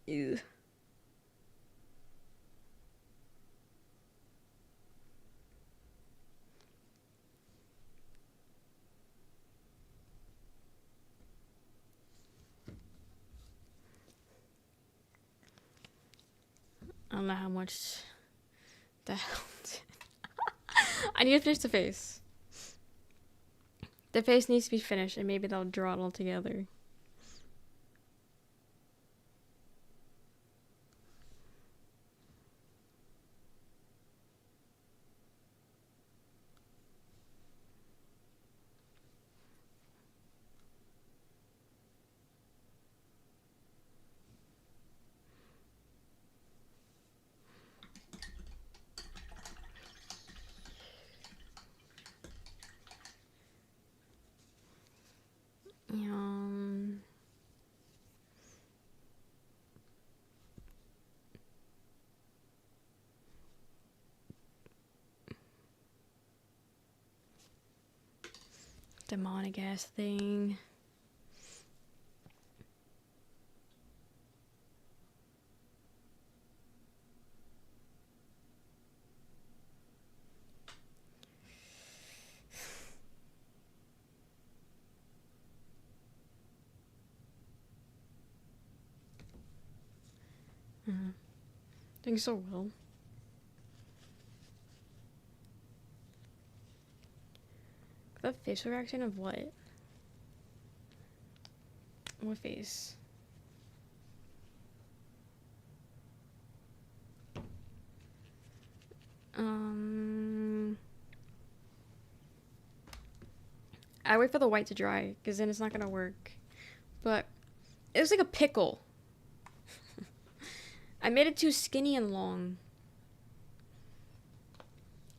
Ew. I don't know how much the hell. I need to finish the face. The face needs to be finished, and maybe they'll draw it all together. Demonic ass thing. Doing so well. The facial reaction of what? What face? I wait for the white to dry, because then it's not gonna work. But it was like a pickle. I made it too skinny and long.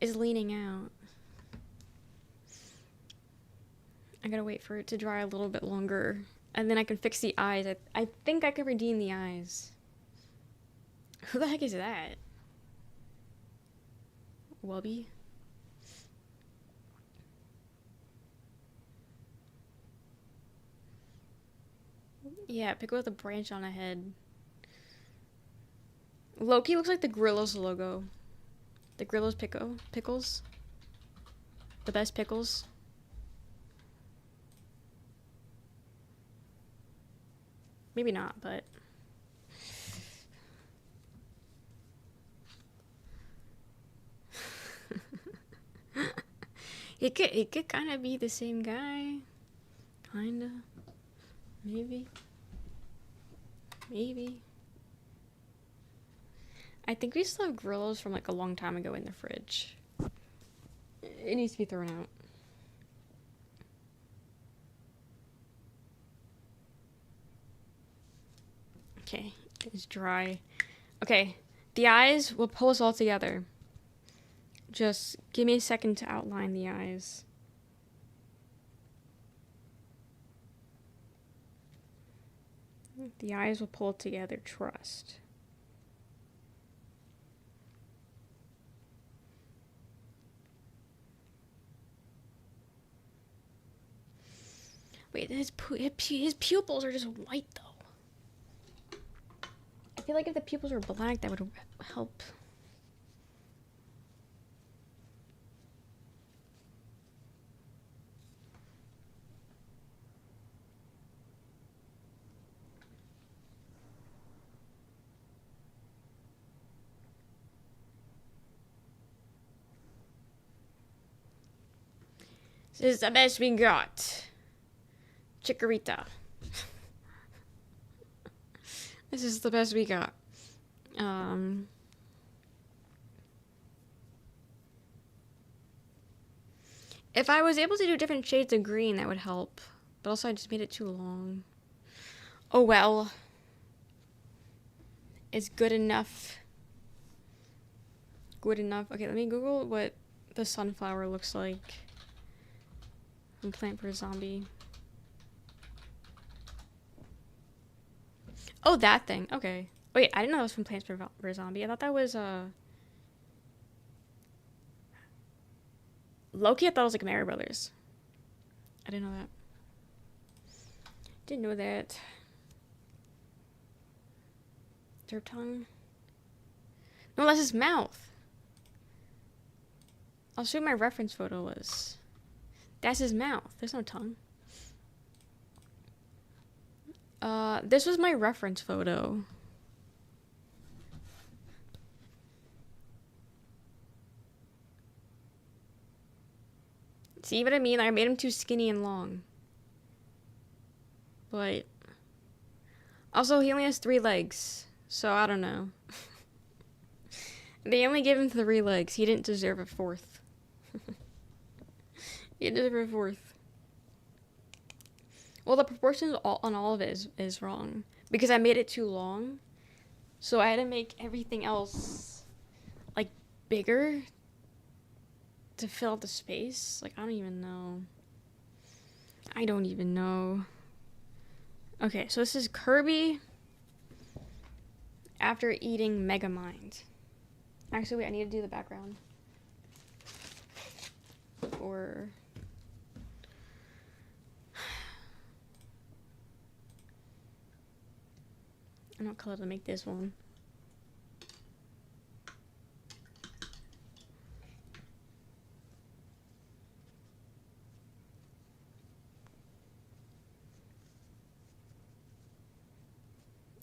It's leaning out. I gotta wait for it to dry a little bit longer. And then I can fix the eyes. I think I can redeem the eyes. Who the heck is that? Wubby? Yeah, pick with a branch on a head. Loki looks like the Grillos logo. The Grillos pickles. The best pickles. Maybe not, but it could kind of be the same guy. Kinda. Maybe. I think we still have Grillos from like a long time ago in the fridge. It needs to be thrown out. Okay, it's dry. Okay, the eyes will pull us all together. Just give me a second to outline the eyes. The eyes will pull together, trust. Wait, his pupils are just white, though. I feel like if the pupils were black, that would help. This is the best we got. Chikorita. This is the best we got. If I was able to do different shades of green, that would help. But also, I just made it too long. Oh well. It's good enough. Good enough. Okay, let me Google what the sunflower looks like from Plant vs. Zombie. Oh, that thing. Okay. Wait, I didn't know that was from Plants vs. Zombie. I thought that was, Loki. I thought it was like Mario Brothers. I didn't know that. Didn't know that. Derp tongue. No, that's his mouth. I'll show you my reference photo was. That's his mouth. There's no tongue. This was my reference photo. See what I mean? I made him too skinny and long. But also, he only has 3 legs. So, I don't know. They only gave him 3 legs. He didn't deserve a 4th. He didn't deserve a 4th. Well, the proportions on all of it is wrong. Because I made it too long. So, I had to make everything else, like, bigger to fill out the space. Like, I don't even know. Okay, so this is Kirby after eating Megamind. Actually, wait, I need to do the background. Or... I don't know what color to make this one.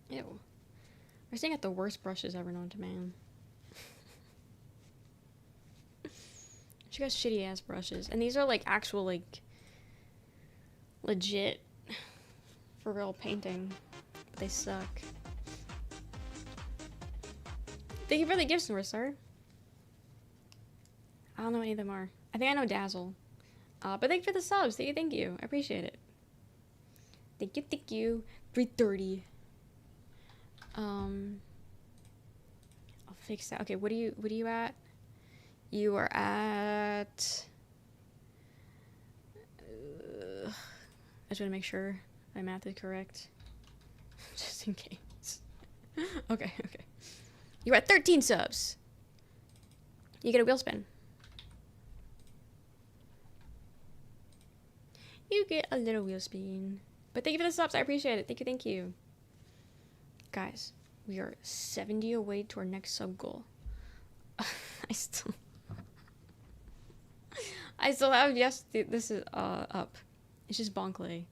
Ew. We're saying got the worst brushes ever known to man. She got shitty ass brushes. And these are like actual, like, legit, for real painting. But they suck. Thank you for the gifts, sir. I don't know what any of them are. I think I know Dazzle. But thank you for the subs. Thank you. I appreciate it. Thank you. 330. I'll fix that. Okay, what are you at? You are at I just want to make sure my math is correct. Just in case. Okay. You're at 13 subs. You get a wheel spin. You get a little wheel spin. But thank you for the subs. I appreciate it. Thank you. Guys, we are 70 away to our next sub goal. I still have, yes, this is up. It's just Bonkley.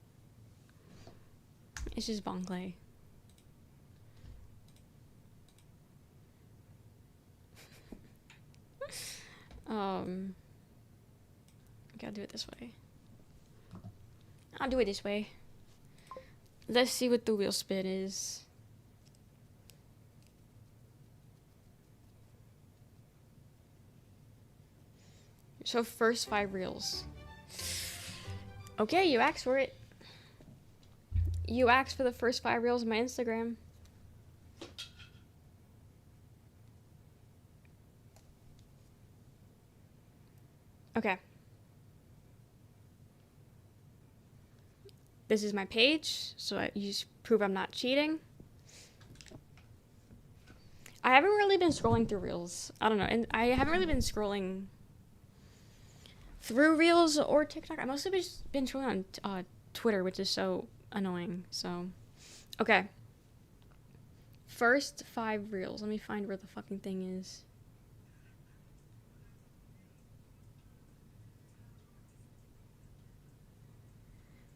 I gotta do it this way. I'll do it this way. Let's see what the wheel spin is. So first 5 reels. Okay, you asked for it. You asked for the first 5 reels on my Instagram. Okay. This is my page, so you just prove I'm not cheating. I haven't really been scrolling through reels. I don't know, and I haven't really been scrolling through reels or TikTok. I've mostly been scrolling on Twitter, which is so annoying. So, okay. First 5 reels. Let me find where the fucking thing is.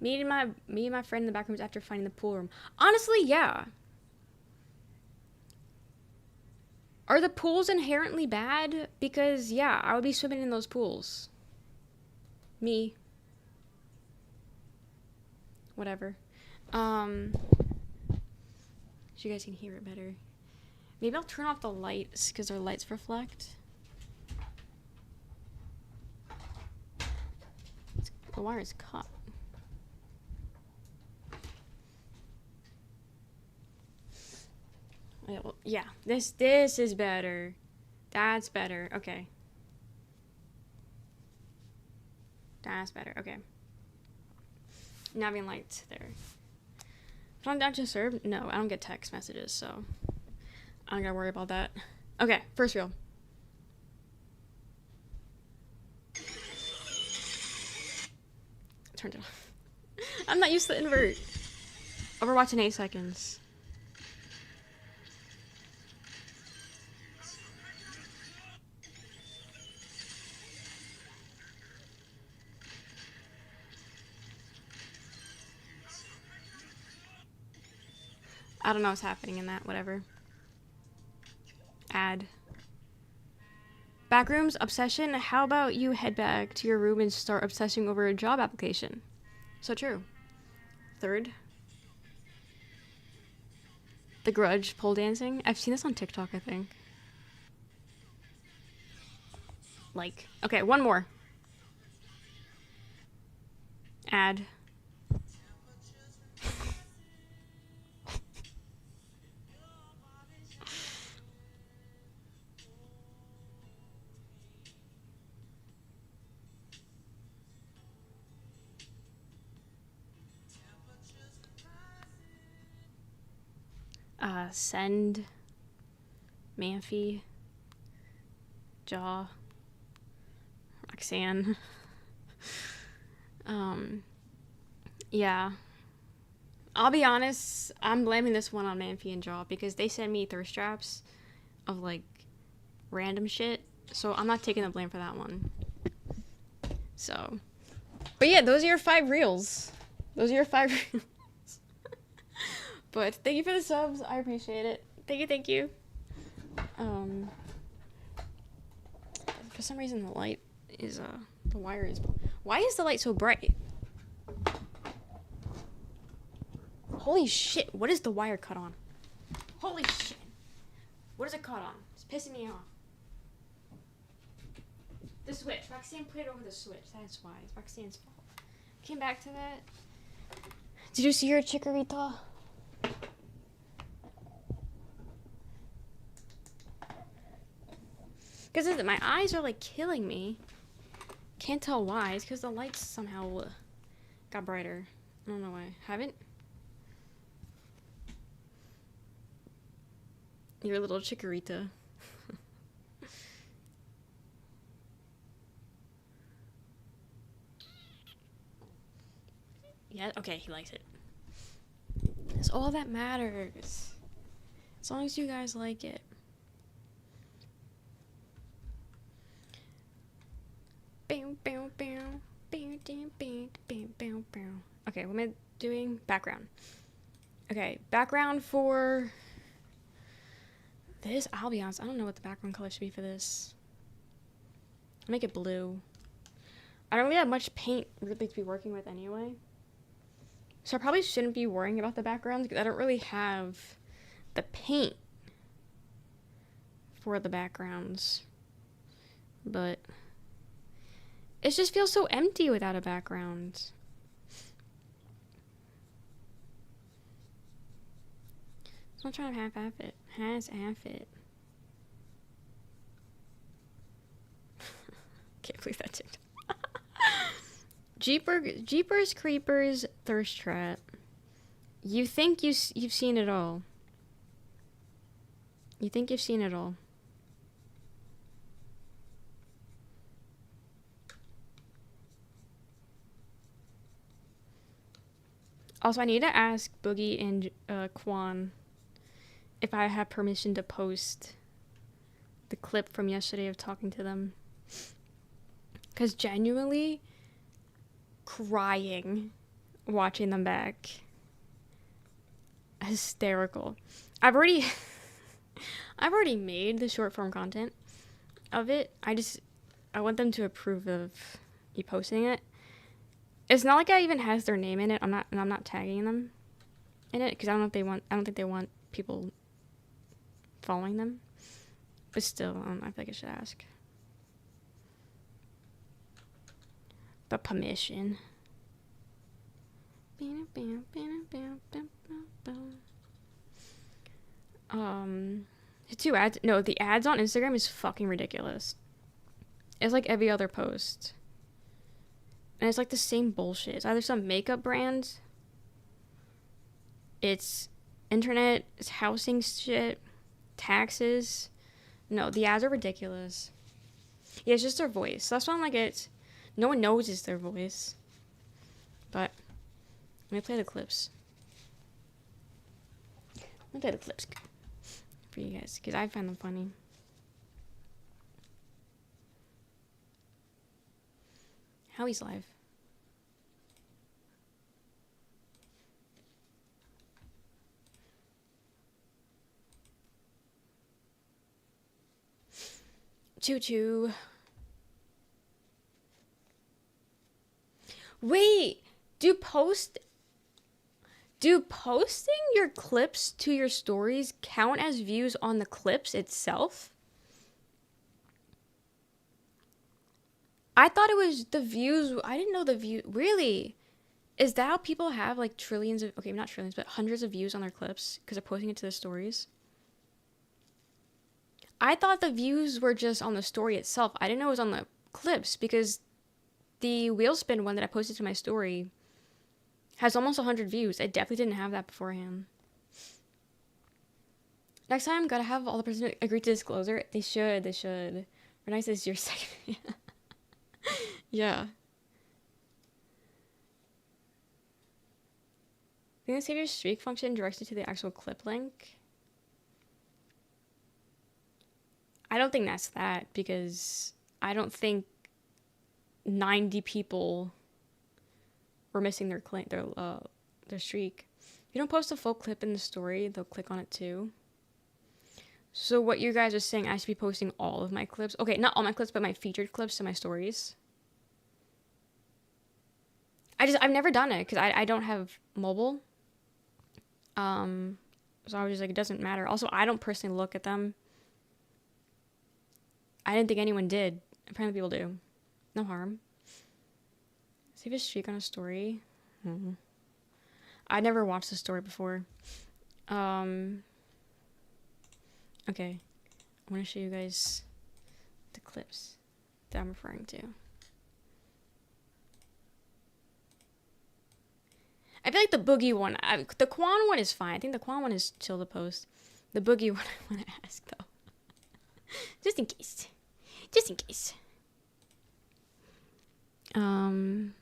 Me and my friend in the back rooms after finding the pool room. Honestly, yeah. Are the pools inherently bad? Because yeah, I would be swimming in those pools. Me. Whatever. So you guys can hear it better. Maybe I'll turn off the lights because our lights reflect. The wire is cut. Yeah, this is better. That's better. Okay. That's better. Okay. Navigation lights there. If I'm down to serve, no, I don't get text messages, so I don't gotta worry about that. Okay, first reel. Turned it off. I'm not used to invert. Overwatch in 8 seconds. I don't know what's happening in that, whatever. Add. Backrooms, obsession. How about you head back to your room and start obsessing over a job application? So true. Third. The Grudge pole dancing. I've seen this on TikTok, I think. Like. Okay, one more. Add. Send, Manfi, Jaw, Roxanne. Yeah. I'll be honest, I'm blaming this one on Manfi and Jaw because they send me thirst traps of like random shit. So I'm not taking the blame for that one. So, but yeah, those are your 5 reels. Those are your 5 reels. But thank you for the subs. I appreciate it. Thank you. For some reason the light is the wire is. Why is the light so bright? Holy shit! What is the wire cut on? Holy shit! What is it cut on? It's pissing me off. The switch. Roxanne put it over the switch. That's why. It's Roxanne's fault. Came back to that. Did you see your chikorita? Because my eyes are like killing me. Can't tell why. It's because the lights somehow got brighter. I don't know why. Haven't? Your little chikorita. Yeah, okay, he likes it. That's all that matters. As long as you guys like it. Okay, what am I doing? Background. Okay, background for this. I'll be honest, I don't know what the background color should be for this. I'll make it blue. I don't really have much paint really to be working with anyway. So I probably shouldn't be worrying about the background because I don't really have the paint for the backgrounds. But it just feels so empty without a background. So I'm trying to half it. Half it. Can't believe that TikTok. Jeepers Creepers Thirst Trap. You think you've seen it all. You think you've seen it all. Also, I need to ask Boogie and Quan if I have permission to post the clip from yesterday of talking to them. Because genuinely crying watching them back. Hysterical. I've already made the short form content of it. I want them to approve of me posting it. It's not like I even has their name in it. I'm not tagging them in it because I don't think they want people following them. But still, I feel like I should ask. But permission. The 2 ads. No, the ads on Instagram is fucking ridiculous. It's like every other post. And it's like the same bullshit. It's either some makeup brand. It's internet. It's housing shit. Taxes. No, the ads are ridiculous. Yeah, it's just their voice. So that's why I'm like, no one knows it's their voice. But let me play the clips. Let me play the clips for you guys because I find them funny. Howie's live. Choo-choo. Wait, do posting your clips to your stories count as views on the clips itself? I thought it was the views. I didn't know the view. Really? Is that how people have like trillions of, okay, not trillions, but hundreds of views on their clips because they're posting it to the stories? I thought the views were just on the story itself. I didn't know it was on the clips because the wheel spin one that I posted to my story has almost 100 views. I definitely didn't have that beforehand. Next time, gotta have all the person agree to disclosure. They should. Renai says you're second. Yeah. I think the save your streak function directs you to the actual clip link. I don't think that's that because I don't think 90 people were missing their streak. If you don't post a full clip in the story, they'll click on it too. So what you guys are saying, I should be posting all of my clips. Okay, not all my clips, but my featured clips to my stories. I've never done it because I don't have mobile. So I was just like, it doesn't matter. Also, I don't personally look at them. I didn't think anyone did. Apparently people do. No harm. Save a streak on a story. I never watched the story before. Okay. I want to show you guys the clips that I'm referring to. I feel like the boogie one, the Quan one is fine. I think the Quan one is chill to post. The boogie one I want to ask though. Just in case. Just in case. I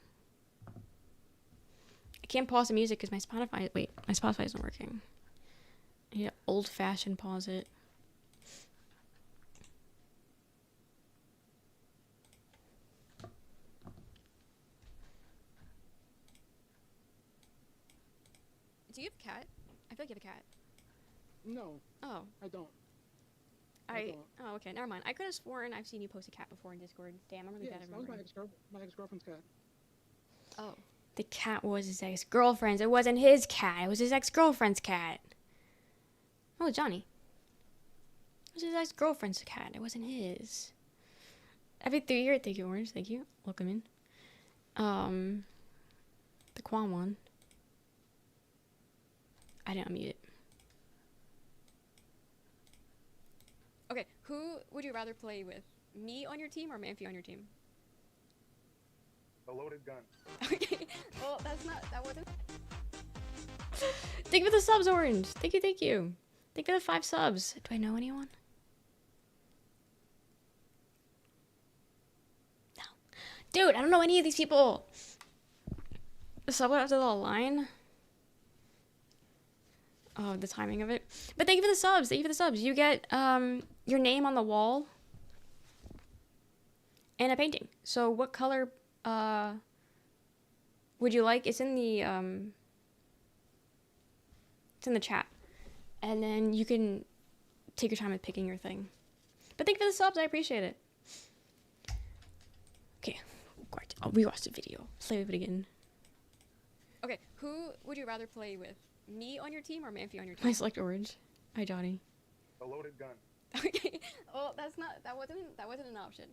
can't pause the music because my Spotify isn't working. Yeah, old-fashioned pause it. Do you have a cat? I feel like you have a cat. No, Oh. I don't. Oh, okay, never mind. I could have sworn I've seen you post a cat before in Discord. Damn, I'm really bad at That was remembering. my ex-girlfriend's cat. Oh. The cat was his ex-girlfriend's. It wasn't his cat. It was his ex-girlfriend's cat. Oh, Johnny. It was his ex-girlfriend's cat. It wasn't his. Every 3 years. Thank you, Orange. Thank you. Welcome in. The Quan one. I didn't unmute it. Okay, who would you rather play with? Me on your team or Manfi on your team? A loaded gun. Okay. Well, that wasn't. Thank you for the subs, Orange. Thank you, thank you. Thank you for the 5 subs. Do I know anyone? No. Dude, I don't know any of these people. The sub after the line. Oh, the timing of it. But thank you for the subs. Thank you for the subs. You get your name on the wall and a painting. So what color would you like? It's in the chat. And then you can take your time with picking your thing. But thank you for the subs. I appreciate it. Okay. I'll rewatch the video. Play with it again. Okay, who would you rather play with? Me on your team or Manfi on your team? I select Orange. Hi, Johnny. A loaded gun. Okay. Well, that wasn't an option.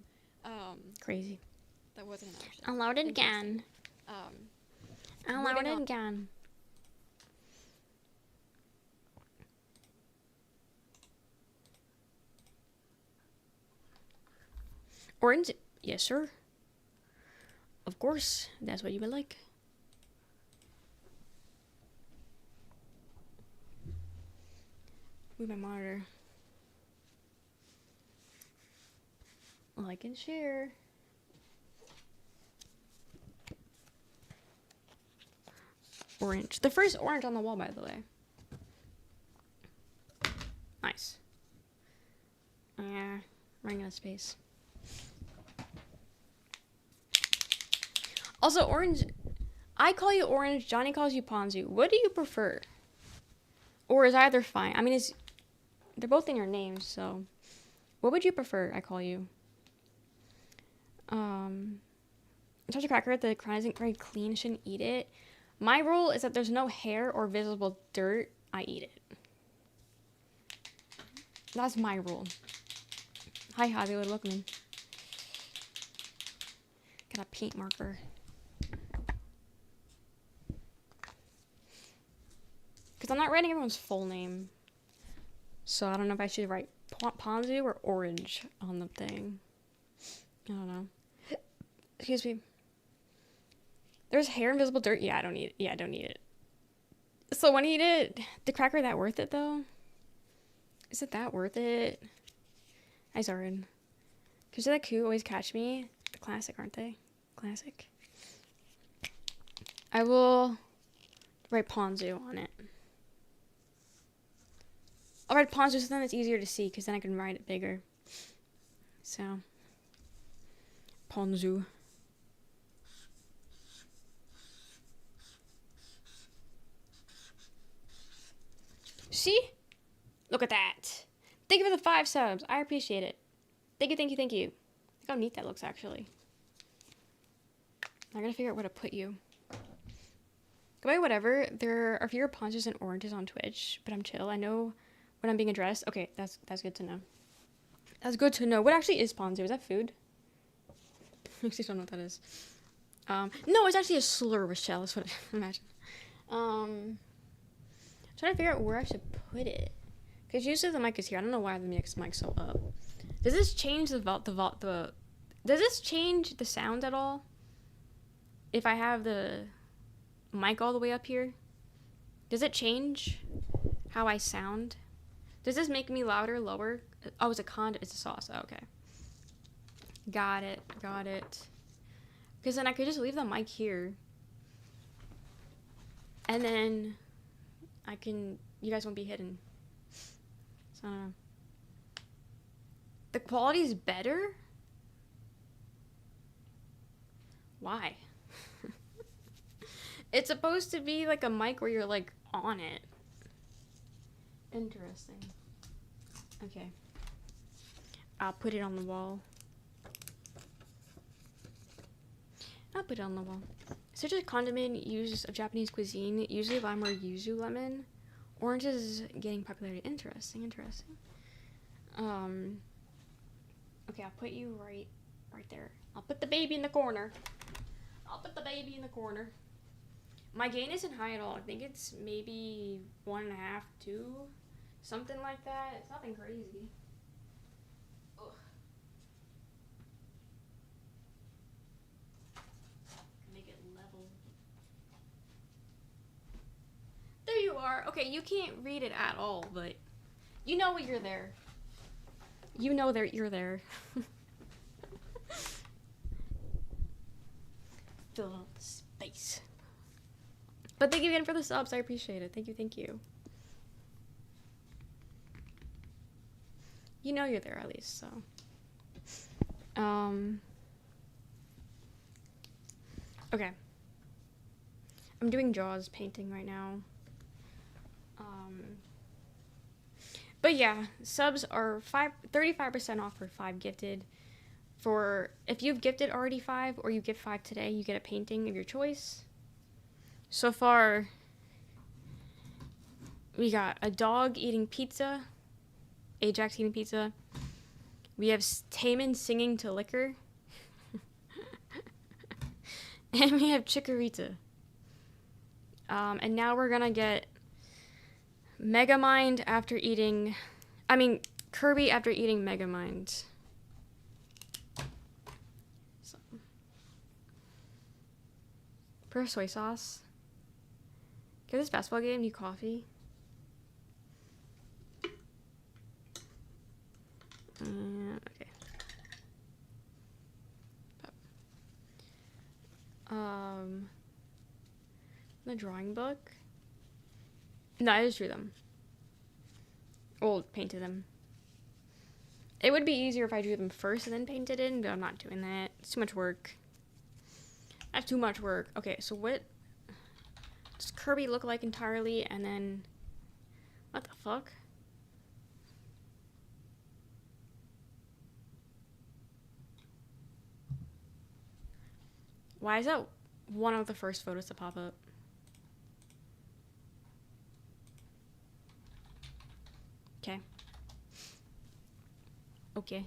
Crazy. That wasn't an option. Unloaded again. Unloaded again. Orange? Yes, sir. Of course. That's what you would like. Move my monitor. Like and share. Orange. The first orange on the wall, by the way. Nice. Yeah, running out of space. Also, Orange. I call you Orange. Johnny calls you Ponzu. What do you prefer? Or is either fine? I mean, they're both in your name, so what would you prefer I call you? Touch a cracker, the crown isn't very clean, shouldn't eat it. My rule is that there's no hair or visible dirt, I eat it. That's my rule. Hi, Hollywood, welcome in. Got a paint marker. Because I'm not writing everyone's full name. So I don't know if I should write Ponzu or Orange on the thing. I don't know. Excuse me. There's hair and visible dirt. Yeah, I don't need it. Yeah, I don't need it. So when I eat it, the cracker that worth it though? Is it that worth it? Hi, Zarin. Because that coup always catch me. The classic, aren't they? Classic. I will write Ponzu on it. I'll write Ponzu so then it's easier to see because then I can write it bigger. So, Ponzu. See? Look at that. Thank you for the 5 subs. I appreciate it. Thank you, thank you, thank you. Look how neat that looks, actually. I gotta figure out where to put you. Goodbye, whatever. There are fewer Ponzus and Oranges on Twitch, but I'm chill. I know when I'm being addressed. Okay, that's good to know. That's good to know. What actually is Ponzu? Is that food? I actually don't know what that is. No, it's actually a slur, Rochelle. That's what I imagine. Trying to figure out where I should put it. Because usually the mic is here. I don't know why the mic's so up. Does this change does this change the sound at all? If I have the mic all the way up here? Does it change how I sound? Does this make me louder, lower? Oh, it's a condom. It's a sauce. Oh, okay. Got it. Got it. Because then I could just leave the mic here. And then I can... You guys won't be hidden. So, I don't know. The quality's better? Why? It's supposed to be like a mic where you're like on it. Interesting. Okay. I'll put it on the wall. I'll put it on the wall. Citrus condiment used of Japanese cuisine, usually lime or yuzu lemon. Orange is getting popularity. Interesting, interesting. Okay, I'll put you right there. I'll put the baby in the corner. I'll put the baby in the corner. My gain isn't high at all. I think it's maybe 1.5, 2, something like that. It's nothing crazy. Ugh. Make it level. There you are. Okay, you can't read it at all, but you know you're there. You know that you're there. Fill out the space. But thank you again for the subs. I appreciate it. Thank you, thank you. You know you're there at least, so. Okay. I'm doing Jaws painting right now. But yeah, subs are 35% off for 5 gifted. For if you've gifted already 5 or you gift 5 today, you get a painting of your choice. So far, we got a dog eating pizza, Ajax eating pizza. We have Taman singing to liquor. And we have Chikorita. And now we're gonna get Megamind after eating... Kirby after eating Megamind. So. Per soy sauce. Get this basketball game, need coffee. Okay. The drawing book. No, I just drew them. Or painted them. It would be easier if I drew them first and then painted in, but I'm not doing that. It's too much work. That's too much work. Okay, so what does Kirby look like entirely? And then... What the fuck? Why is that one of the first photos to pop up? Okay. Okay.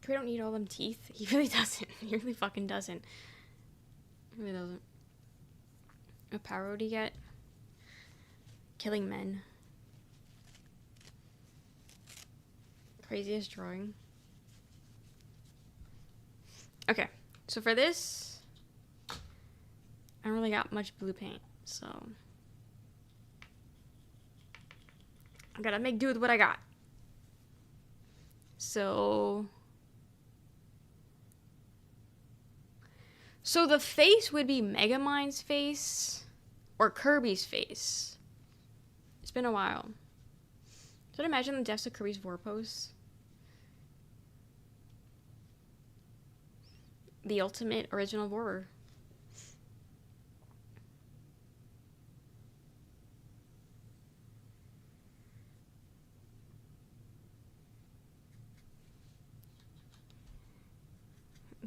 We don't need all them teeth. He really doesn't. He really fucking doesn't. He really doesn't. What power would he get? Killing men. Craziest drawing. Okay, so for this, I don't really got much blue paint, so I gotta make do with what I got. So the face would be Megamind's face or Kirby's face. It's been a while. So I'd imagine the depths of Kirby's Vorpos. The ultimate original Vorer.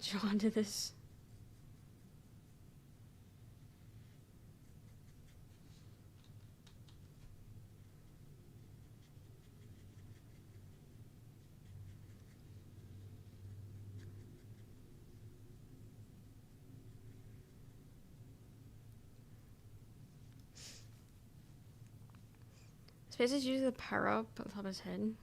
Drawn to this. Space is usually the power up on top of his head.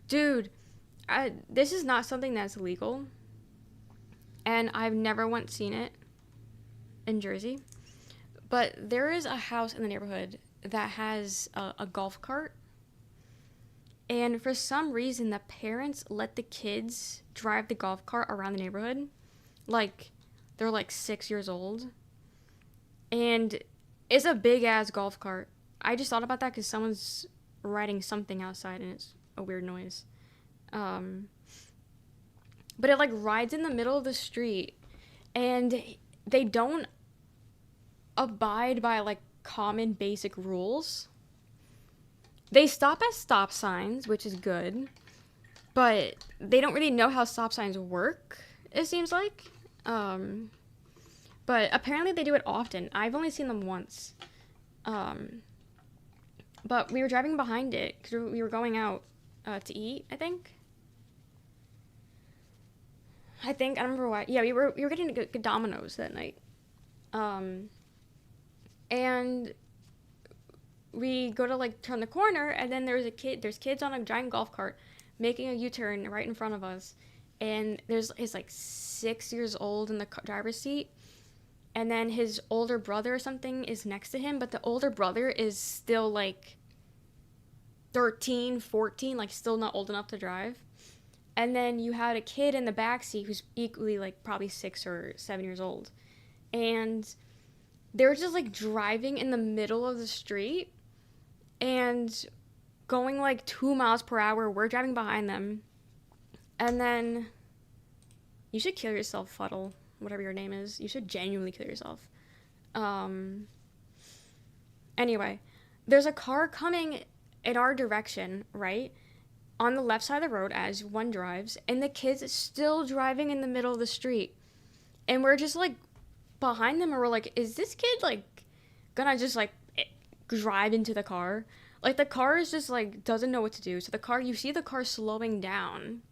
Dude, this is not something that's legal, and I've never once seen it in Jersey, but there is a house in the neighborhood that has a golf cart, and for some reason the parents let the kids drive the golf cart around the neighborhood. Like, they're like 6 years old, and it's a big ass golf cart. I just thought about that because someone's riding something outside and it's a weird noise. But it like rides in the middle of the street, and they don't abide by like common basic rules. They stop at stop signs, which is good, but they don't really know how stop signs work, it seems like. But apparently they do it often. I've only seen them once. But we were driving behind it because we were going out to eat, I think. I don't remember why. Yeah, we were getting to get Domino's that night. And we go to like turn the corner, and then there's kids on a giant golf cart making a U-turn right in front of us. And he's like 6 years old in the driver's seat. And then his older brother or something is next to him, but the older brother is still like 13, 14, like still not old enough to drive. And then you had a kid in the backseat who's equally like probably 6 or 7 years old. And they were just like driving in the middle of the street and going like 2 miles per hour. We're driving behind them. And then you should kill yourself, Fuddle, whatever your name is. You should genuinely kill yourself. Anyway, there's a car coming in our direction, right? On the left side of the road as one drives, and the kid's still driving in the middle of the street. And we're just like behind them, and we're like, is this kid like gonna just like drive into the car? Like the car is just like doesn't know what to do. So you see the car slowing down,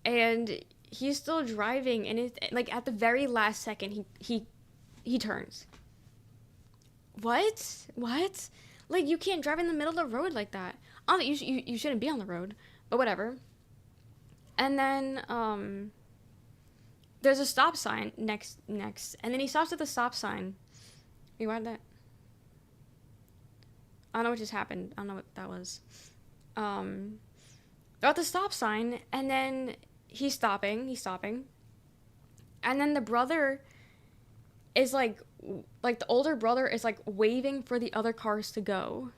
and he's still driving, and it's like at the very last second he turns. What? Like, you can't drive in the middle of the road like that. You shouldn't be on the road, but whatever. And then there's a stop sign next, and then he stops at the stop sign. Wait, why did that? I don't know what just happened. I don't know what that was. They're at the stop sign, and then he's stopping, and then the brother is like the older brother is like waving for the other cars to go,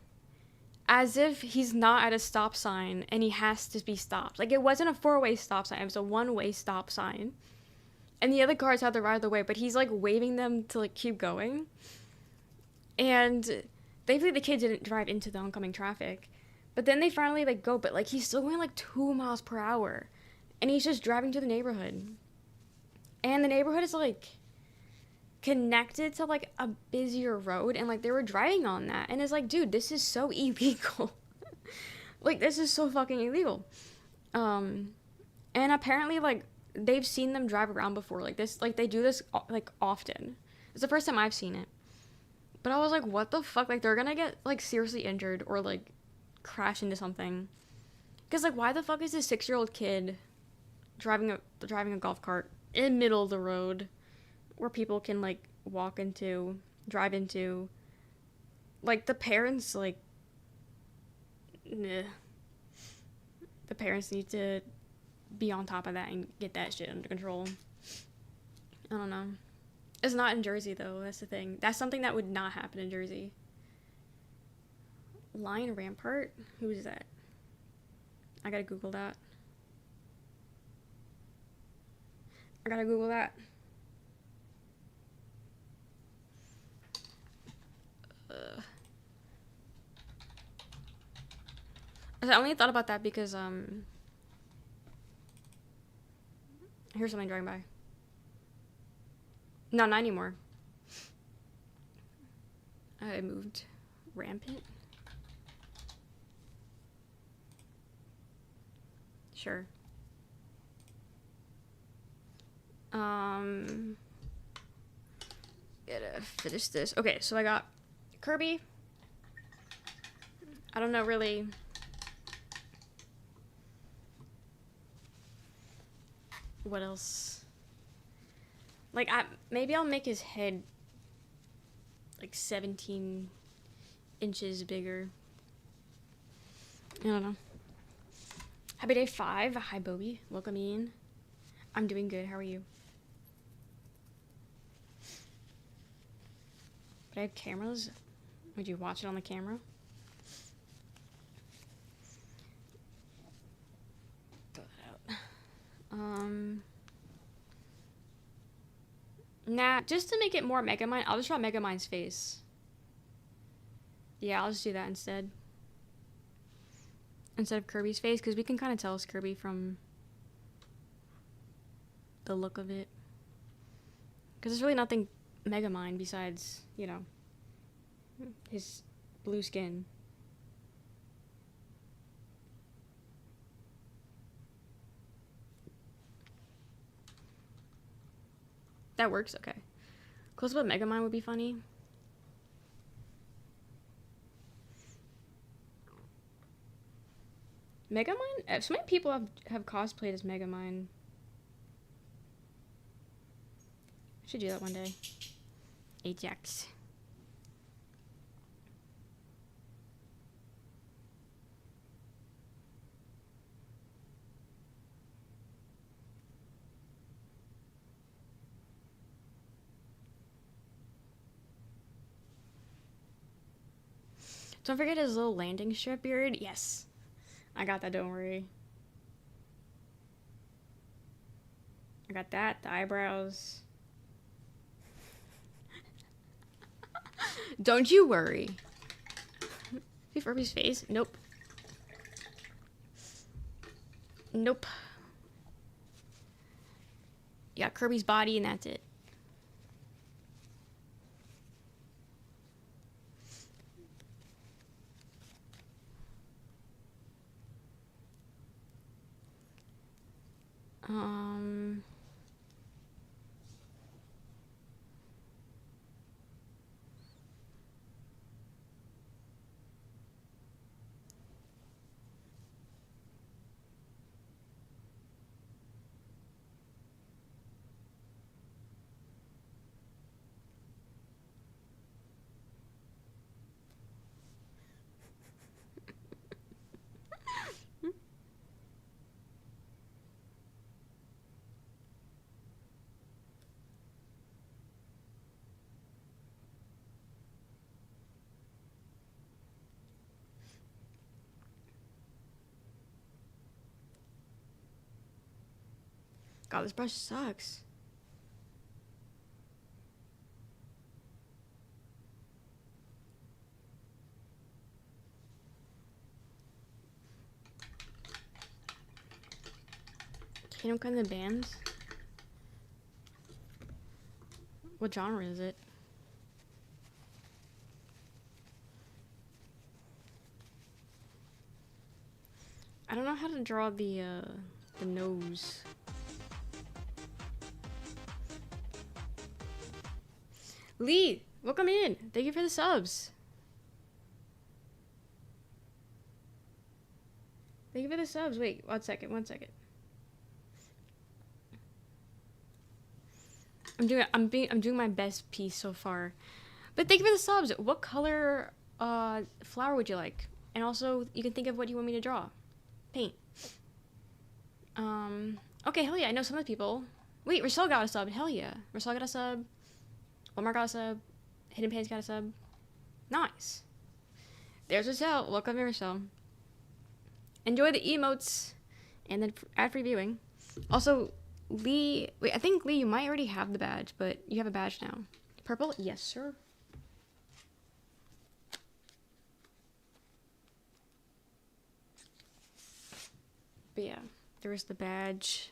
as if he's not at a stop sign and he has to be stopped. Like, it wasn't a 4-way stop sign, it was a 1-way stop sign, and the other cars had the right of the way, but he's like waving them to like keep going. And thankfully the kid didn't drive into the oncoming traffic, but then they finally like go, but like he's still going like 2 miles per hour, and he's just driving to the neighborhood, and the neighborhood is like connected to like a busier road, and like they were driving on that, and it's like, dude, this is so illegal. Like, this is so fucking illegal. And apparently like they've seen them drive around before like this, like they do this like often. It's the first time I've seen it, but I was like, what the fuck? Like, they're gonna get like seriously injured or like crash into something, because like, why the fuck is this 6-year-old kid driving a golf cart in the middle of the road where people can like drive into? Like, the parents, like, the parents need to be on top of that and get that shit under control. I don't know. It's not in Jersey though, that's the thing. That's something that would not happen in Jersey. Lion Rampart? Who is that? I gotta Google that. I only thought about that because here's something driving by. No, not anymore. I moved. Rampant? Sure. Gotta finish this. Okay, so I got Kirby. I don't know really. What else? Like, maybe I'll make his head like 17 inches bigger. I don't know. Happy day 5. Hi, Bobby. Welcome in. I'm doing good. How are you? But I have cameras. Would you watch it on the camera? Throw that out. Nah, just to make it more Megamind, I'll just draw Megamind's face. Yeah, I'll just do that instead. Instead of Kirby's face, because we can kind of tell it's Kirby from the look of it. Because there's really nothing Megamind besides, you know, his blue skin. That works? Okay. Close up of Megamind would be funny. Megamind? So many people have cosplayed as Megamind. I should do that one day. Ajax. Don't forget his little landing strip beard. Yes. I got that, don't worry. I got that, the eyebrows. Don't you worry. See Furby's face? Nope. Nope. You got Kirby's body and that's it. God, this brush sucks. Kingdom Come the bands? What genre is it? I don't know how to draw the nose. Lee, welcome in. Thank you for the subs. Thank you for the subs. Wait, one second. I'm doing my best piece so far. But thank you for the subs. What color flower would you like? And also, you can think of what you want me to draw. Paint. Okay, hell yeah. I know some of the people. Wait, Rochelle got a sub. Hell yeah. Rochelle got a sub. Omar got a sub. Hidden Pains got a sub. Nice. There's Rochelle. Welcome, Rochelle. Enjoy the emotes. And then ad-free viewing. Also, Lee... Wait, I think, Lee, you might already have the badge, but you have a badge now. Purple? Yes, sir. But yeah, there's the badge.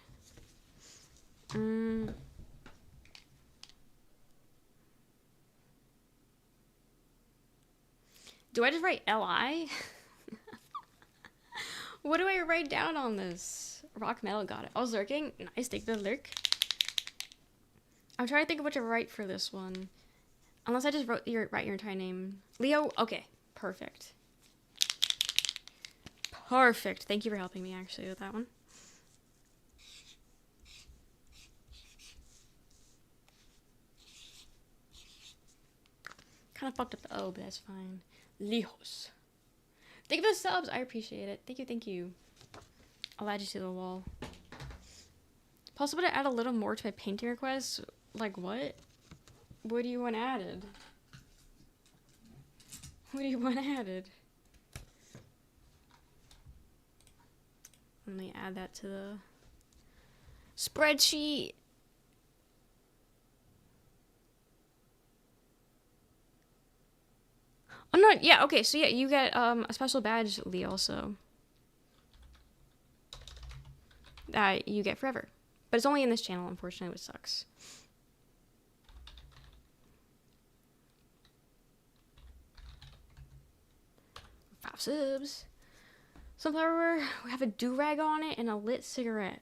Do I just write L-I? What do I write down on this? Rock metal, got it. Oh, lurking. Nice, take the lurk. I'm trying to think of what to write for this one. Unless I just write your entire name. Leo, okay. Perfect. Perfect. Thank you for helping me actually with that one. Kind of fucked up the O, but that's fine. Leos. Thank you for the subs. I appreciate it. Thank you, thank you. I'll add you to the wall. Possible to add a little more to my painting requests? Like what? What do you want added? What do you want added? Let me add that to the spreadsheet. Oh no, yeah, okay, so yeah, you get a special badge, Lee, also. That you get forever. But it's only in this channel, unfortunately, which sucks. Five subs. Sunflower, we have a do-rag on it and a lit cigarette.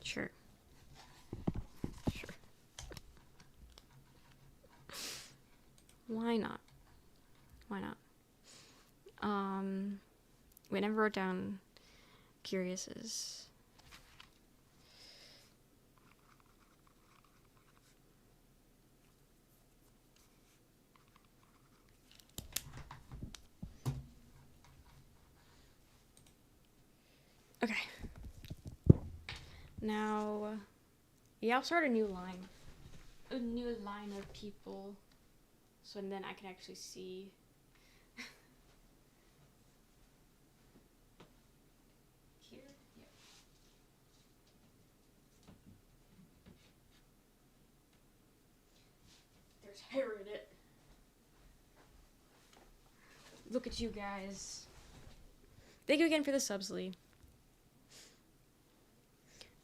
Sure. Sure. Why not? Why not? We never wrote down Curious's. Okay. Now, yeah, I'll start a new line. A new line of people. So then I can actually see. Here? Yep. There's hair in it. Look at you guys. Thank you again for the subs, Lee.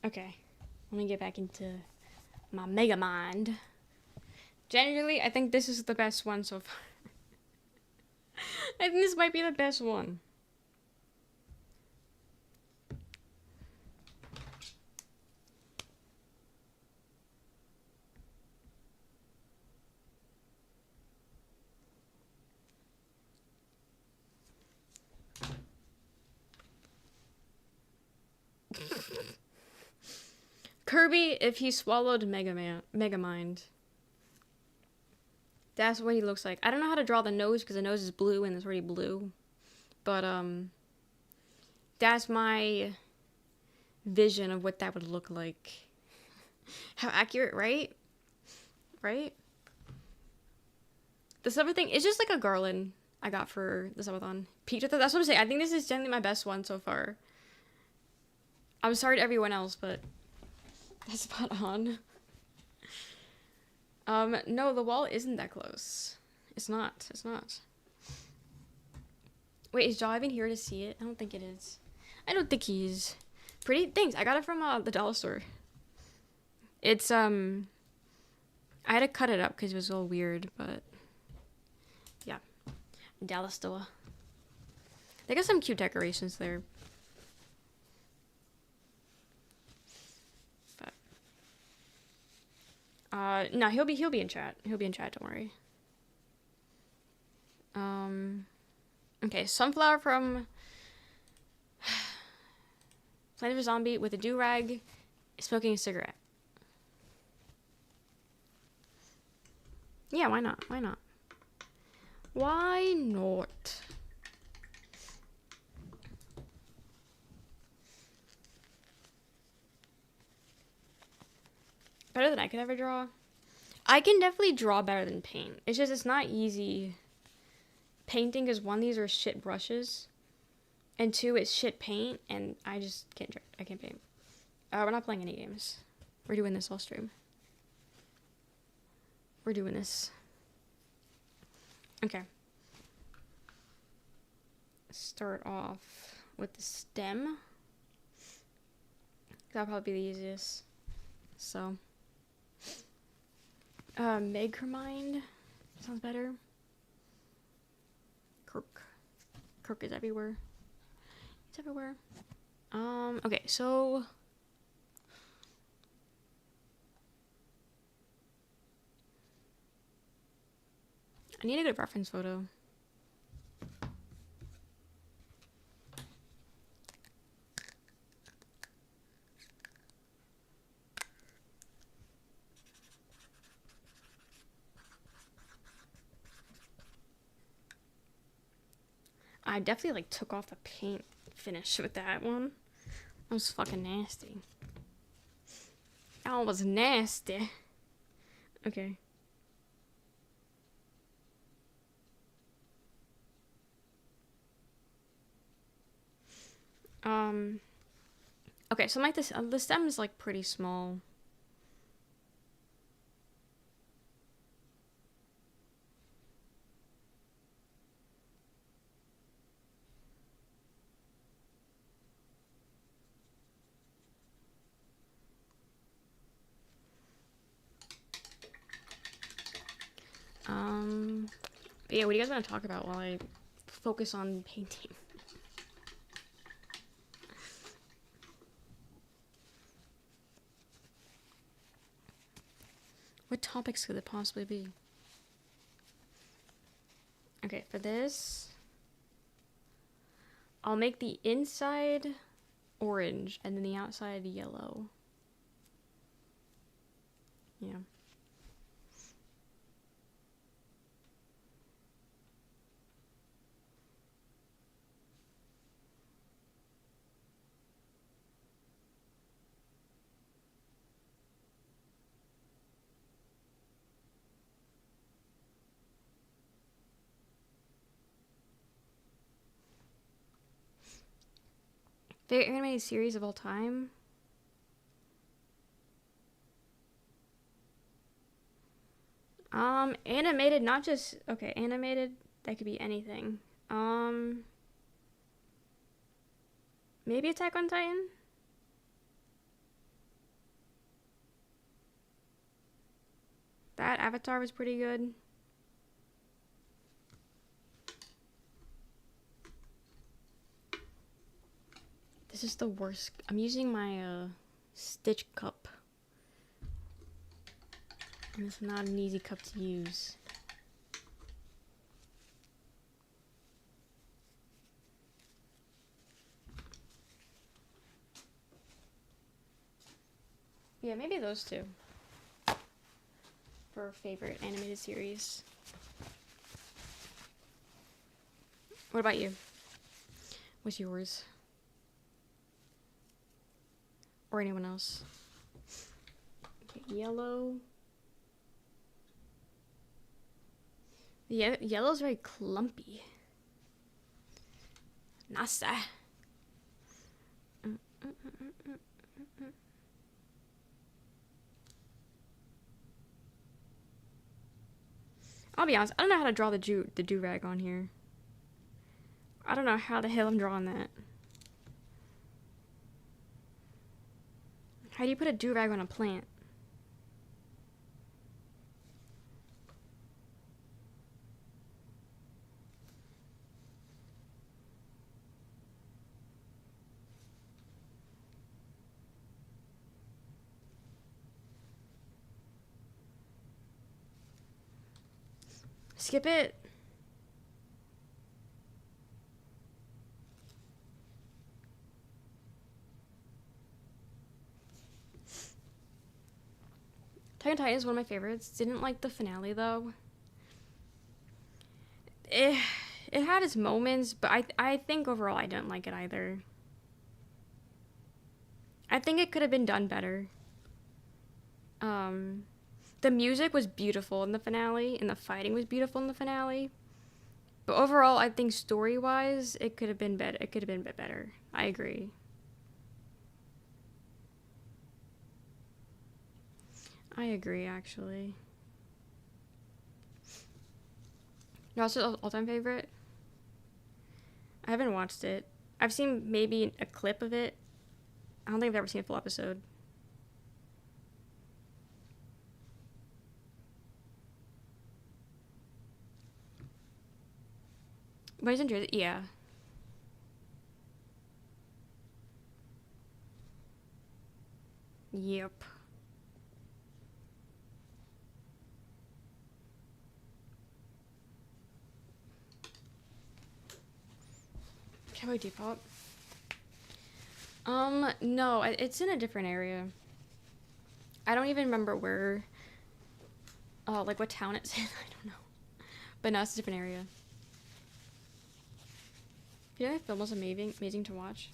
Okay, let me get back into my mega mind. Generally, I think this is the best one so far. I think this might be the best one. Kirby, if he swallowed Megamind. That's what he looks like. I don't know how to draw the nose because the nose is blue and it's already blue. But, that's my vision of what that would look like. How accurate, right? Right? The summer thing is just like a garland I got for the subathon. Peach, that's what I'm saying. I think this is generally my best one so far. I'm sorry to everyone else, but that's spot on. No, the wall isn't that close. It's not. It's not. Wait, is Jaw even here to see it? I don't think it is. I don't think he's pretty. Thanks. I got it from the dollar store. It's I had to cut it up because it was all weird, but yeah, Dallas store. They got some cute decorations there. No, he'll be in chat. He'll be in chat, don't worry. Okay, Sunflower from Planet of a Zombie with a do-rag, smoking a cigarette. Yeah, why not? Why not? Why not? Better than I could ever draw. I can definitely draw better than paint. It's just, it's not easy. Painting is one, these are shit brushes. And two, it's shit paint. And I just can't draw. I can't paint. We're not playing any games. We're doing this all stream. We're doing this. Okay. Start off with the stem. That'll probably be the easiest. So. Megamind sounds better. Kirk. Kirk is everywhere. It's everywhere. Okay, so I need a good reference photo. I definitely like took off the paint finish with that one. That was fucking nasty. That was nasty. Okay. Okay, so like this, the stem is like pretty small. But yeah, what do you guys want to talk about while I focus on painting? What topics could it possibly be? Okay, for this, I'll make the inside orange and then the outside yellow. Yeah. Favorite animated series of all time? Animated, not just, okay, animated, that could be anything. Maybe Attack on Titan? That Avatar was pretty good. This is the worst. I'm using my Stitch cup. And it's not an easy cup to use. Yeah, maybe those two. For favorite animated series. What about you? What's yours? Or anyone else? Okay, yellow. Yeah, yellow's very clumpy. Nasa. I'll be honest, I don't know how to draw the do-rag on here. I don't know how the hell I'm drawing that. How do you put a do-rag on a plant? Skip it. Attack on Titan is one of my favorites. Didn't like the finale though. It had its moments, but I think overall I didn't like it either. I think it could have been done better. The music was beautiful in the finale, and the fighting was beautiful in the finale. But overall, I think story-wise, it could have been better. It could have been a bit better. I agree. I agree, actually. No, it's your all-time favorite? I haven't watched it. I've seen maybe a clip of it. I don't think I've ever seen a full episode. But he's in Jersey. Yeah. Yep. Cowboy Depot. No, it's in a different area. I don't even remember where, like what town it's in. I don't know. But no, it's a different area. You know that film was amazing to watch?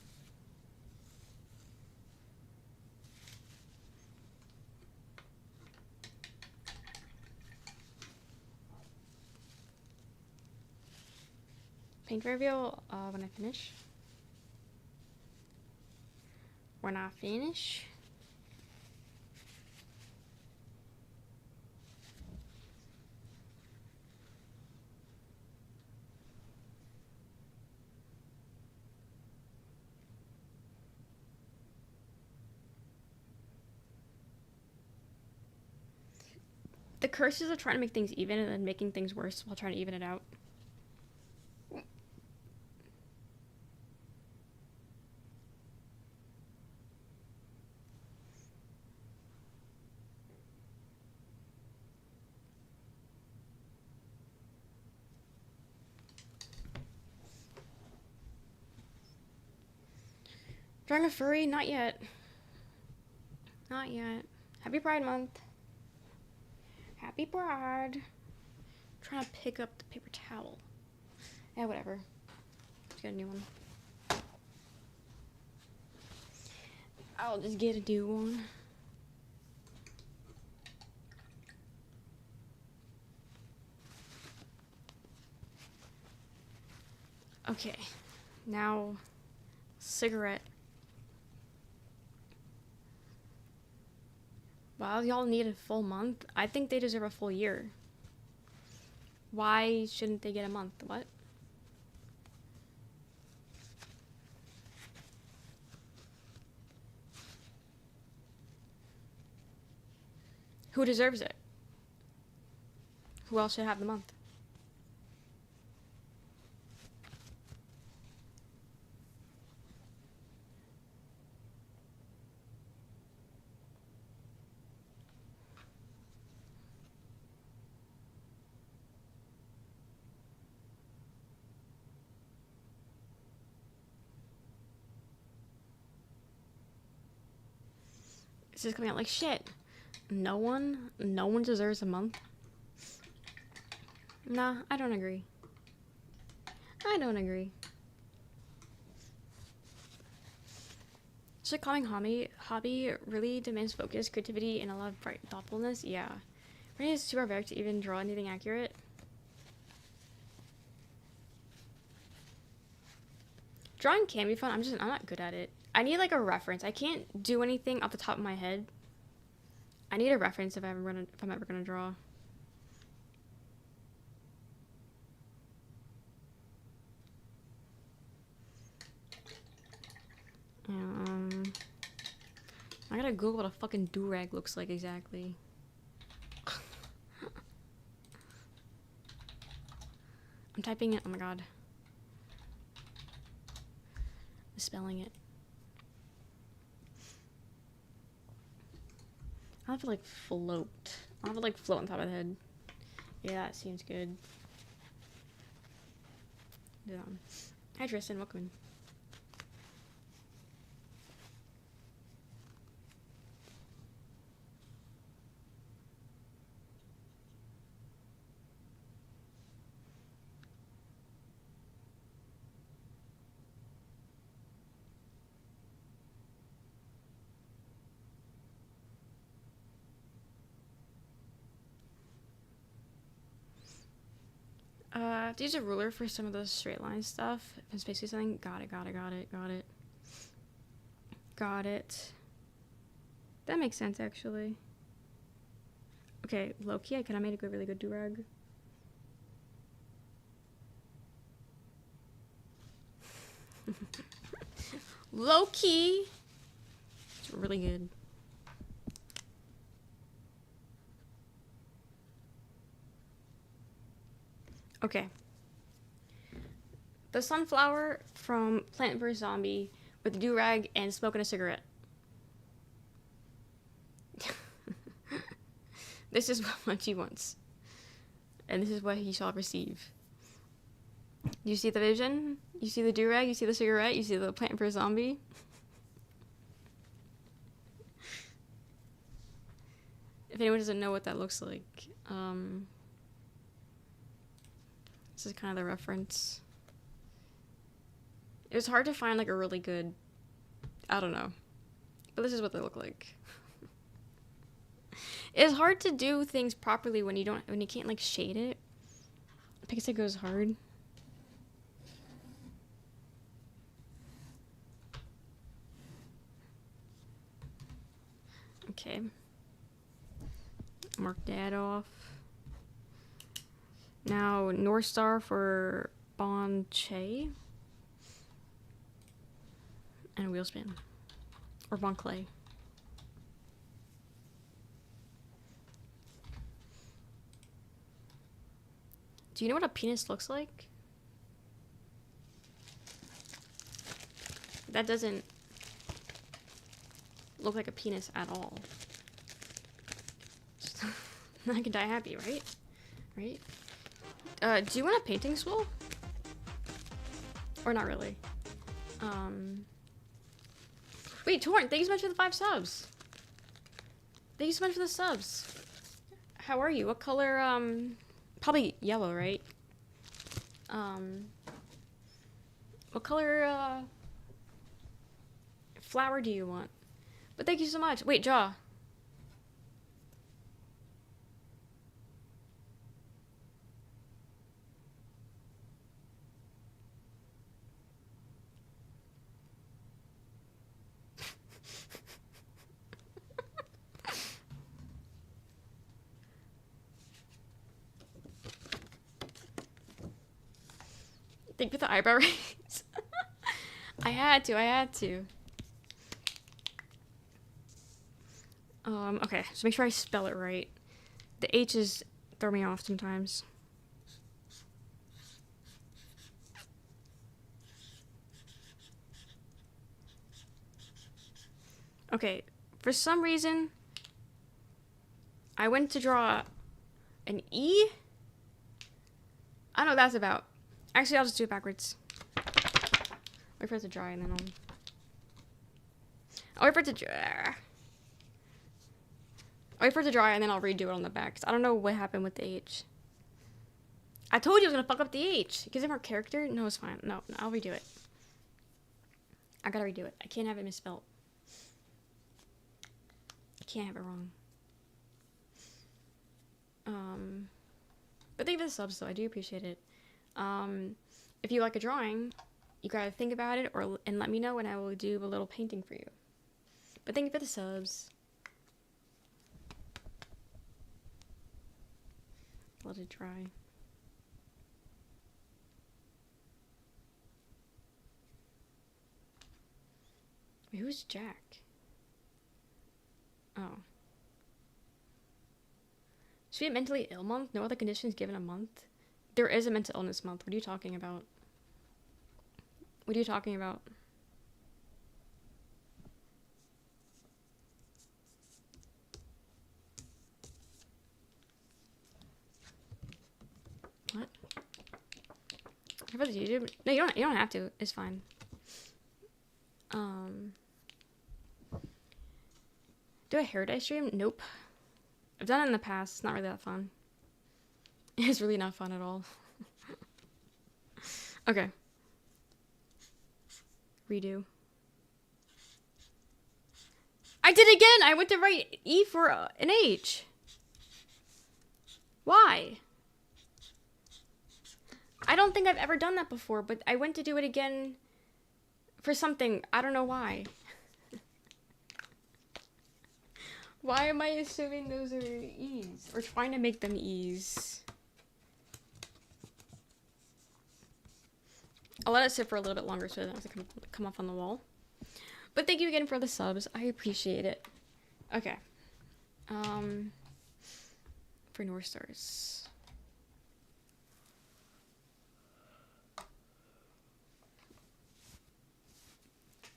Paint reveal, when I finish. When I finish. The curses of trying to make things even and then making things worse while trying to even it out. Drawing a furry? Not yet. Not yet. Happy Pride Month. Happy Pride. I'm trying to pick up the paper towel. Yeah, whatever. Let's get a new one. I'll just get a new one. Okay. Now, cigarette. Wow, y'all need a full month? I think they deserve a full year. Why shouldn't they get a month? What? Who deserves it? Who else should have the month? It's just coming out like shit. No one deserves a month. Nah, I don't agree. I don't agree. Should calming hobby really demands focus, creativity, and a lot of bright thoughtfulness? Yeah. Really is too barbaric to even draw anything accurate. Drawing can be fun, I'm not good at it. I need like a reference. I can't do anything off the top of my head. I need a reference if I'm ever gonna draw. I gotta Google what a fucking do-rag looks like exactly. I'm typing it. Oh my god. Spelling it. I'll have to like float. I'll have to like float on top of the head. Yeah, that seems good. Yeah. Hi Tristan, welcome in. I have to use a ruler for some of the straight line stuff. If it's basically something, got it. Got it. That makes sense, actually. Okay, low-key, I kinda made a really good do-rag. Low-key, really good. Okay. The sunflower from Plant vs. Zombie with a do-rag and smoking a cigarette. This is what he wants. And this is what he shall receive. You see the vision? You see the do-rag? You see the cigarette? You see the Plant vs. Zombie? If anyone doesn't know what that looks like, this is kind of the reference. It was hard to find like a really good, I don't know, but this is what they look like. It's hard to do things properly when you can't like shade it. Pixie goes hard. Okay. Mark that off. Now, North Star for Bon Che. And wheel spin. Or Bon Clay. Do you know what a penis looks like? That doesn't look like a penis at all. I can die happy, right? Right? Do you want a painting spool? Or not really? Wait, Torrent, thank you so much for the 5 subs. Thank you so much for the subs. How are you? What color, probably yellow, right? What color, flower do you want? But thank you so much. Wait, Jaw. Thank you for the eyebrow raise. I had to. Okay, so make sure I spell it right. The H's throw me off sometimes. Okay, for some reason, I went to draw an E. I don't know what that's about. Actually, I'll just do it backwards. Wait for it to dry and then I'll wait for it to dry. I'll wait for it to dry and then I'll redo it on the back. 'Cause I don't know what happened with the H. I told you I was gonna fuck up the H. It gives it more character. No, it's fine. No, I'll redo it. I gotta redo it. I can't have it misspelled. I can't have it wrong. But thank you for the subs though. I do appreciate it. If you like a drawing, you gotta think about it and let me know and I will do a little painting for you. But thank you for the subs. Let it dry. Wait, who's Jack? Oh. Should be a mentally ill month? No other conditions given a month? There is a mental illness month. What are you talking about? What are you talking about? What? How about YouTube? No, you don't have to. It's fine. Do a hair dye stream? Nope. I've done it in the past. It's not really that fun. It's really not fun at all. Okay. Redo. I did it again! I went to write E for an H. Why? I don't think I've ever done that before, but I went to do it again for something. I don't know why. Why am I assuming those are E's? Or trying to make them E's? I'll let it sit for a little bit longer so it doesn't have to come off on the wall. But thank you again for the subs. I appreciate it. Okay. For North Stars.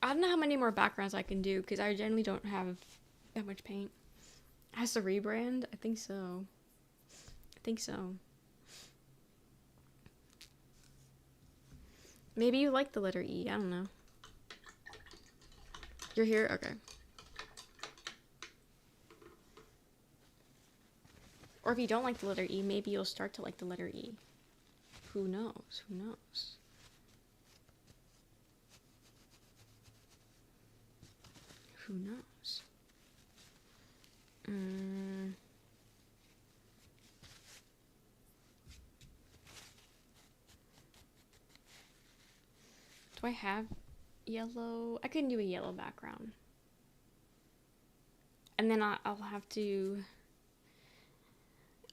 I don't know how many more backgrounds I can do because I generally don't have that much paint. Has to rebrand? I think so. I think so. Maybe you like the letter E. I don't know. You're here? Okay. Or if you don't like the letter E, maybe you'll start to like the letter E. Who knows? Who knows? Who knows? Do I have yellow? I can do a yellow background. And then I'll have to...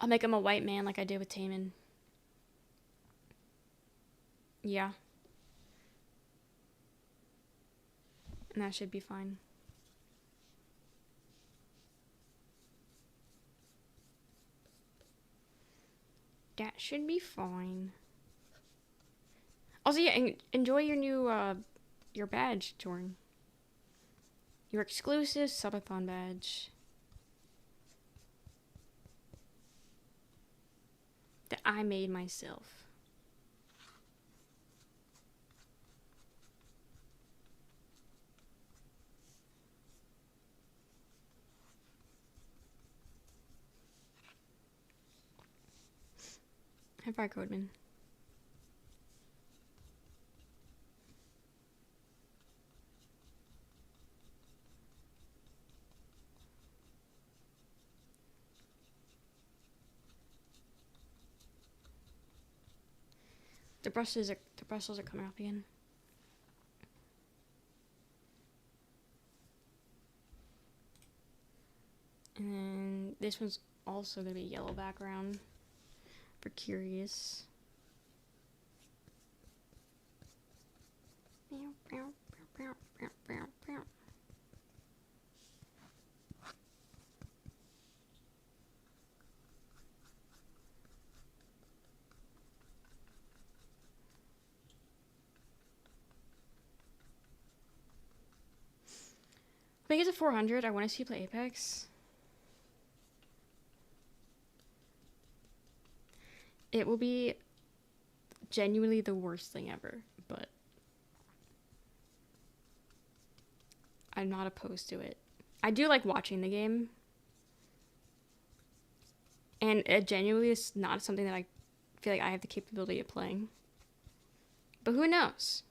I'll make him a white man like I did with Taman. Yeah. And that should be fine. That should be fine. Also, yeah, enjoy your new, your badge, Jordan. Your exclusive subathon badge. That I made myself. High five, Codeman. The brushes are coming up again. And then this one's also gonna be yellow background for curious. When I get to 400, I want to see you play Apex. It will be genuinely the worst thing ever, but I'm not opposed to it. I do like watching the game, and it genuinely is not something that I feel like I have the capability of playing. But who knows?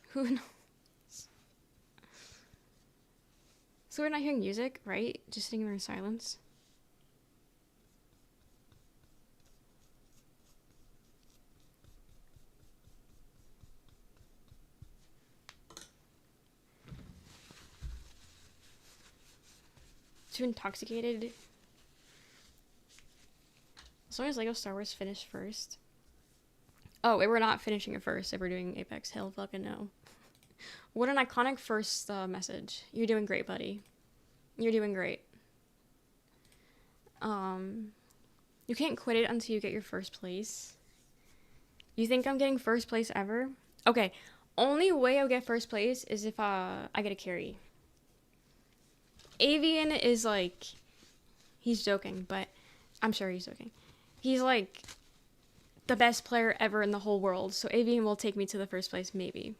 Who knows? So we're not hearing music, right? Just sitting there in silence. Too intoxicated. As long as Lego Star Wars finished first. Oh, we're not finishing it first if we're doing Apex. Hell fucking no. What an iconic first message. You're doing great, buddy. You're doing great. You can't quit it until you get your first place. You think I'm getting first place ever? Okay, only way I'll get first place is if I get a carry. Avian is like... He's joking, but... I'm sure he's joking. He's like... the best player ever in the whole world, so Avian will take me to the first place, maybe.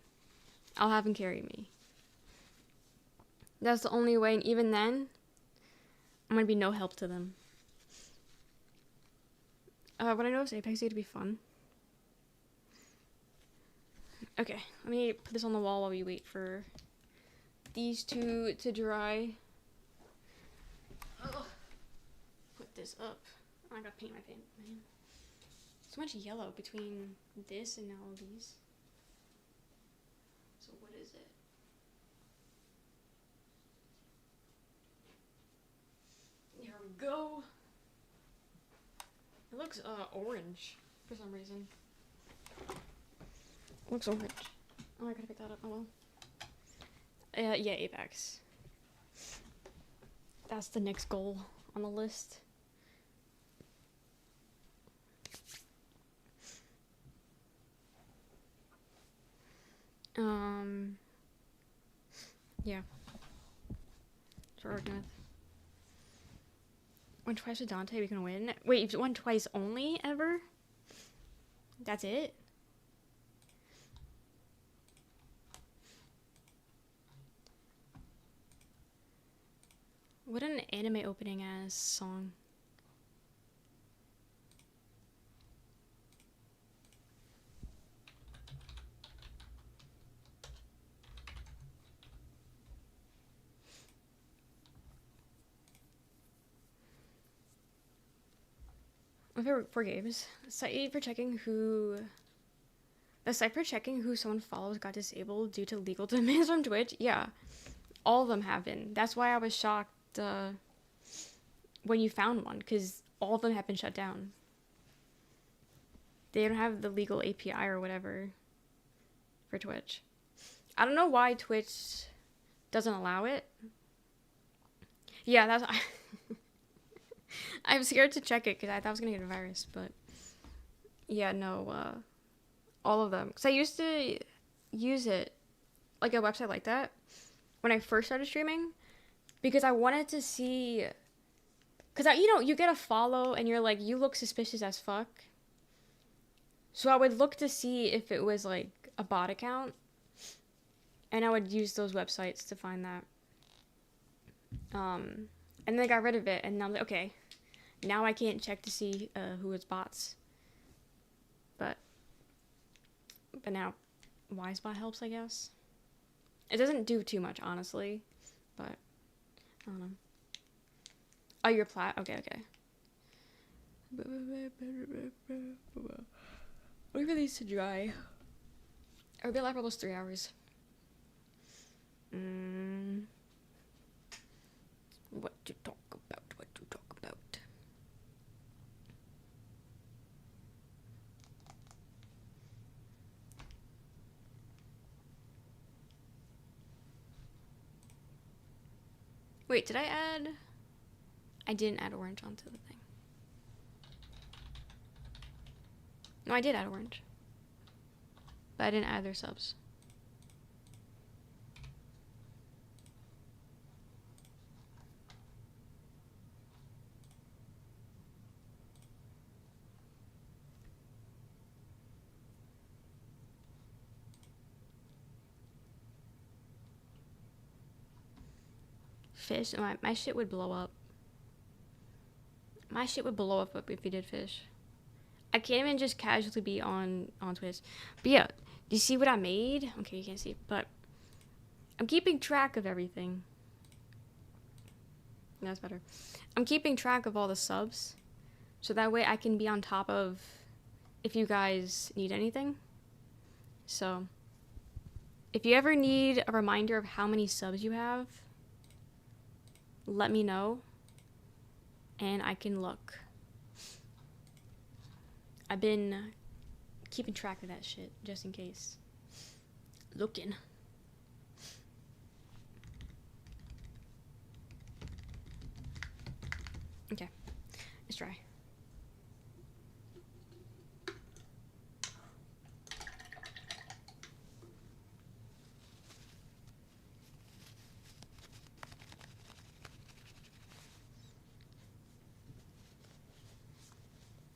I'll have him carry me. That's the only way, and even then, I'm gonna be no help to them. What I know is Apex is going to be fun. Okay, let me put this on the wall while we wait for these two to dry. Ugh. Put this up. Oh, I gotta paint my paint, man. So much yellow between this and all of these. So what is it? Here we go. It looks orange for some reason. It looks orange. Oh, I gotta pick that up. Oh well. Yeah, Apex. That's the next goal on the list. Yeah. That's what we're working with. Won twice with Dante, we can win. Wait, you've won twice only ever? That's it? What an anime opening ass song. My favorite 4 games. The site for checking who someone follows got disabled due to legal demands from Twitch. Yeah, all of them have been. That's why I was shocked when you found one, because all of them have been shut down. They don't have the legal API or whatever for Twitch. I don't know why Twitch doesn't allow it. Yeah, that's... I'm scared to check it because I thought I was going to get a virus, but... Yeah, no, all of them. Because I used to use it, like a website like that, when I first started streaming, because I wanted to see... Because, you get a follow and you're like, you look suspicious as fuck. So I would look to see if it was, like, a bot account. And I would use those websites to find that. And then I got rid of it. And now I'm like, okay. Now I can't check to see who is bots. But now, WiseBot helps, I guess. It doesn't do too much, honestly. But, I don't know. Oh, you're plat? Okay. Wait for these to dry. I'll be alive for almost 3 hours. What to talk about? Wait, did I add? I didn't add orange onto the thing. No, I did add orange. But I didn't add their subs. Fish? My shit would blow up. My shit would blow up if you did fish. I can't even just casually be on Twitch. But yeah, do you see what I made? Okay, you can't see, but I'm keeping track of everything. That's better. I'm keeping track of all the subs, so that way I can be on top of if you guys need anything. So, if you ever need a reminder of how many subs you have, let me know, and I can look. I've been keeping track of that shit, just in case. Looking. Okay, let's try.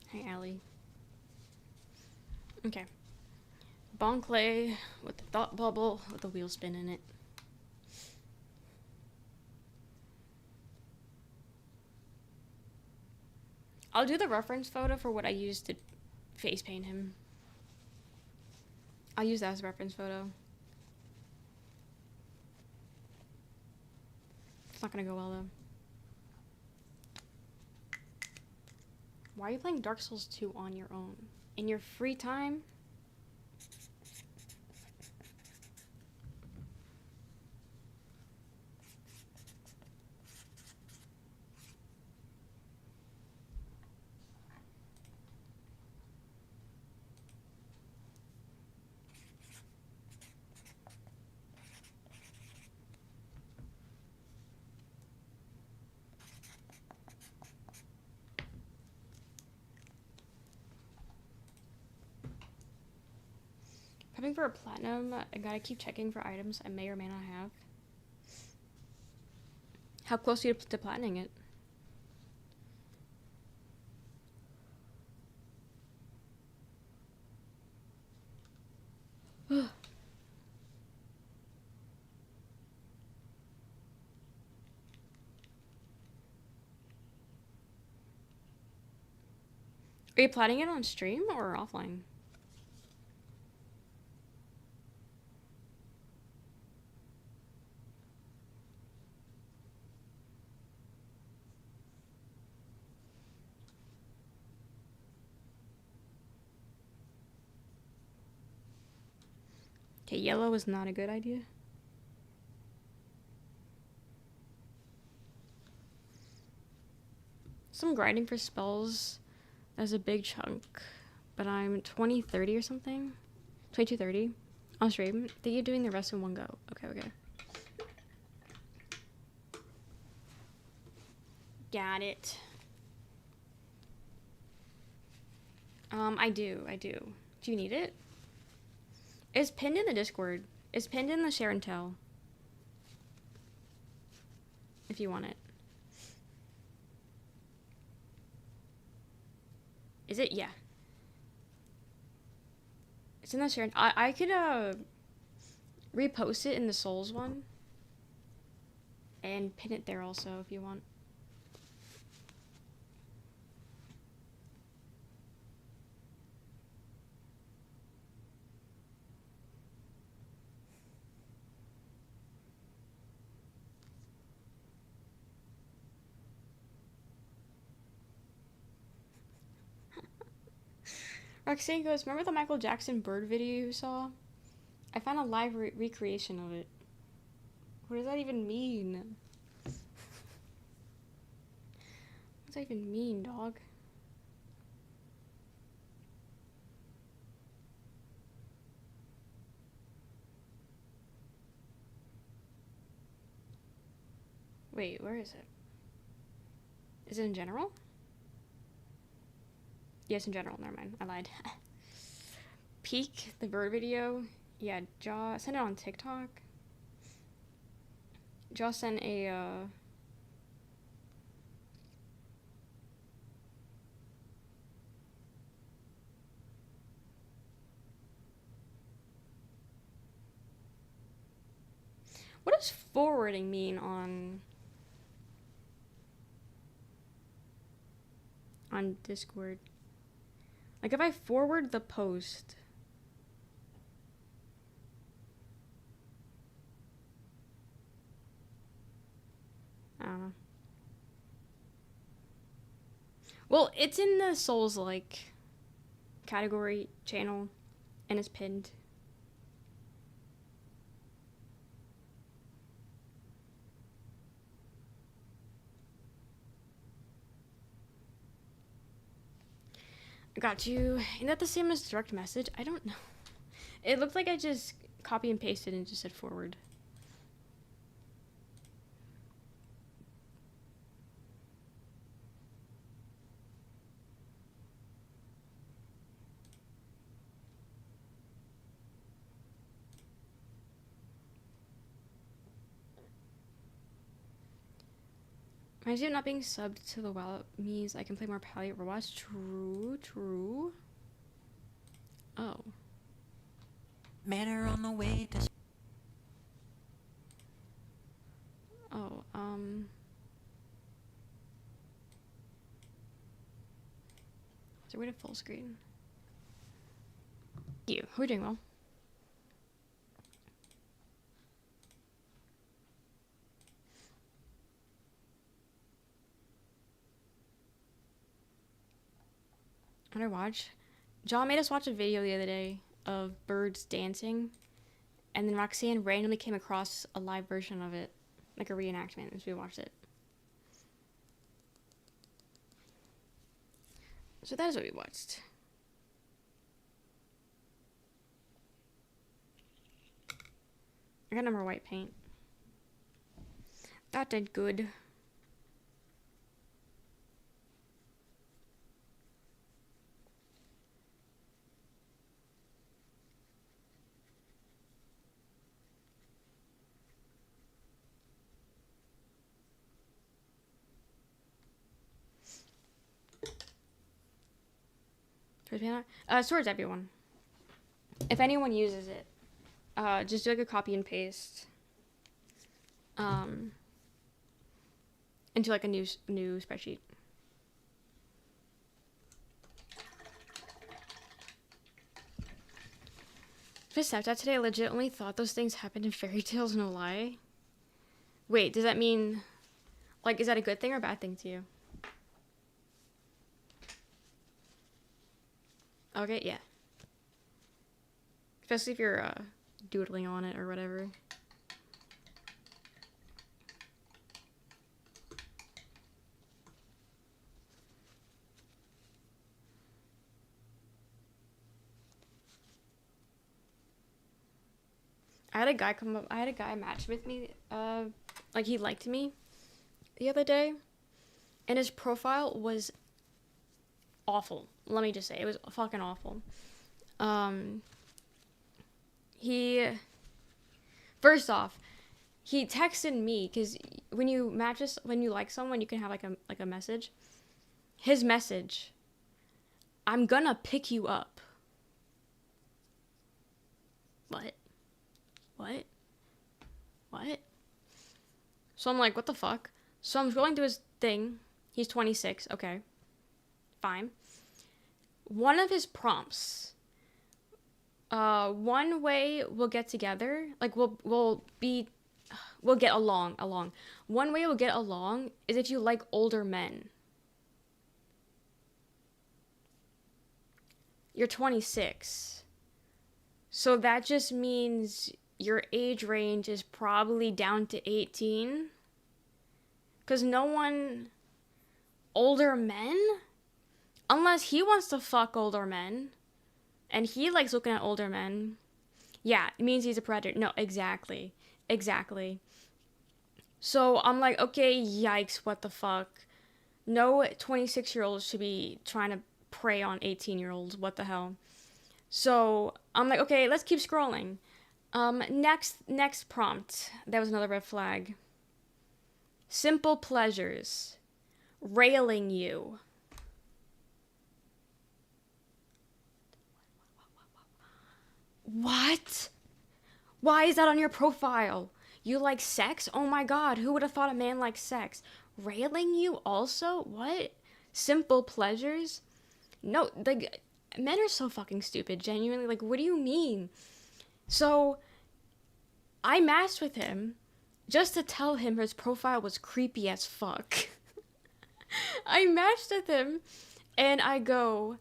Hey, Allie. Okay. Bon clay with the thought bubble with the wheel spin in it. I'll do the reference photo for what I used to face paint him. I'll use that as a reference photo. It's not gonna go well though. Why are you playing Dark Souls 2 on your own? In your free time? Prepping for a platinum, I gotta keep checking for items I may or may not have. How close are you to platinum it? Are you planning it on stream or offline? Okay, yellow is not a good idea. Some grinding for spells. That's a big chunk. But I'm 2030 or something. 2230 on stream. I think you're doing the rest in one go. Okay. Got it. I do. Do you need it? It's pinned in the Discord. It's pinned in the share and tell. If you want it. Is it? Yeah. It's in the share. I could repost it in the Souls one. And pin it there also if you want. Roxanne goes, remember the Michael Jackson bird video you saw? I found a live recreation of it. What does that even mean? What does that even mean, dog? Wait, where is it? Is it in general? Yes, in general. Never mind. I lied. Peek, the bird video. Yeah, Jaw sent it on TikTok. Jaw sent a, What does forwarding mean on Discord? Like, if I forward the post... I don't know. Well, it's in the Souls, like, category channel, and it's pinned. I got you. Isn't that the same as direct message? I don't know. It looked like I just copy and pasted and just said forward. Reminds me of not being subbed to the WoW means I can play more Pally robots. True. Oh. Manor on the way to... Oh, is there a way to full screen? You. We're doing well. What did I watch? John made us watch a video the other day of birds dancing, and then Roxanne randomly came across a live version of it, like a reenactment, and so we watched it. So that is what we watched. I got no more white paint. That did good. It's towards everyone. If anyone uses it, just do like a copy and paste into like a new spreadsheet. Just Snapchat today, I legitimately thought those things happened in fairy tales, no lie. Wait, does that mean, like, is that a good thing or a bad thing to you? Okay, yeah. Especially if you're doodling on it or whatever. I had a guy match with me, like he liked me the other day, and his profile was awful. Let me just say, it was fucking awful. First off, he texted me, because when you like someone, you can have like a message. His message, I'm gonna pick you up. What? So I'm like, what the fuck? So I'm scrolling through his thing. He's 26. Okay. Fine. One of his prompts. One way we'll get together, like we'll get along. One way we'll get along is if you like older men. You're 26. So that just means your age range is probably down to 18. Because no one... Older men? Unless he wants to fuck older men. And he likes looking at older men. Yeah, it means he's a predator. No, exactly. So I'm like, okay, yikes, what the fuck? No 26-year-olds should be trying to prey on 18-year-olds. What the hell? So I'm like, okay, let's keep scrolling. Next prompt. That was another red flag. Simple pleasures. Railing you. What? Why is that on your profile? You like sex? Oh my god, who would have thought a man likes sex? Railing you also? What? Simple pleasures? No, like, men are so fucking stupid, genuinely. Like, what do you mean? So, I matched with him just to tell him his profile was creepy as fuck. I matched with him, and I go,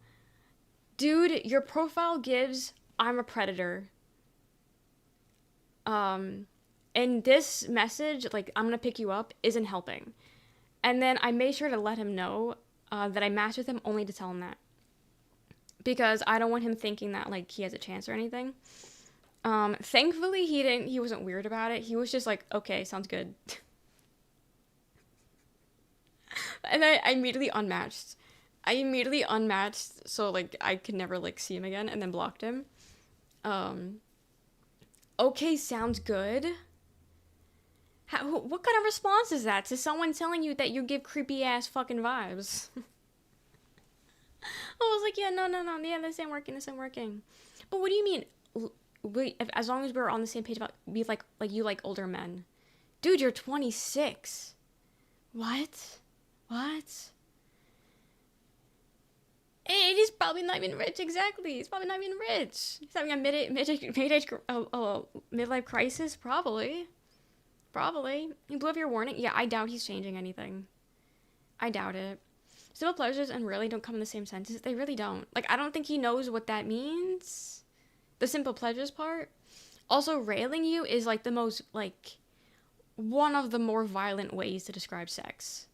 dude, your profile gives, I'm a predator. And this message, like, I'm gonna pick you up, isn't helping. And then I made sure to let him know that I matched with him only to tell him that. Because I don't want him thinking that, like, he has a chance or anything. Thankfully, he wasn't weird about it. He was just like, okay, sounds good. And I immediately unmatched. So, like, I could never, like, see him again, and then blocked him. Okay, sounds good. What kind of response is that to someone telling you that you give creepy ass fucking vibes? I was like, yeah, no, yeah, this ain't working. But what do you mean? As long as we're on the same page about be like you like older men. Dude, you're 26. What? And he's probably not even rich, exactly. He's probably not even rich. He's having a midlife crisis, probably. You blew up your warning? Yeah, I doubt he's changing anything. I doubt it. Simple pleasures and really don't come in the same sentence. They really don't. Like, I don't think he knows what that means. The simple pleasures part. Also, railing you is, like, the most, like, one of the more violent ways to describe sex.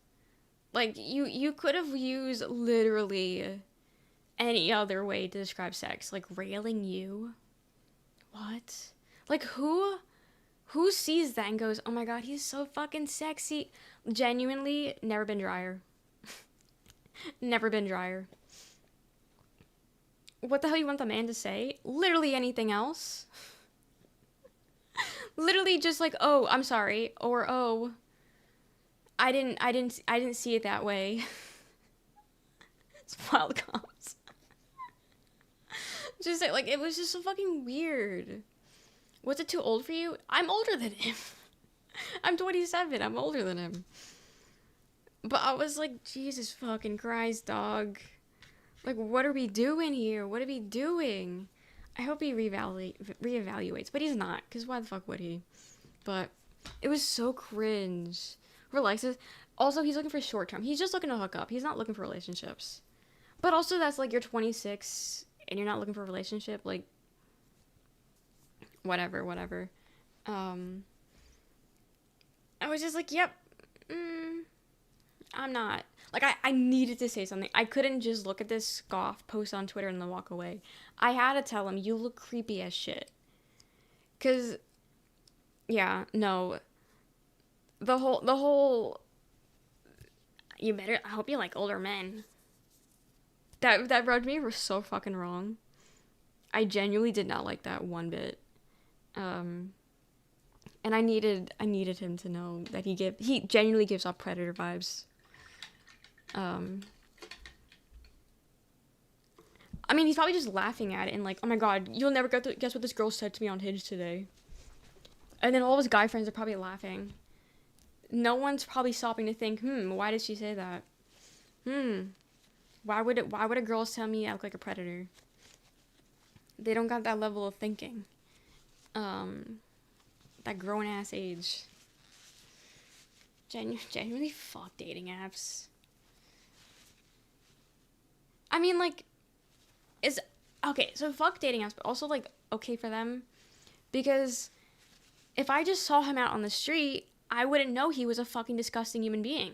Like, you could have used literally any other way to describe sex. Like, railing you? What? Like, who sees that and goes, oh my god, he's so fucking sexy? Genuinely, never been drier. Never been drier. What the hell you want the man to say? Literally anything else. Literally just like, oh, I'm sorry, or oh, I didn't see it that way. It's wild comps. Just like, it was just so fucking weird. Was it too old for you? I'm older than him. I'm 27. I'm older than him. But I was like, Jesus fucking Christ, dog. Like, what are we doing here? What are we doing? I hope he reevaluates, but he's not, because why the fuck would he? But it was so cringe. Relaxes. Also, he's looking for short term. He's just looking to hook up. He's not looking for relationships. But also, that's like, you're 26 and you're not looking for a relationship. Like, whatever. I was just like, yep. I'm not. Like, I needed to say something. I couldn't just look at this scoff post on Twitter and then walk away. I had to tell him, you look creepy as shit. Because, yeah, no. The whole, I hope you like older men. That rubbed me so fucking wrong. I genuinely did not like that one bit. And I needed him to know that he genuinely gives off predator vibes. I mean, he's probably just laughing at it and like, oh my god, you'll never guess what this girl said to me on Hinge today. And then all of his guy friends are probably laughing. No one's probably stopping to think, why did she say that? Why would a girl tell me I look like a predator? They don't got that level of thinking. That grown ass age. Genuinely fuck dating apps. I mean, like, so fuck dating apps, but also, like, okay for them. Because if I just saw him out on the street, I wouldn't know he was a fucking disgusting human being.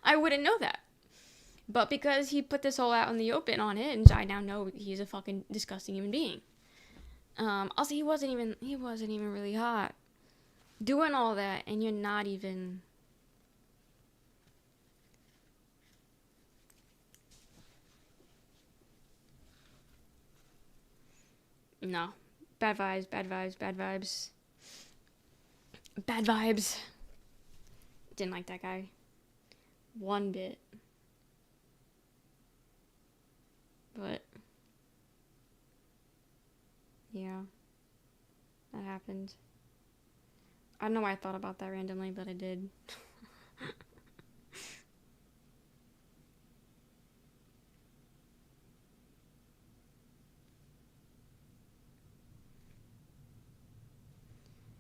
I wouldn't know that. But because he put this all out in the open on Hinge, I now know he's a fucking disgusting human being. Also, he wasn't even really hot. Doing all that, and you're not even... No. Bad vibes. Didn't like that guy. One bit. But... yeah. That happened. I don't know why I thought about that randomly, but I did.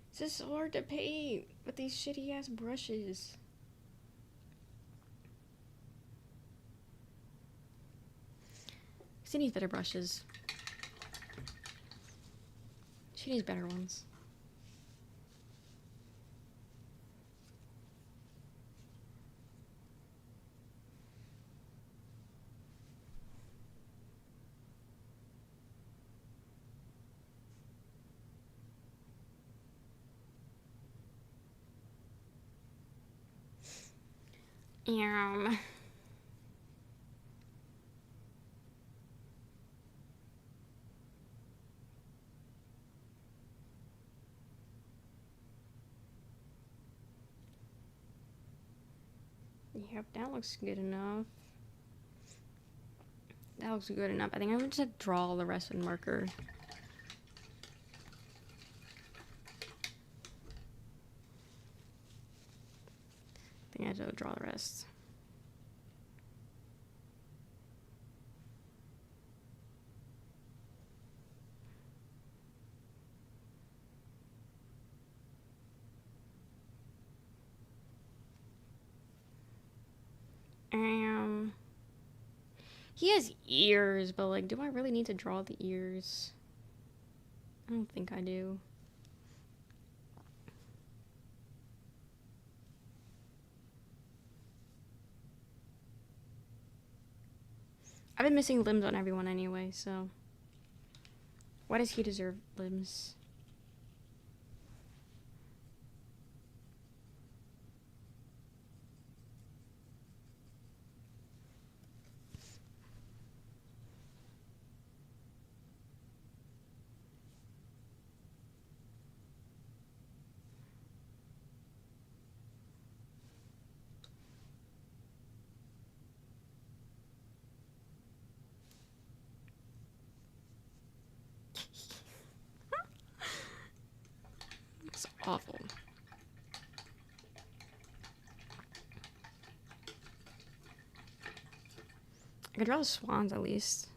It's just so hard to paint with these shitty ass brushes. She needs better brushes. She needs better ones. Yeah. Yep, that looks good enough. That looks good enough. I think I'm gonna just draw the rest with marker. I think I have to draw the rest. He has ears, but like, do I really need to draw the ears? I don't think I do. I've been missing limbs on everyone anyway, so why does he deserve limbs? awful. I could draw the swans at least.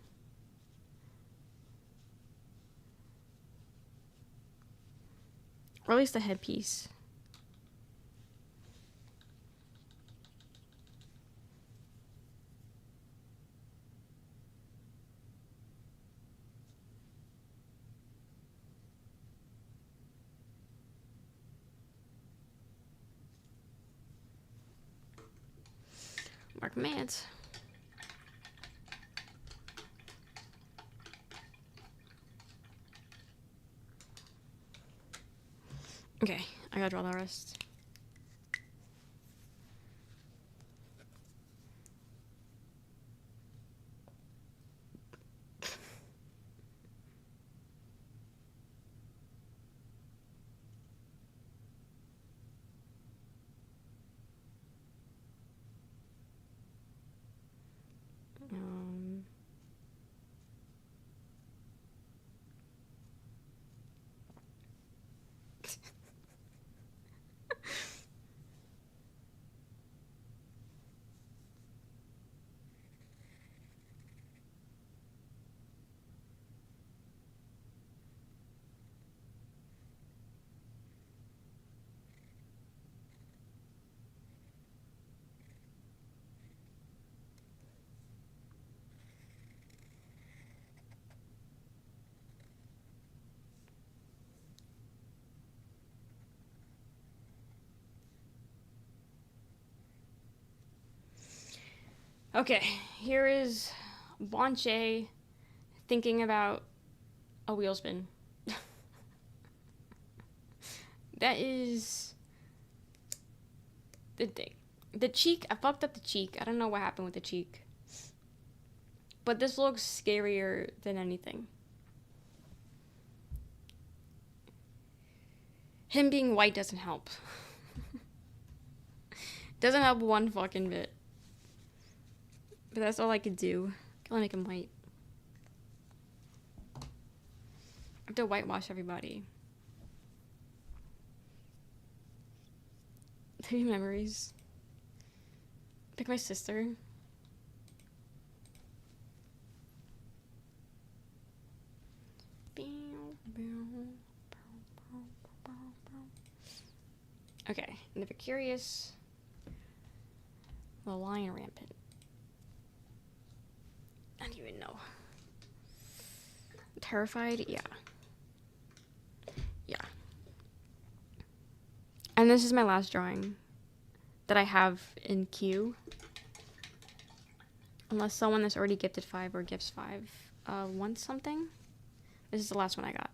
Or at least the headpiece. Mark Mance. Okay, I gotta draw the rest. Um, okay, here is Blanche thinking about a wheel spin. That is the thing. The cheek, I fucked up the cheek. I don't know what happened with the cheek. But this looks scarier than anything. Him being white doesn't help. Doesn't help one fucking bit. But that's all I could do. Can only make him white. I have to whitewash everybody. 3 memories. Pick my sister. Okay, never curious. The lion rampant. I don't even know. Terrified? Yeah. Yeah. And this is my last drawing that I have in queue. Unless someone that's already gifted 5 or gifts 5 wants something. This is the last one I got.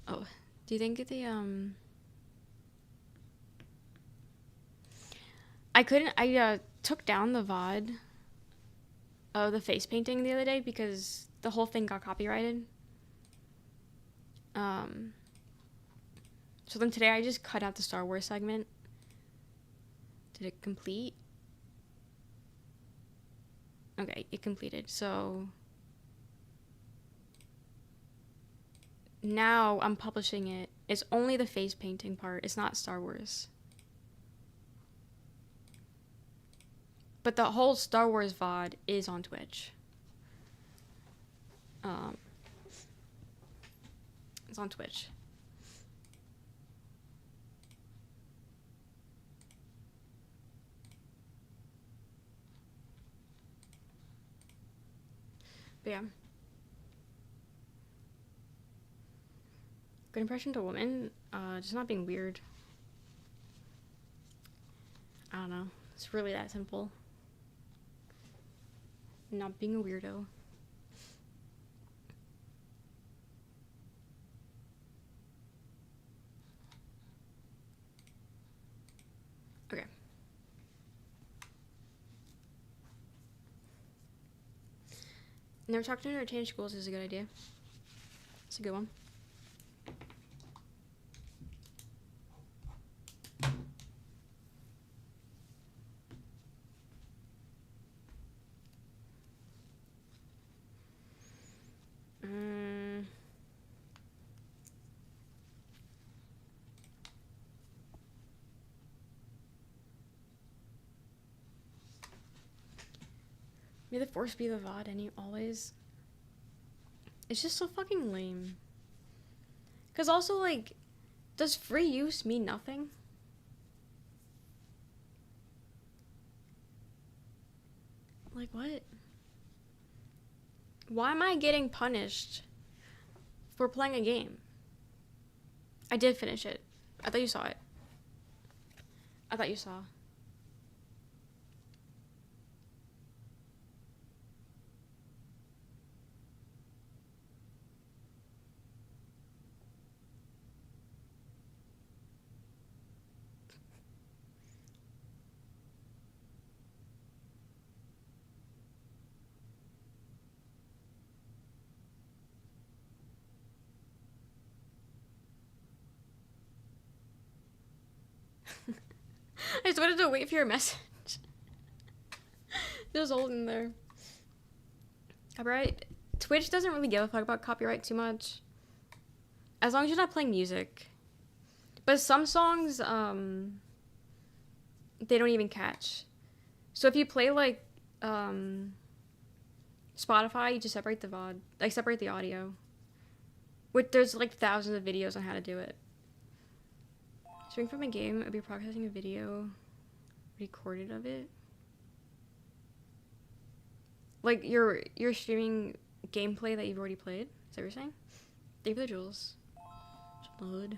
Oh, do you think the I took down the VOD of the face painting the other day because the whole thing got copyrighted. So then today I just cut out the Star Wars segment. Did it complete? Okay, it completed. So now I'm publishing it. It's only the face painting part. It's not Star Wars. But the whole Star Wars VOD is on Twitch. It's on Twitch. But yeah. Good impression to woman. Just not being weird. I don't know. It's really that simple. Not being a weirdo. Okay. Never talk to entertainment schools is a good idea. It's a good one. May the force be the VOD and you always. It's just so fucking lame. Because also, like, does free use mean nothing? Like, what? Why am I getting punished for playing a game? I did finish it. I thought you saw it. I thought you saw. I just wanted to wait for your message. Just holding there. Copyright. Twitch doesn't really give a fuck about copyright too much. As long as you're not playing music. But some songs, they don't even catch. So if you play, like, Spotify, you just separate the VOD. Like, separate the audio. Which there's, like, thousands of videos on how to do it. Streaming from a game, it would be processing a video recorded of it. Like, you're streaming gameplay that you've already played? Is that what you're saying? Thank you for the jewels. Blood.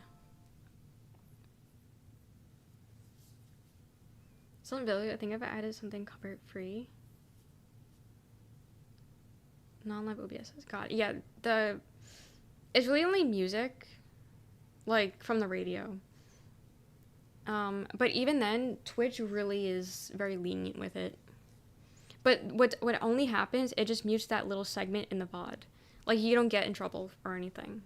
Something value, I think I've added something copyright free. Non-live OBS. God, yeah, it's really only music, like, from the radio. But even then, Twitch really is very lenient with it. But what only happens, it just mutes that little segment in the VOD. Like, you don't get in trouble or anything.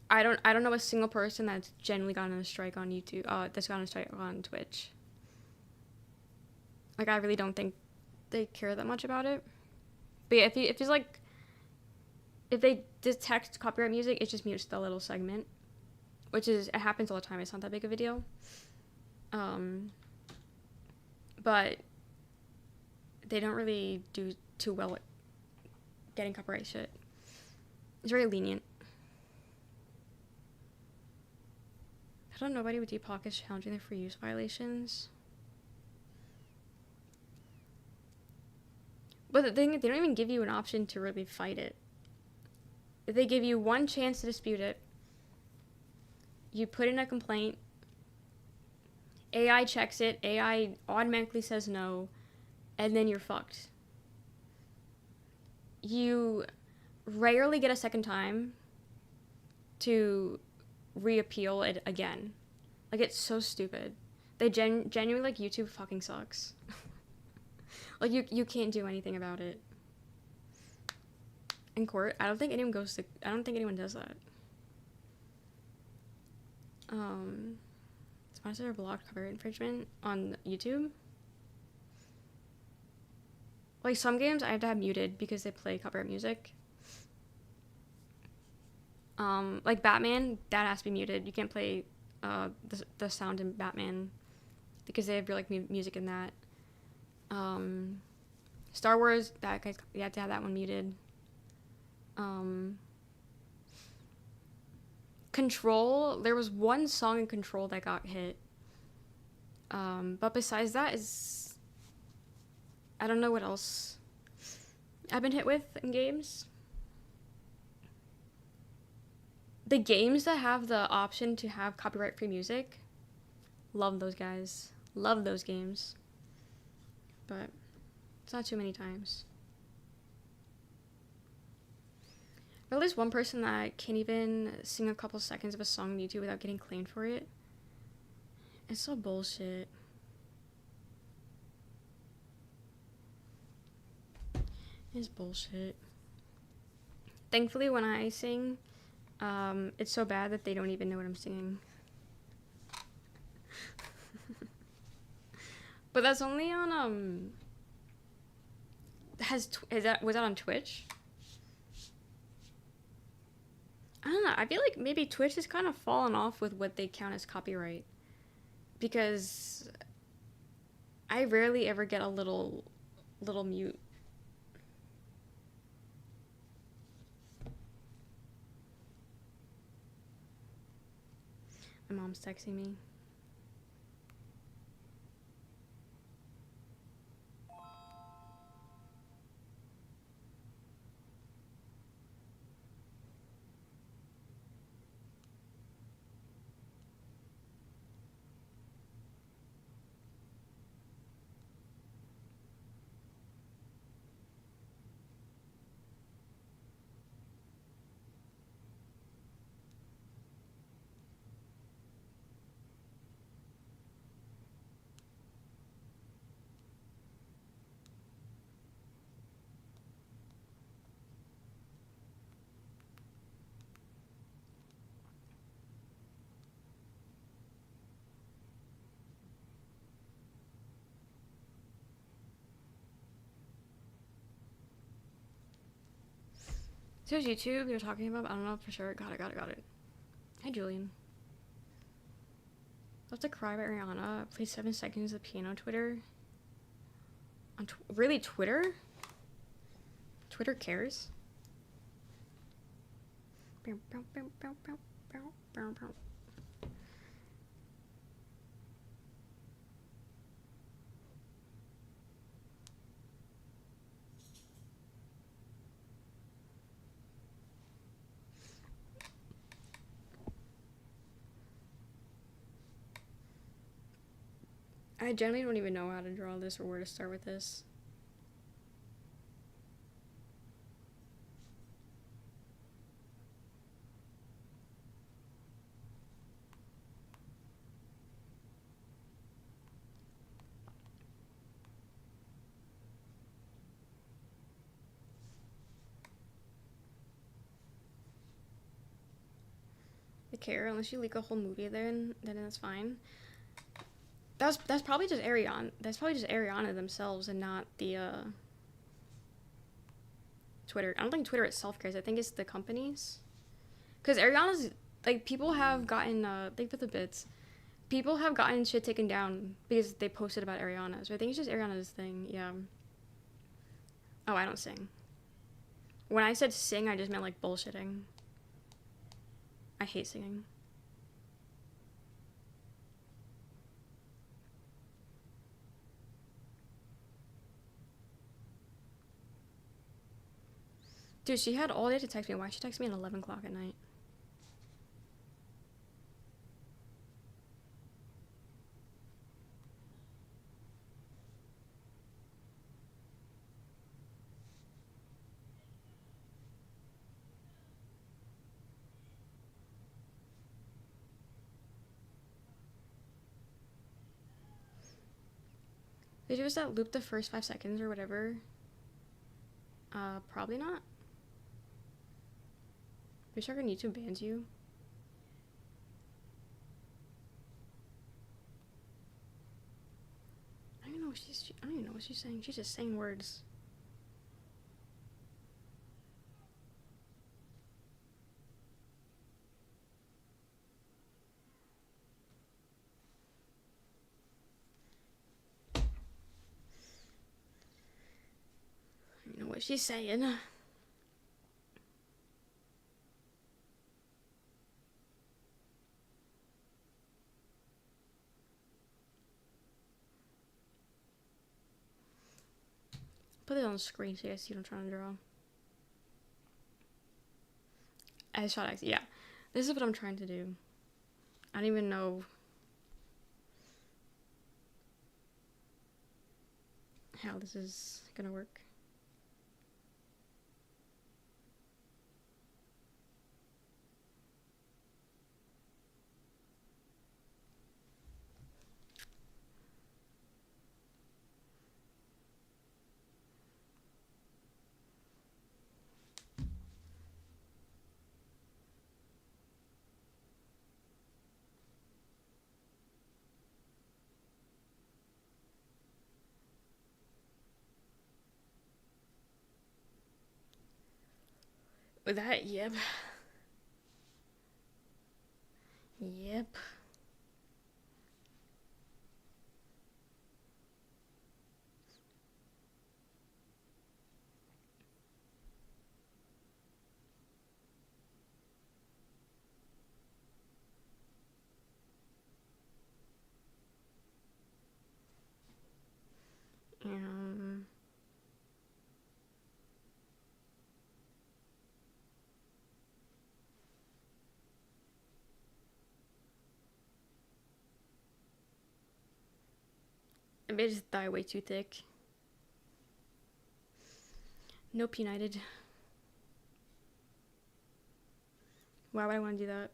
I don't know a single person that's genuinely gotten a strike on YouTube, that's gotten a strike on Twitch. Like, I really don't think they care that much about it. But yeah, if it's like, if they detect copyright music, it just mutes the little segment. Which is, it happens all the time, it's not that big of a deal. But they don't really do too well at getting copyright shit. It's very lenient. I don't know, nobody with Deepak is challenging the free use violations. But the thing is, they don't even give you an option to really fight it. They give you one chance to dispute it. You put in a complaint. AI checks it. AI automatically says no. And then you're fucked. You rarely get a second time to reappeal it again. Like, it's so stupid. They genuinely, like, YouTube fucking sucks. Like, you can't do anything about it. In court, I don't think anyone does that. Sponsor or blocked copyright infringement on YouTube. Like, some games I have to have muted because they play copyright music. Like Batman, that has to be muted. You can't play the sound in Batman because they have like music in that. Star Wars, that guys, you have to have that one muted. Control, there was one song in Control that got hit. But besides that I don't know what else I've been hit with in games. The games that have the option to have copyright-free music, love those guys. Love those games. But it's not too many times. Or at least one person that can't even sing a couple seconds of a song on YouTube without getting claimed for it. It's so bullshit. It's bullshit. Thankfully, when I sing, it's so bad that they don't even know what I'm singing. But that's only on, was that on Twitch? I don't know, I feel like maybe Twitch has kind of fallen off with what they count as copyright. Because I rarely ever get a little mute. My mom's texting me. So it was YouTube you're talking about? I don't know for sure. Got it. Hi, Julian. Love to Cry by Ariana. Play 7 seconds of piano Twitter. Really, Twitter? Twitter cares? I generally don't even know how to draw this or where to start with this. I care unless you leak a whole movie then that's fine. That's probably just Ariana. That's probably just Ariana themselves and not the Twitter. I don't think Twitter itself cares. I think it's the companies. Because Ariana's like people have gotten thank for the bits. People have gotten shit taken down because they posted about Ariana. So I think it's just Ariana's thing. Yeah. Oh, I don't sing. When I said sing, I just meant like bullshitting. I hate singing. Dude, she had all day to text me. Why'd she text me at 11 o'clock at night? Did you just that loop the first 5 seconds or whatever? Probably not. Are you sure YouTube bans you? I don't even know what she's saying. She's just saying words. I don't know what she's saying. Put it on the screen so you guys see what I'm trying to draw. I shot X. Yeah. This is what I'm trying to do. I don't even know how this is gonna work. With that, yep. Yep. made his thigh way too thick. Nope, United. Why would I want to do that?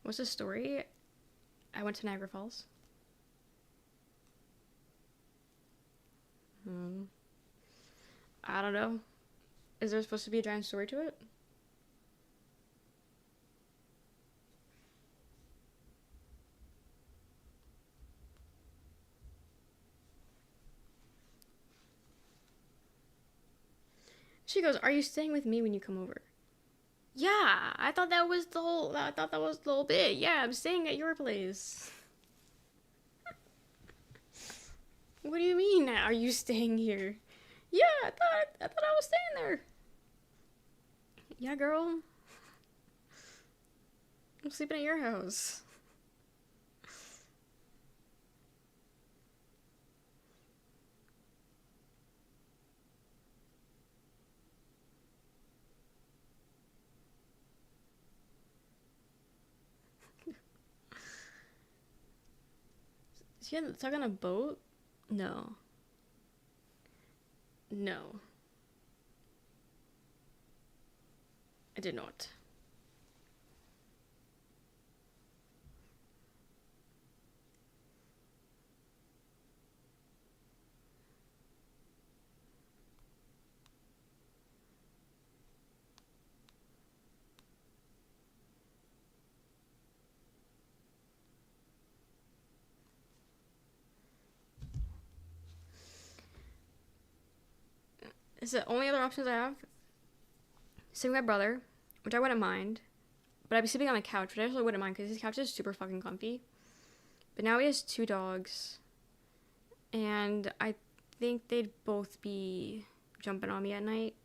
What's the story? I went to Niagara Falls. I don't know. Is there supposed to be a giant story to it? She goes, "Are you staying with me when you come over?" Yeah, I thought that was the whole bit. Yeah, I'm staying at your place. What do you mean? Are you staying here? Yeah, I thought I was staying there. Yeah, girl. I'm sleeping at your house. Is he stuck on a boat? No. No. I did not. Is the only other options I have? Sleeping with my brother, which I wouldn't mind. But I'd be sleeping on a couch, which I actually wouldn't mind because his couch is super fucking comfy. But now he has 2 dogs. And I think they'd both be jumping on me at night.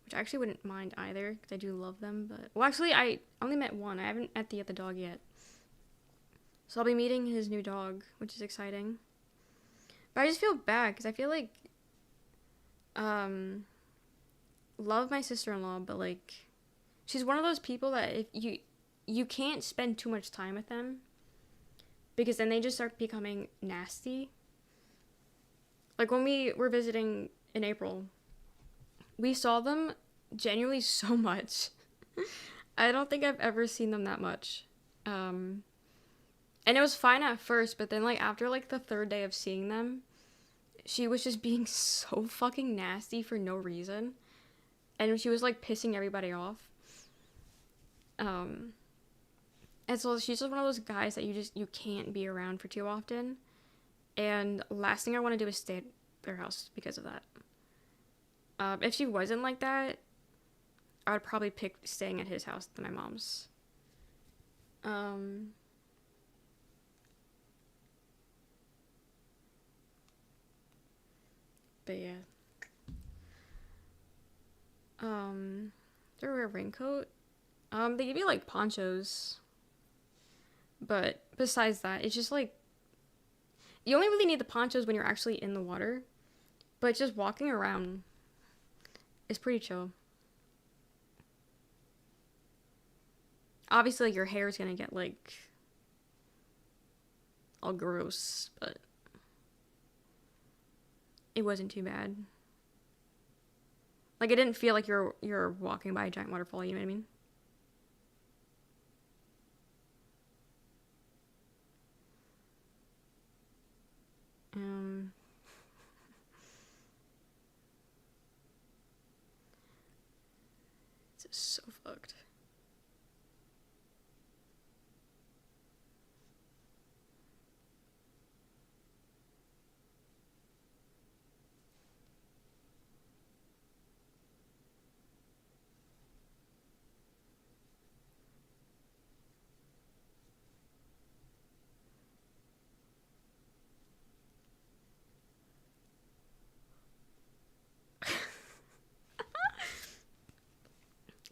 Which I actually wouldn't mind either because I do love them. But well, actually, I only met one. I haven't met the other dog yet. So I'll be meeting his new dog, which is exciting. But I just feel bad because I feel like love my sister-in-law, but like she's one of those people that if you can't spend too much time with them because then they just start becoming nasty. Like when we were visiting in April, we saw them genuinely so much. I don't think I've ever seen them that much. And it was fine at first, but then like after like the 3rd day of seeing them, she was just being so fucking nasty for no reason. And she was like pissing everybody off. And so she's just one of those guys that you can't be around for too often. And last thing I want to do is stay at their house because of that. If she wasn't like that, I would probably pick staying at his house than my mom's. But yeah. Do I wear a raincoat? They give you like ponchos. But besides that, it's just like you only really need the ponchos when you're actually in the water. But just walking around is pretty chill. Obviously, like, your hair is gonna get like all gross, but it wasn't too bad. Like, it didn't feel like you're walking by a giant waterfall, you know what I mean? It's just so fucked.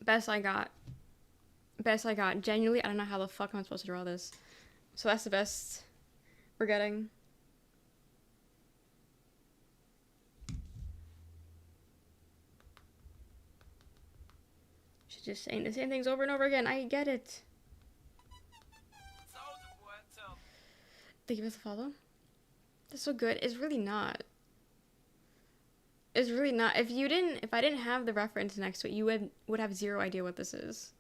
Best I got. Best I got. Genuinely, I don't know how the fuck I'm supposed to draw this. So that's the best we're getting. She's just saying the same things over and over again. I get it. Thank you for the follow. That's so good. It's really not. It's really not. If I didn't have the reference next to it, you would have zero idea what this is.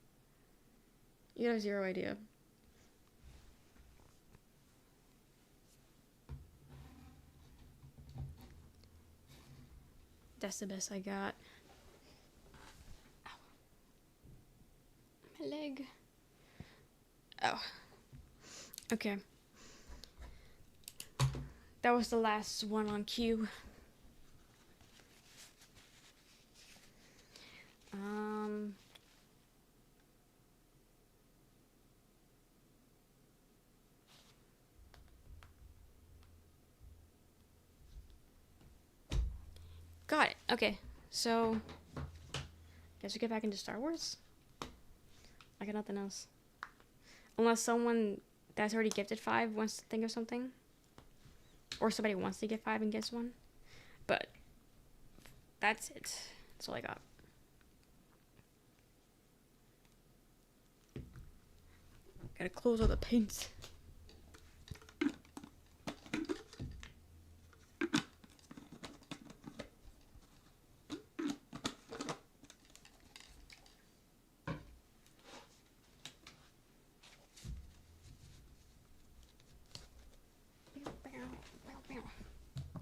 You'd have zero idea. That's the best I got. Ow. My leg. Oh. Okay. That was the last one on cue. Got it. Okay, so guess we get back into Star Wars. I got nothing else. Unless someone that's already gifted 5 wants to think of something. Or somebody wants to get 5 and gets one. But that's it. That's all I got. Gotta close all the paints.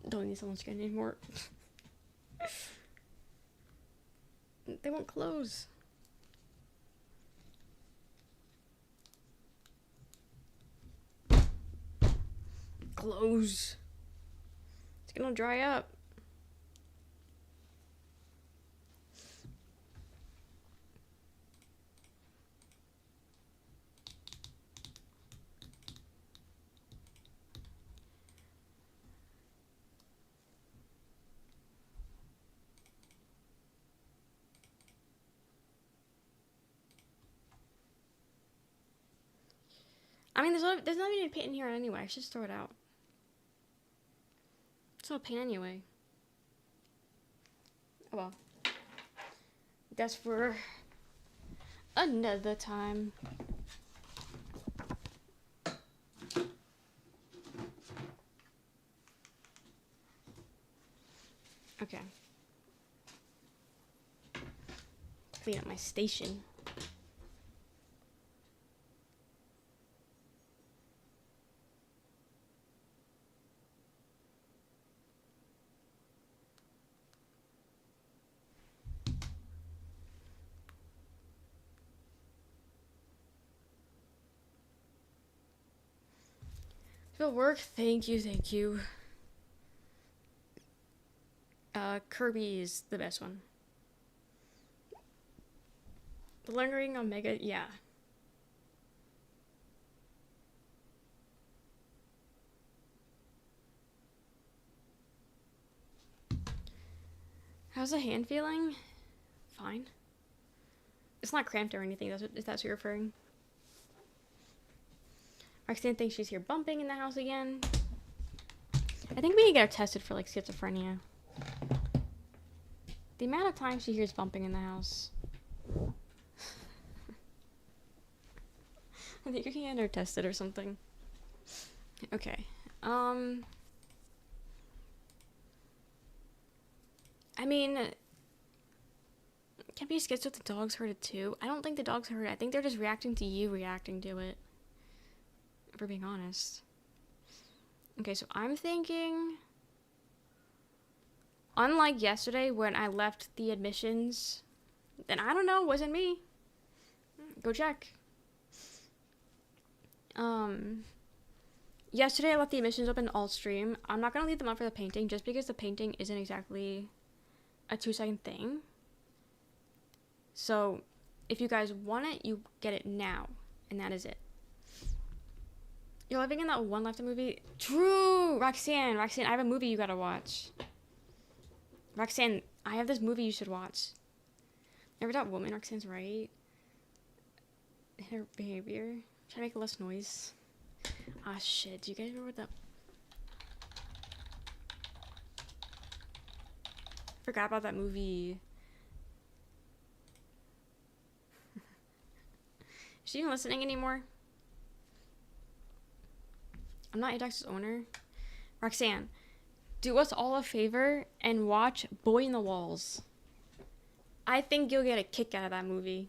Don't need someone's skin anymore. They won't close. Close. It's gonna dry up. I mean, there's not even paint in here anyway. I should just throw it out. It's not paint anyway. Oh well. That's for another time. Okay. Clean up my station. It'll work. Thank you, thank you. Kirby is the best one. The Lingering Omega, yeah. How's the hand feeling? Fine. It's not cramped or anything, if that's what you're referring. Roxanne thinks she's here bumping in the house again. I think we need to get her tested for like schizophrenia. The amount of times she hears bumping in the house. I think we can get her tested or something. Okay. I mean, can't be schizo if the dogs heard it too. I don't think the dogs heard it. I think they're just reacting to you reacting to it. If we're being honest. Okay, so I'm thinking, unlike yesterday when I left the admissions, then I don't know, wasn't me. Go check. Yesterday I left the admissions open alt stream. I'm not gonna leave them up for the painting just because the painting isn't exactly a 2-second thing. So if you guys want it, you get it now, and that is it. You're living in that One Left movie? True! Roxanne, I have a movie you gotta watch. Roxanne, I have this movie you should watch. Remember that woman? Roxanne's right. Her behavior. Try to make less noise. Ah, shit. Do you guys remember that? Forgot about that movie. Is she even listening anymore? I'm not Ajax's owner. Roxanne, do us all a favor and watch Boy in the Walls. I think you'll get a kick out of that movie.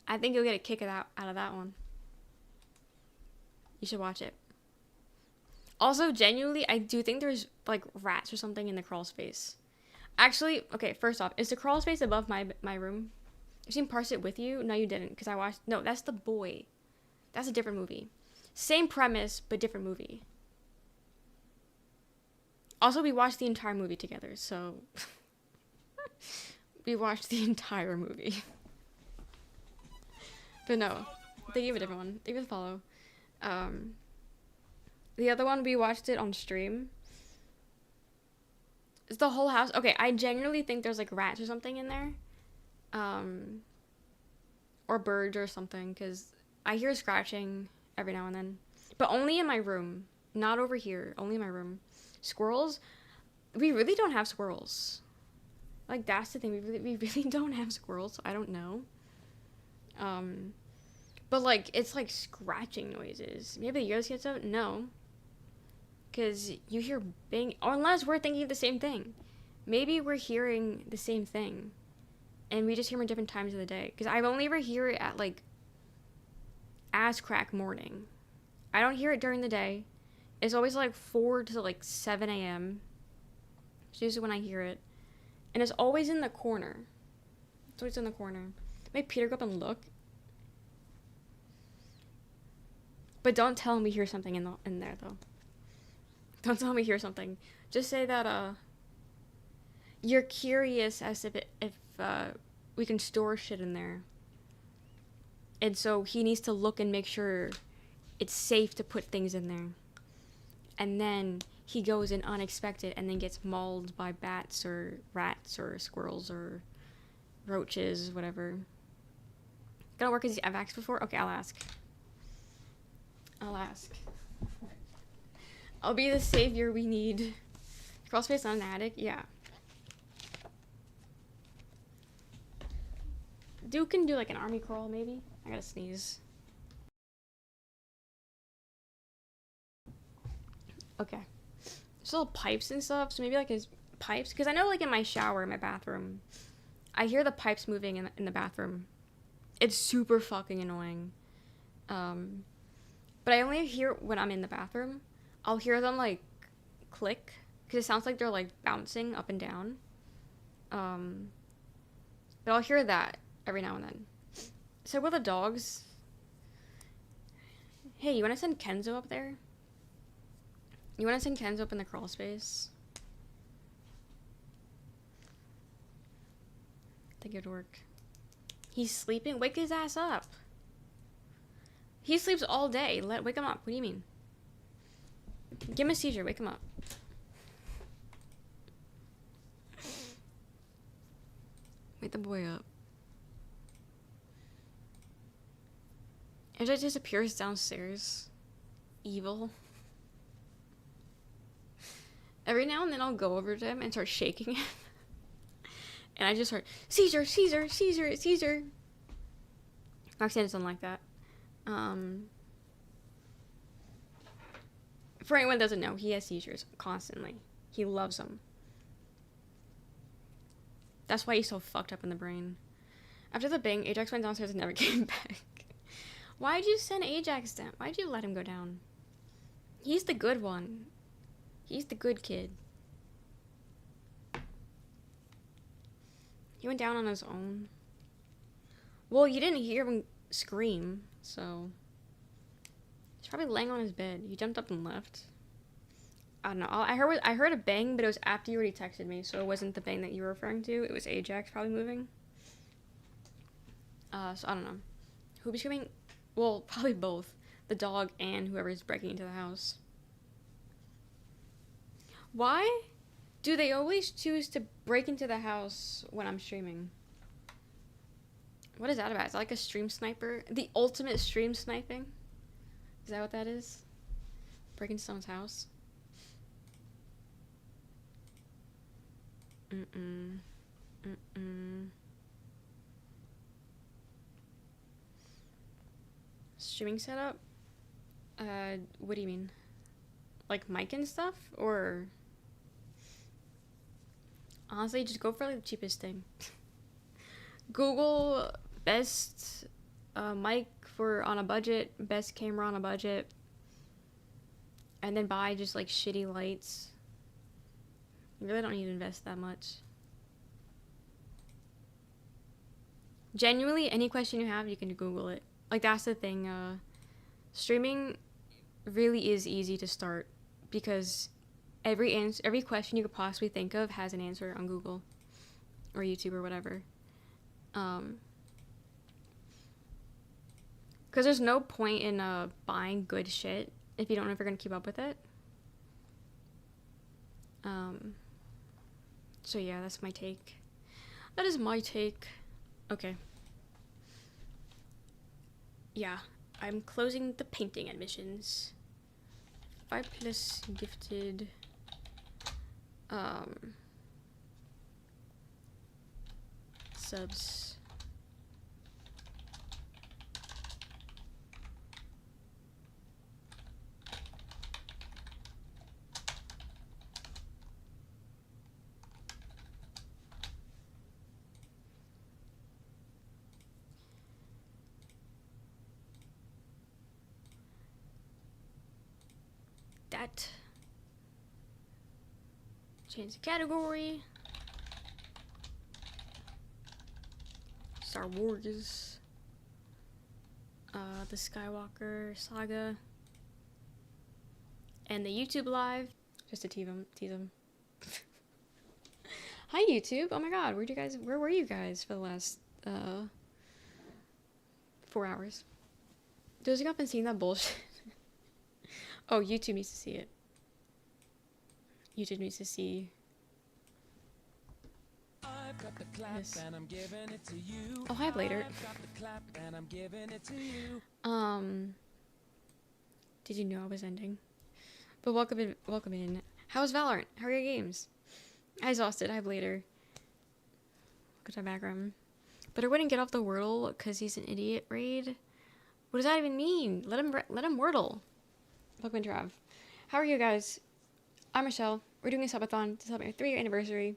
I think you'll get a kick out of that one. You should watch it. Also, genuinely, I do think there's, like, rats or something in the crawl space. Actually, okay, first off, is the crawl space above my room? You seen Parse It With You? No, you didn't, because I watched... No, that's The Boy. That's a different movie. Same premise, but different movie. Also, we watched the entire movie together, so... we watched the entire movie. But no, they gave a different one. They gave a follow. The other one, we watched it on stream. It's the whole house. Okay, I genuinely think there's like rats or something in there. Or birds or something, because I hear scratching every now and then. But only in my room. Not over here. Only in my room. Squirrels? We really don't have squirrels. Like, that's the thing. We really don't have squirrels, so I don't know. But, like, it's, like, scratching noises. Maybe the yours gets out? No. Because you hear bang... Or unless we're thinking of the same thing. Maybe we're hearing the same thing. And we just hear them at different times of the day. Because I've only ever hear it at, like, ass crack morning. I don't hear it during the day. It's always, like, 4 to, like, 7 a.m. It's usually when I hear it. And it's always in the corner. It's always in the corner. Maybe Peter go up and look. But don't tell him we hear something in there, though. Don't tell him we hear something. Just say that, you're curious as if we can store shit in there. And so he needs to look and make sure it's safe to put things in there. And then he goes in unexpected and then gets mauled by bats or rats or squirrels or roaches, whatever. Gonna work as I've asked before? Okay, I'll ask. I'll be the savior we need. Crawl space on an attic? Yeah. Duke can do like an army crawl, maybe. I gotta sneeze. Okay. There's little pipes and stuff, so maybe like his pipes. Because I know like in my shower, in my bathroom, I hear the pipes moving in the bathroom. It's super fucking annoying. But I only hear when I'm in the bathroom. I'll hear them like click. Because it sounds like they're like bouncing up and down. But I'll hear that every now and then. So with the dogs. Hey, you want to send Kenzo up there? You want to send Kenzo up in the crawl space? I think it'd work. He's sleeping? Wake his ass up. He sleeps all day. Wake him up. What do you mean? Give him a seizure. Wake him up. Wake the boy up. Angela just appears downstairs. Evil. Every now and then I'll go over to him and start shaking him. And I just start, Caesar, Caesar, Caesar, Caesar. Roxanne doesn't like that. For anyone who doesn't know, he has seizures constantly. He loves them. That's why he's so fucked up in the brain. After the bang, Ajax went downstairs and never came back. Why'd you send Ajax down? Why'd you let him go down? He's the good one. He's the good kid. He went down on his own. Well, you didn't hear him scream, so... He's probably laying on his bed. He jumped up and left. I don't know. I heard a bang, but it was after you already texted me, so it wasn't the bang that you were referring to. It was Ajax probably moving. So I don't know. Who'll be screaming? Well, probably both. The dog and whoever's breaking into the house. Why do they always choose to break into the house when I'm streaming? What is that about? Is that like a stream sniper? The ultimate stream sniping? Is that what that is? Breaking someone's house? Mm-mm. Mm-mm. Streaming setup? What do you mean? Like mic and stuff? Or... Honestly, just go for like the cheapest thing. Google best mic for on a budget, best camera on a budget, and then buy just like shitty lights. You really don't need to invest that much. Genuinely, any question you have, you can Google it. Like, that's the thing. Streaming really is easy to start because every question you could possibly think of has an answer on Google or YouTube or whatever. Because there's no point in buying good shit if you don't know if you're gonna keep up with it. So yeah, that's my take. That is my take. Okay. Yeah, I'm closing the painting admissions. 5+ gifted. Subs. That. Change the category. Star Wars. The Skywalker Saga. And the YouTube live. Just to tease them. Hi YouTube. Oh my god, where were you guys for the last 4 hours? Those of you have been seeing that bullshit. Oh, YouTube needs to see it. YouTube needs to see. This. Oh, hi, Blader. Did you know I was ending? But welcome in. How's Valorant? How are your games? Hi, Exhausted. Hi, Blader. Look at my background. But I wouldn't get off the Wordle because he's an idiot raid. What does that even mean? Let him Wordle. Welcome, Trav. How are you guys? I'm Michelle. We're doing a subathon to celebrate our 3-year anniversary.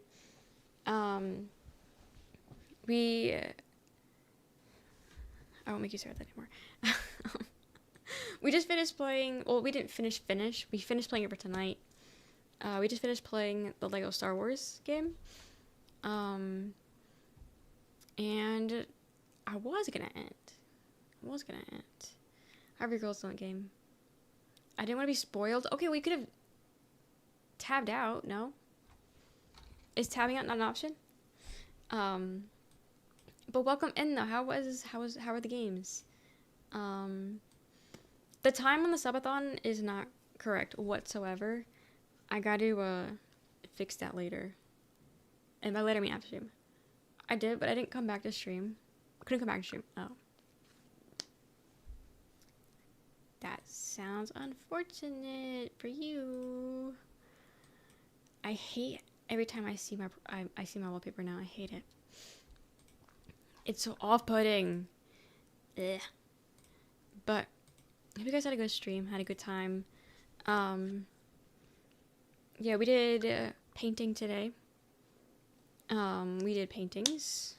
I won't make you stare at that anymore. We just finished playing. Well, we didn't finish. We finished playing it for tonight. We just finished playing the Lego Star Wars game. And I was gonna end. How are your girls doing game? I didn't want to be spoiled. Okay, we could have tabbed out. No? Is tabbing out not an option? But welcome in though. How are the games? The time on the subathon is not correct whatsoever. I got to fix that later. And by later I mean after stream. I did, but I didn't come back to stream. I couldn't come back to stream. Oh. That sounds unfortunate for you. I hate every time I see my wallpaper now. I hate it. It's so off-putting. Ugh. But I hope you guys had a good stream, had a good time. Yeah, we did painting today. We did paintings.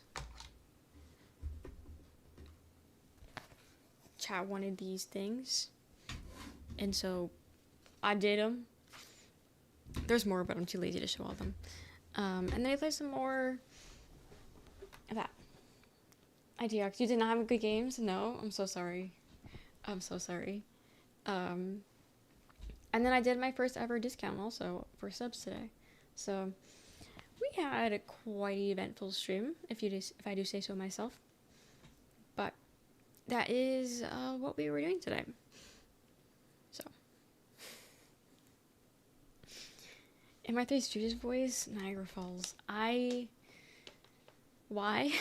Chat wanted these things, and so I did them. There's more, but I'm too lazy to show all of them. And then I played some more of that. IDX, you did not have good games? No? I'm so sorry. And then I did my first ever discount also for subs today. So we had a quite eventful stream, if I do say so myself. But that is what we were doing today. So. In my Three Stooges voice, Niagara Falls. Why?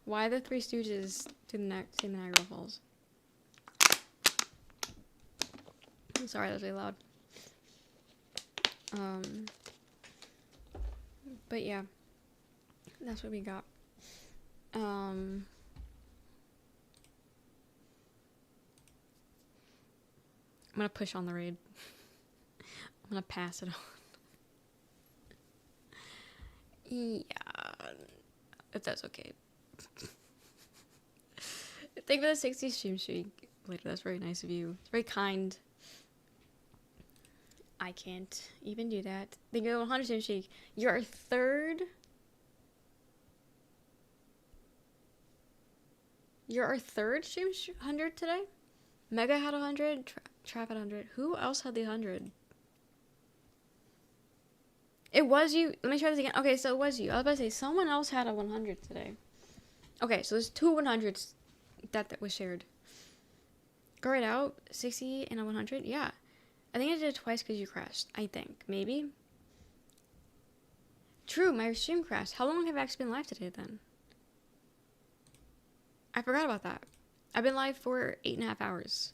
Why the Three Stooges to the Niagara Falls? I'm sorry, that was really loud. But yeah, that's what we got. I'm gonna push on the raid. I'm gonna pass it on. Yeah, if that's okay. Thank you for the 60 stream streak later. That's very nice of you. It's very kind. I can't even do that. Thank you for the 100 stream streak. You're our third. You're our third stream 100 today. Mega had 100. Trav had 100. Who else had the 100? It was you. Let me try this again. Okay, so it was you. I was about to say someone else had a 100 today. Okay, so there's two 100s that was shared. Go right out. 60 and a 100. Yeah. I think I did it twice because you crashed. I think. Maybe. True, my stream crashed. How long have I actually been live today then? I forgot about that. I've been live for 8.5 hours.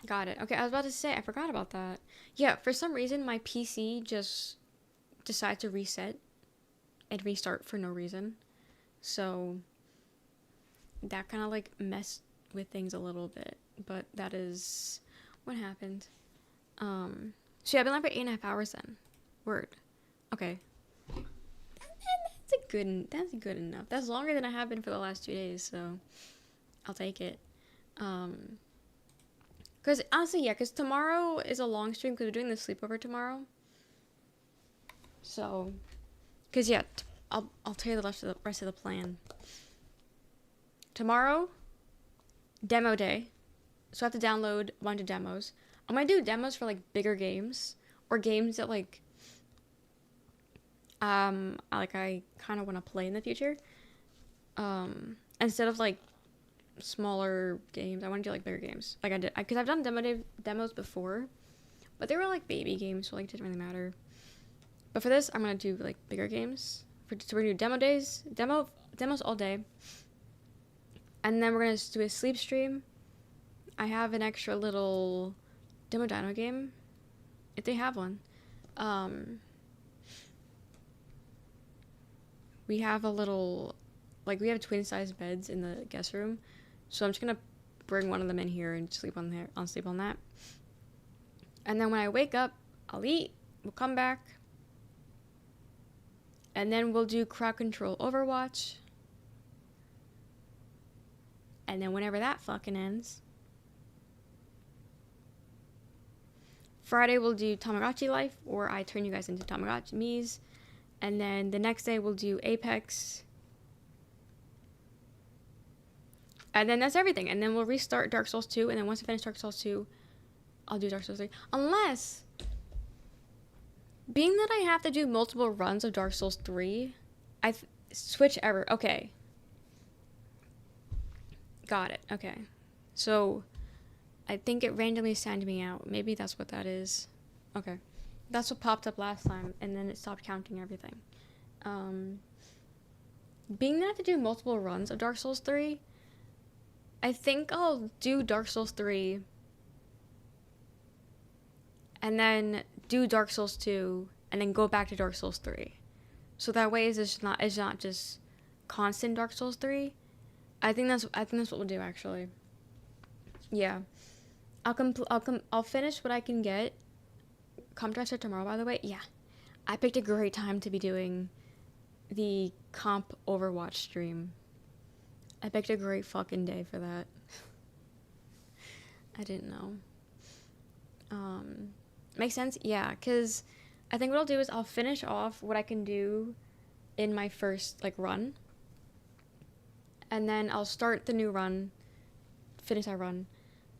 Got it. Okay, I was about to say, I forgot about that. Yeah, for some reason, my PC just decided to reset and restart for no reason. So, that kind of, like, messed with things a little bit. But that is what happened. So, yeah, I've been live for 8.5 hours then. Word. Okay. That's good enough. That's longer than I have been for the last 2 days, so I'll take it. Because, honestly, yeah, because tomorrow is a long stream because we're doing the sleepover tomorrow. So, because, yeah, I'll tell you the rest of the plan. Tomorrow, demo day. So I have to download a bunch of demos. I'm going to do demos for, like, bigger games. Or games that, like, I kind of want to play in the future. Instead of, like, smaller games, I want to do like bigger games like I did because I've done demos before, but they were like baby games, so like it didn't really matter. But for this I'm gonna do like bigger games. So we're gonna do demos all day, and then we're gonna do a sleep stream. I have an extra little demo dino game if they have one. We have a little, like, we have twin size beds in the guest room. So I'm just gonna bring one of them in here and sleep on that. And then when I wake up, I'll eat, we'll come back, and then we'll do crowd control Overwatch. And then whenever that fucking ends, Friday we'll do Tamagotchi Life, or I turn you guys into Tamagotchi Me's. And then the next day we'll do Apex. And then that's everything. And then we'll restart Dark Souls 2. And then once I finish Dark Souls 2, I'll do Dark Souls 3. Unless, being that I have to do multiple runs of Dark Souls 3, switch ever. Okay. Got it. Okay. So, I think it randomly signed me out. Maybe that's what that is. Okay. That's what popped up last time. And then it stopped counting everything. Being that I have to do multiple runs of Dark Souls 3, I think I'll do Dark Souls 3 and then do Dark Souls 2 and then go back to Dark Souls 3. So that way it's not just constant Dark Souls 3. I think that's what we'll do actually. Yeah. I'll finish what I can get. Come to my start tomorrow, by the way. Yeah. I picked a great time to be doing the comp Overwatch stream. I picked a great fucking day for that. I didn't know. Makes sense? Yeah, because I think what I'll do is I'll finish off what I can do in my first, like, run. And then I'll start the new run, finish that run,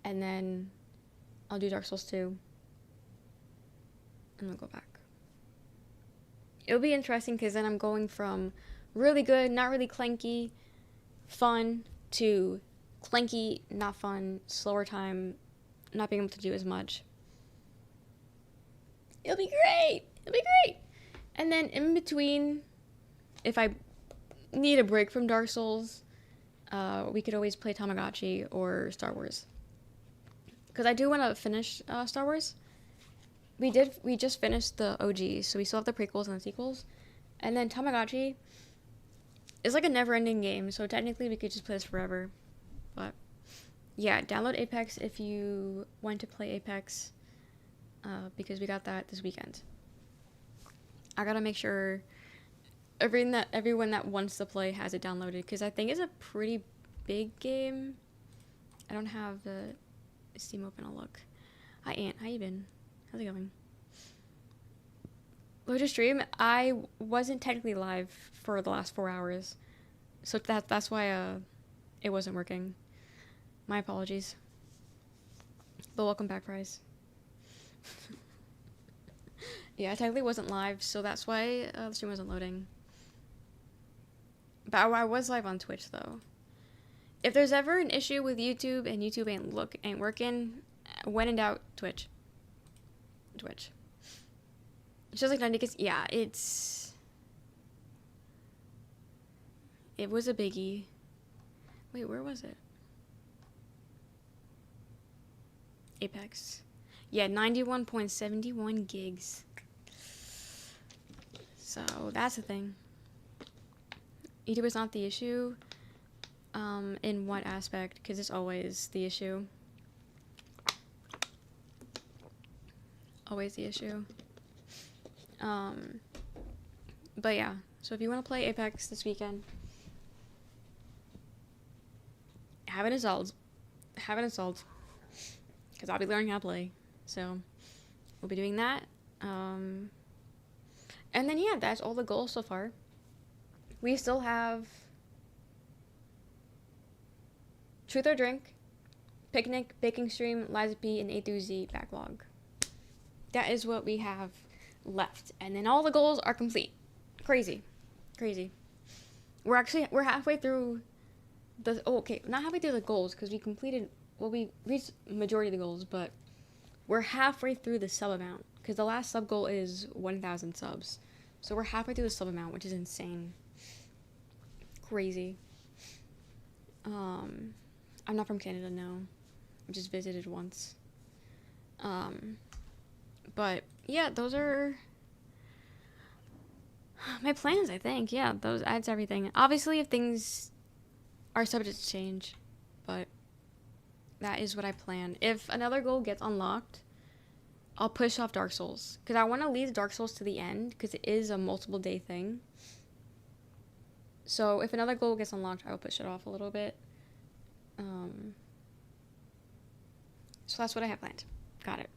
and then I'll do Dark Souls 2. And I'll go back. It'll be interesting because then I'm going from really good, not really clanky, fun, to clanky, not fun, slower time, not being able to do as much. It'll be great! And then in between, if I need a break from Dark Souls, we could always play Tamagotchi or Star Wars. Because I do want to finish Star Wars. We just finished the OG, so we still have the prequels and the sequels. And then Tamagotchi is like a never-ending game, so technically we could just play this forever. But yeah, download Apex if you want to play Apex, because we got that this weekend. I gotta make sure everyone that wants to play has it downloaded, because I think it's a pretty big game. I don't have the Steam open. I'll look. Hi Aunt, how you been? How's it going? Load to stream. I wasn't technically live for the last 4 hours, so that's why it wasn't working. My apologies. But welcome back, Prize. Yeah, I technically wasn't live, so that's why the stream wasn't loading. But I was live on Twitch though. If there's ever an issue with YouTube and YouTube ain't working, when in doubt, Twitch. Twitch. It's just like 90 gigs. Yeah, it was a biggie. Wait, where was it? Apex. Yeah, 91.71 gigs. So that's the thing. YouTube is not the issue. In what aspect? Because it's always the issue. Always the issue. But yeah, so if you want to play Apex this weekend, have it installed, because I'll be learning how to play, so we'll be doing that. And then yeah, that's all the goals so far. We still have Truth or Drink, Picnic, Baking Stream, Liza P, and A through Z backlog. That is what we have left, and then all the goals are complete. Crazy. We're halfway through not halfway through the goals, because we reached majority of the goals, but we're halfway through the sub amount, because the last sub goal is 1,000 subs, so we're halfway through the sub amount, which is insane. Crazy. I'm not from Canada, no. I just visited once. But yeah, those are my plans, I think. Yeah, those adds everything. Obviously, if things are subject to change, but that is what I plan. If another goal gets unlocked, I'll push off Dark Souls, because I want to leave Dark Souls to the end, because it is a multiple day thing. So if another goal gets unlocked, I will push it off a little bit. So that's what I have planned. Got it.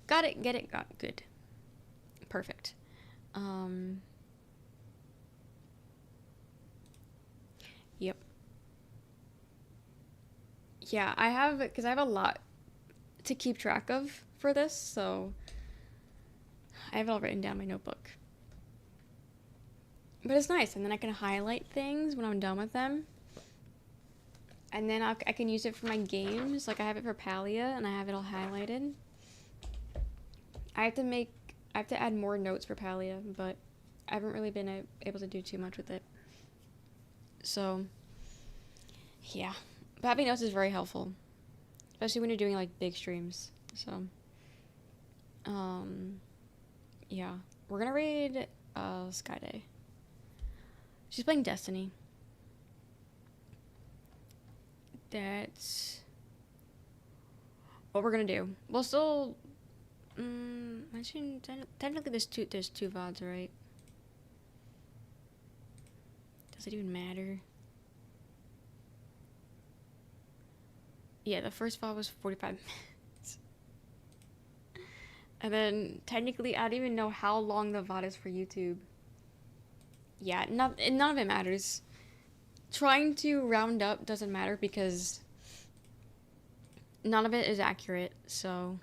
Got it, get it, got good. Perfect. Yep. Yeah, I have a lot to keep track of for this, so I have it all written down in my notebook. But it's nice, and then I can highlight things when I'm done with them. And then I can use it for my games, like I have it for Palia, and I have it all highlighted. I have to add more notes for Palia, but I haven't really been able to do too much with it. So, yeah. But having notes is very helpful, especially when you're doing, like, big streams. So, yeah. We're gonna raid, Skyday. She's playing Destiny. That's what we're gonna do. We'll still... technically there's two VODs, right? Does it even matter? Yeah, the first VOD was 45 minutes. And then, technically, I don't even know how long the VOD is for YouTube. Yeah, none of it matters. Trying to round up doesn't matter, because none of it is accurate, so...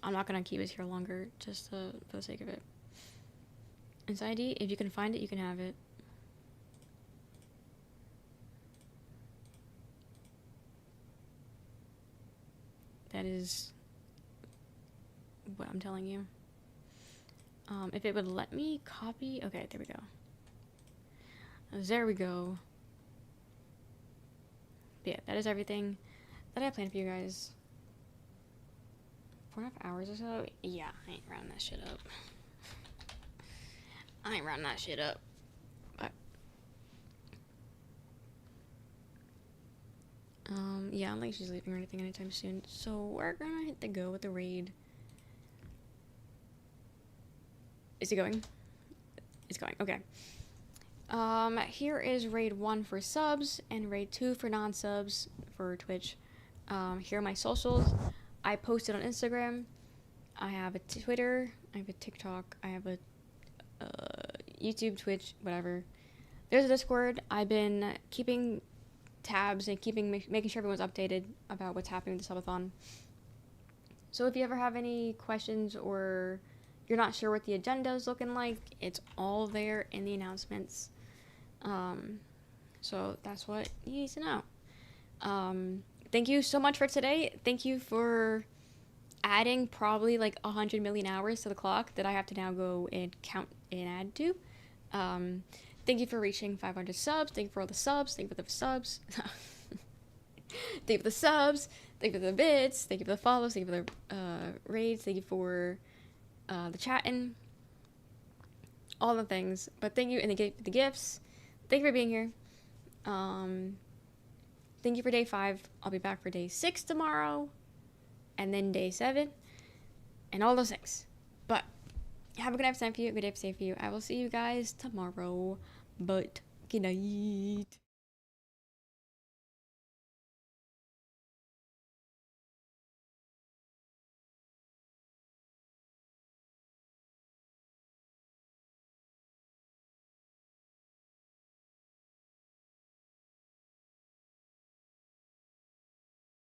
I'm not gonna keep it here longer, just for the sake of it. Inside ID, if you can find it, you can have it. That is what I'm telling you. If it would let me copy. Okay, there we go. There we go. But yeah, that is everything that I planned for you guys. 4.5 hours or so? Yeah, I ain't rounding that shit up. I ain't rounding that shit up. But yeah, I don't think she's leaving or anything anytime soon. So we're gonna hit the go with the raid. Is it going? It's going, okay. Here is raid 1 for subs and raid 2 for non-subs for Twitch. Here are my socials. I posted on Instagram. I have a Twitter. I have a TikTok. I have a YouTube, Twitch, whatever. There's a Discord. I've been keeping tabs and making sure everyone's updated about what's happening with the subathon. So if you ever have any questions or you're not sure what the agenda is looking like, it's all there in the announcements. So that's what you need to know. Thank you so much for today. Thank you for adding probably like 100 million hours to the clock that I have to now go and count and add to. Thank you for reaching 500 subs. Thank you for all the subs. Thank you for the subs. Thank you for the subs. Thank you for the bits. Thank you for the follows. Thank you for the raids. Thank you for the chatting. All the things. But thank you, and the gifts. Thank you for being here. Thank you for day 5. I'll be back for day 6 tomorrow. And then day 7. And all those things. But have a good night for you. Good day for you. I will see you guys tomorrow. But good night.